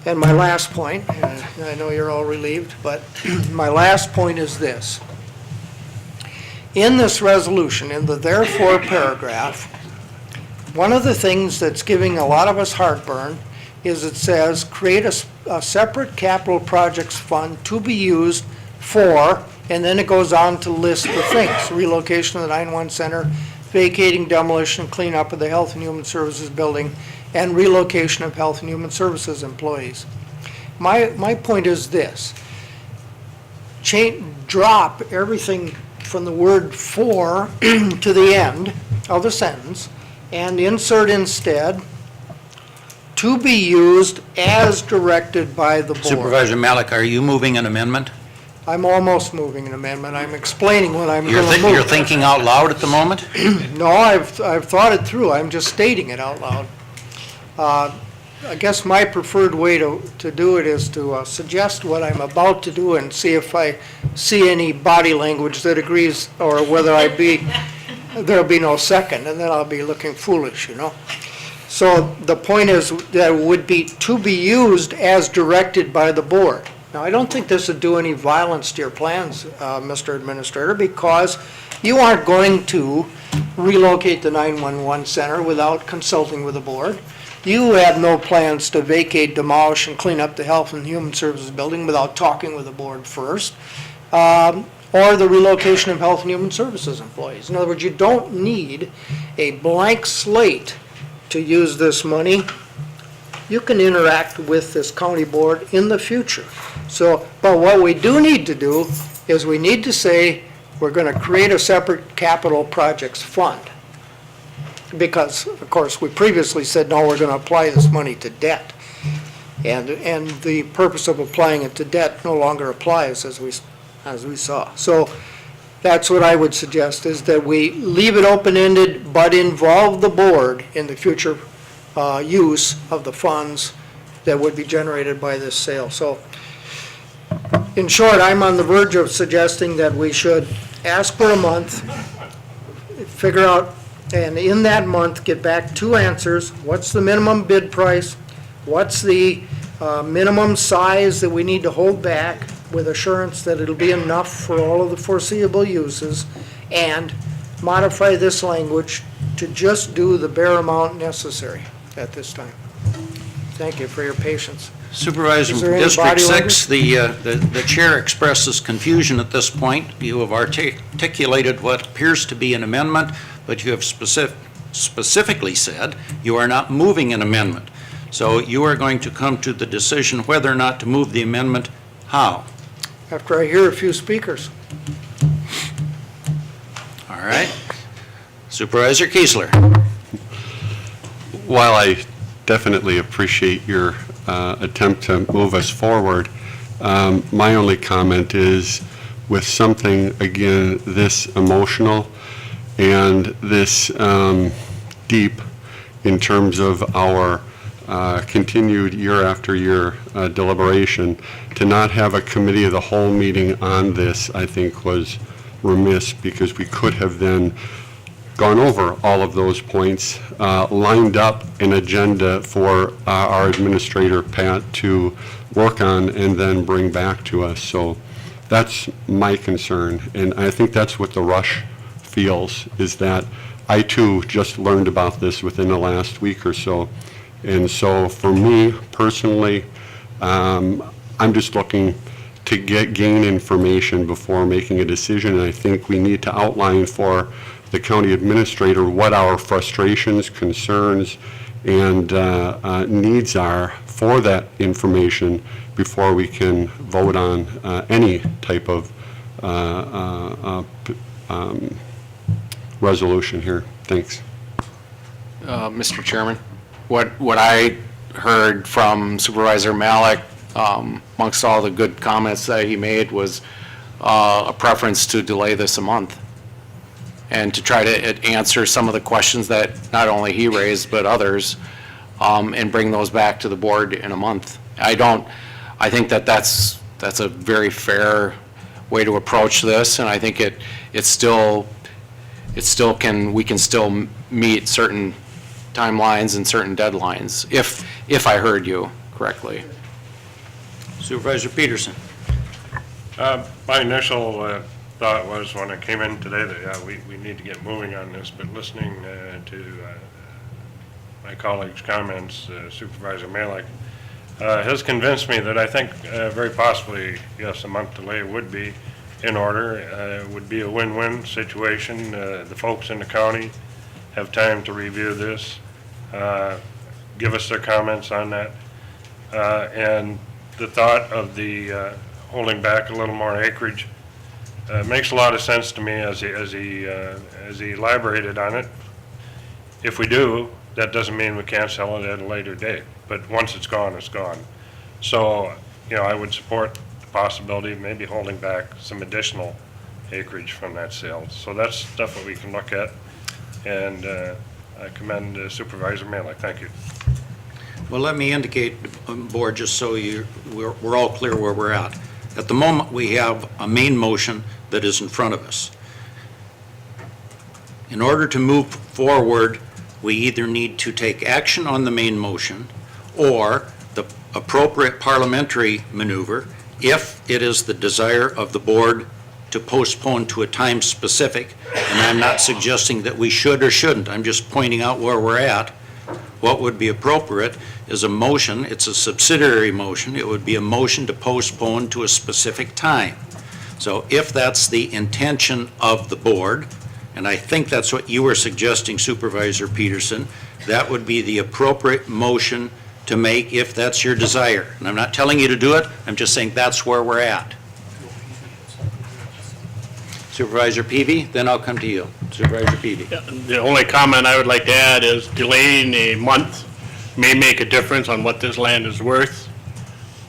And my last point, I know you're all relieved, but my last point is this. In this resolution, in the therefore paragraph, one of the things that's giving a lot of us heartburn is it says, create a separate capital projects fund to be used for, and then it goes on to list the things: relocation of the 911 center, vacating, demolition, cleanup of the Health and Human Services building, and relocation of Health and Human Services employees. My point is this: drop everything from the word for to the end of the sentence and insert instead to be used as directed by the board. Supervisor Malik, are you moving an amendment? I'm almost moving an amendment. I'm explaining what I'm going to move. You're thinking out loud at the moment? No, I've thought it through. I'm just stating it out loud. I guess my preferred way to do it is to suggest what I'm about to do and see if I see any body language that agrees, or whether there'll be no second, and then I'll be looking foolish, So the point is that it would be to be used as directed by the board. Now, I don't think this would do any violence to your plans, Mr. Administrator, because you aren't going to relocate the 911 center without consulting with the board. You have no plans to vacate, demolish, and clean up the Health and Human Services building without talking with the board first, or the relocation of Health and Human Services employees. In other words, you don't need a blank slate to use this money. You can interact with this county board in the future. But what we do need to do is we need to say we're going to create a separate capital projects fund. Because, of course, we previously said, no, we're going to apply this money to debt. And the purpose of applying it to debt no longer applies, as we saw. So that's what I would suggest, is that we leave it open-ended, but involve the board in the future use of the funds that would be generated by this sale. So, in short, I'm on the verge of suggesting that we should ask for a month, figure out, and in that month, get back 2 answers. What's the minimum bid price? What's the minimum size that we need to hold back with assurance that it'll be enough for all of the foreseeable uses? And modify this language to just do the bare amount necessary at this time. Thank you for your patience. Supervisor, Is there any District body 6, the chair expresses confusion at this point. You have articulated what appears to be an amendment, but you have specifically said you are not moving an amendment. So you are going to come to the decision whether or not to move the amendment. How? After I hear a few speakers. All right. Supervisor Kiesler. While I definitely appreciate your attempt to move us forward, my only comment is, with something, again, this emotional and this deep in terms of our continued year after year deliberation, to not have a committee of the whole meeting on this, I think, was remiss, because we could have then gone over all of those points, lined up an agenda for our administrator, Pat, to work on and then bring back to us. So that's my concern, and I think that's what the rush feels, is that I too just learned about this within the last week or so. And so for me personally, I'm just looking to gain information before making a decision. And I think we need to outline for the county administrator what our frustrations, concerns, and needs are for that information before we can vote on any type of resolution here. Thanks. Mr. Chairman, what I heard from Supervisor Malik, amongst all the good comments that he made, was a preference to delay this a month and to try to answer some of the questions that not only he raised, but others, and bring those back to the board in a month. I think that's a very fair way to approach this, and I think we can still meet certain timelines and certain deadlines, if I heard you correctly. Supervisor Peterson. My initial thought was, when I came in today, that we need to get moving on this, but listening to my colleagues' comments, Supervisor Malik, has convinced me that I think very possibly, yes, a month delay would be in order. It would be a win-win situation. The folks in the county have time to review this, give us their comments on that. And the thought of the holding back a little more acreage makes a lot of sense to me as he elaborated on it. If we do, that doesn't mean we can't sell it at a later date, but once it's gone, it's gone. So, I would support the possibility of maybe holding back some additional acreage from that sale. So that's stuff that we can look at, and I commend Supervisor Malik. Thank you. Well, let me indicate, board, just so we're all clear where we're at. At the moment, we have a main motion that is in front of us. In order to move forward, we either need to take action on the main motion or the appropriate parliamentary maneuver, if it is the desire of the board to postpone to a time specific. And I'm not suggesting that we should or shouldn't. I'm just pointing out where we're at. What would be appropriate is a motion. It's a subsidiary motion. It would be a motion to postpone to a specific time. So if that's the intention of the board, and I think that's what you were suggesting, Supervisor Peterson, that would be the appropriate motion to make if that's your desire. And I'm not telling you to do it. I'm just saying that's where we're at. Supervisor Peavy, then I'll come to you. Supervisor Peavy. Yeah, the only comment I would like to add is delaying a month may make a difference on what this land is worth.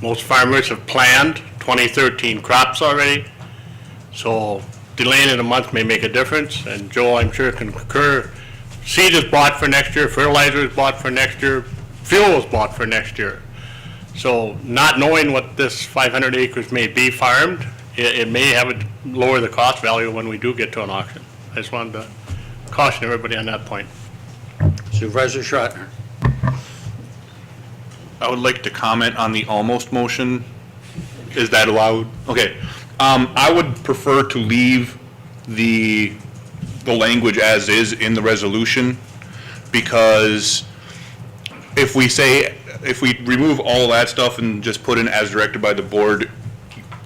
Most farmers have planned 2013 crops already, so delaying it a month may make a difference. And Joe, I'm sure, can concur. Seed is bought for next year, fertilizer is bought for next year, fuel is bought for next year. So not knowing what this 500 acres may be farmed, it may have a lower the cost value when we do get to an auction. I just wanted to caution everybody on that point. Supervisor Schrottner. I would like to comment on the almost motion. Is that allowed? Okay. I would prefer to leave the language as is in the resolution, because if we remove all that stuff and just put in as directed by the board,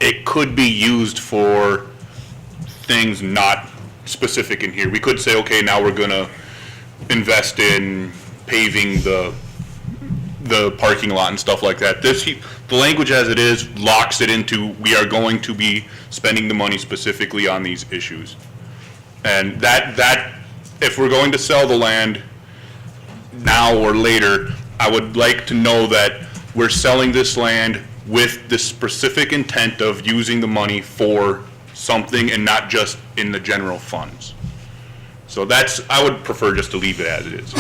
it could be used for things not specific in here. We could say, okay, now we're gonna invest in paving the parking lot and stuff like that. The language as it is locks it into, we are going to be spending the money specifically on these issues. And that if we're going to sell the land now or later, I would like to know that we're selling this land with the specific intent of using the money for something and not just in the general funds. So I would prefer just to leave it as it is.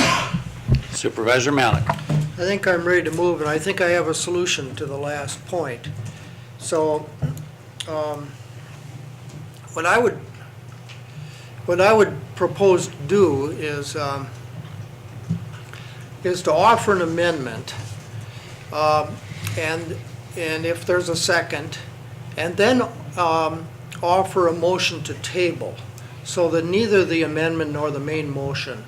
Supervisor Malik. I think I'm ready to move, and I think I have a solution to the last point. So, what I would propose to do is to offer an amendment, and if there's a second, and then offer a motion to table, so that neither the amendment nor the main motion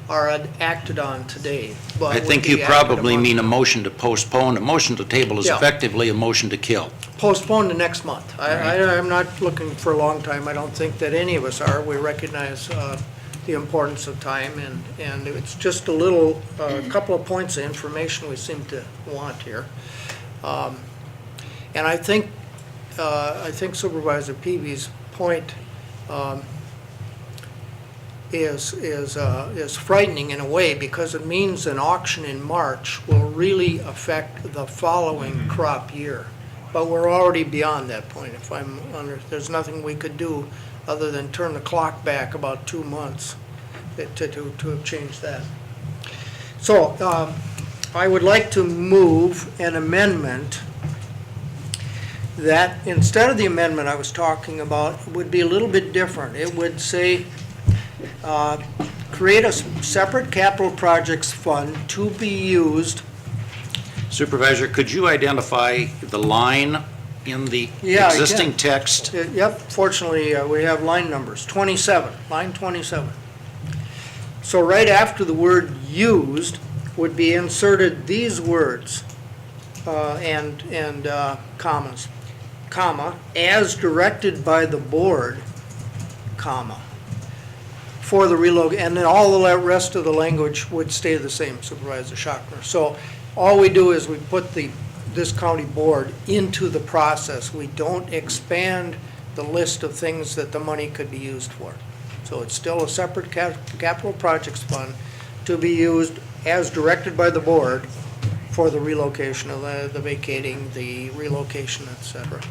are acted on today. But I think you probably mean a motion to postpone. A motion to table is effectively a motion to kill. Postpone to next month. I'm not looking for a long time. I don't think that any of us are. We recognize the importance of time, and it's just a little, couple of points of information we seem to want here. And I think Supervisor Peavy's point is frightening in a way, because it means an auction in March will really affect the following crop year. But we're already beyond that point. There's nothing we could do other than turn the clock back about 2 months to have changed that. So I would like to move an amendment that, instead of the amendment I was talking about, would be a little bit different. It would say, create a separate capital projects fund to be used. Supervisor, could you identify the line in the Yeah, I existing can. text? Yep, fortunately, we have line numbers, 27, line 27. So right after the word used would be inserted these words, and commas, comma, as directed by the board, comma, for the and then all the rest of the language would stay the same, Supervisor Schachner. So all we do is we put this county board into the process. We don't expand the list of things that the money could be used for. So it's still a separate capital projects fund to be used as directed by the board for the relocation of the vacating, the relocation, et cetera.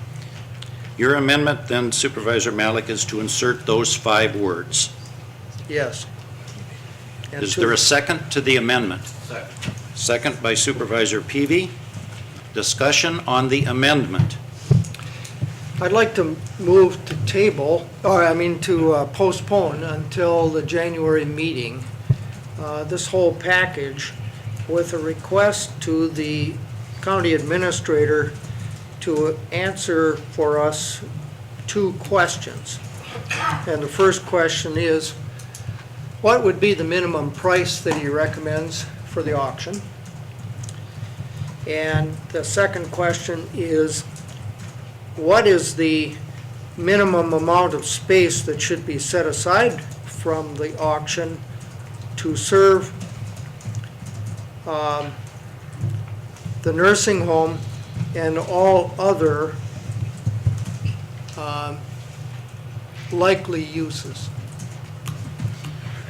Your amendment then, Supervisor Malik, is to insert those 5 words. Yes. And Is there a second to the amendment? Second. Second by Supervisor Peavy. Discussion on the amendment. I'd like to move to table, to postpone until the January meeting, this whole package, with a request to the county administrator to answer for us 2 questions. And the first question is, what would be the minimum price that he recommends for the auction? And the second question is, what is the minimum amount of space that should be set aside from the auction to serve the nursing home and all other likely uses?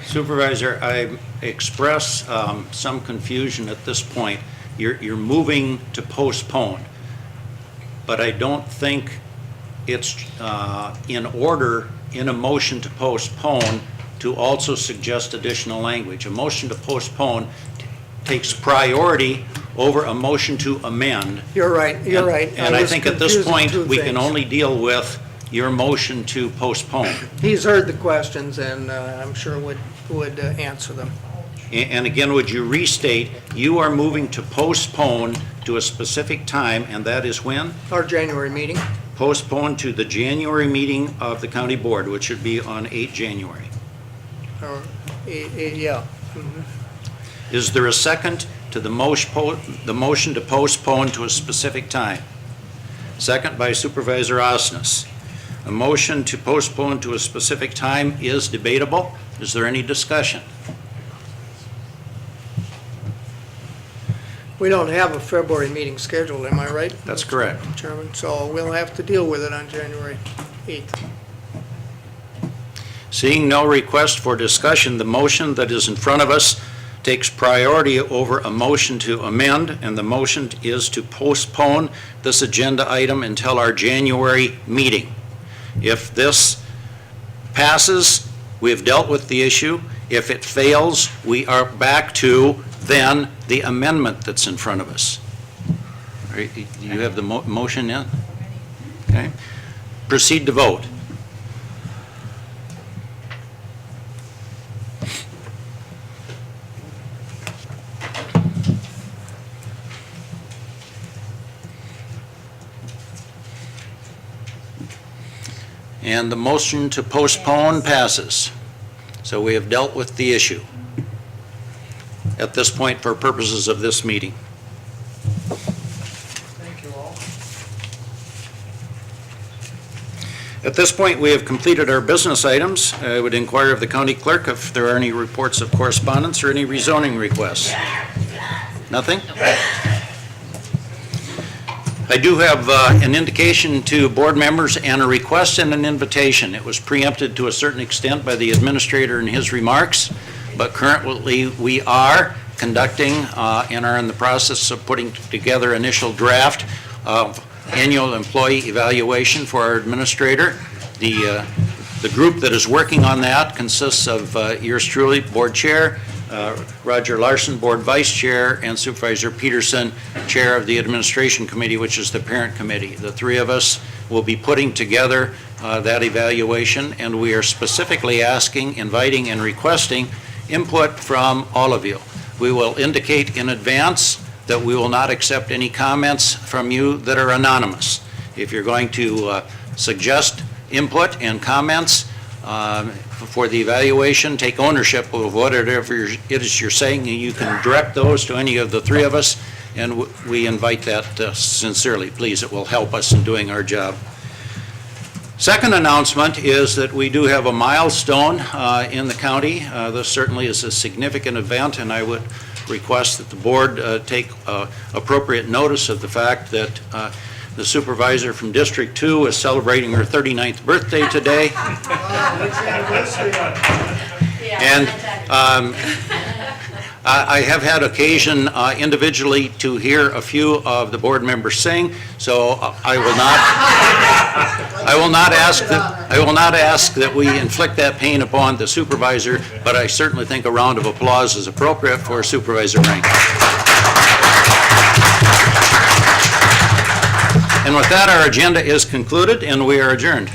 Supervisor, I express some confusion at this point. You're moving to postpone, but I don't think it's in order in a motion to postpone to also suggest additional language. A motion to postpone takes priority over a motion to amend. You're right, you're right. And I think at this confusing point, 2 we can things. only deal with your motion to postpone. He's heard the questions, and I'm sure would answer them. And again, would you restate, you are moving to postpone to a specific time, and that is when? Our January meeting. Postpone to the January meeting of the county board, which should be on 8 January. Yeah. Mhm. Is there a second to the motion to postpone to a specific time? Second by Supervisor Osnes. A motion to postpone to a specific time is debatable. Is there any discussion? We don't have a February meeting scheduled, am I right? That's correct. Chairman, so we'll have to deal with it on January 8th. Seeing no request for discussion, the motion that is in front of us takes priority over a motion to amend, and the motion is to postpone this agenda item until our January meeting. If this passes, we have dealt with the issue. If it fails, we are back to then the amendment that's in front of us. All right, you have the motion in? Okay. Proceed to vote. And the motion to postpone passes. So we have dealt with the issue at this point for purposes of this meeting. Thank you all. At this point, we have completed our business items. I would inquire of the county clerk if there are any reports of correspondence or any rezoning requests. Nothing? I do have an indication to board members and a request and an invitation. It was preempted to a certain extent by the administrator in his remarks, but currently we are conducting and are in the process of putting together initial draft of annual employee evaluation for our administrator. The group that is working on that consists of yours truly, Board Chair, Roger Larson, Board Vice Chair, and Supervisor Peterson, Chair of the Administration Committee, which is the parent committee. The three of us will be putting together that evaluation, and we are specifically asking, inviting, and requesting input from all of you. We will indicate in advance that we will not accept any comments from you that are anonymous. If you're going to suggest input and comments for the evaluation, take ownership of whatever it is you're saying, and you can direct those to any of the three of us, and we invite that sincerely. Please, it will help us in doing our job. Second announcement is that we do have a milestone in the county. This certainly is a significant event, and I would request that the board take appropriate notice of the fact that the supervisor from District 2 is celebrating her 39th birthday today. And I have had occasion individually to hear a few of the board members sing, so I will not ask that we inflict that pain upon the supervisor, but I certainly think a round of applause is appropriate for Supervisor Rank. And with that, our agenda is concluded, and we are adjourned.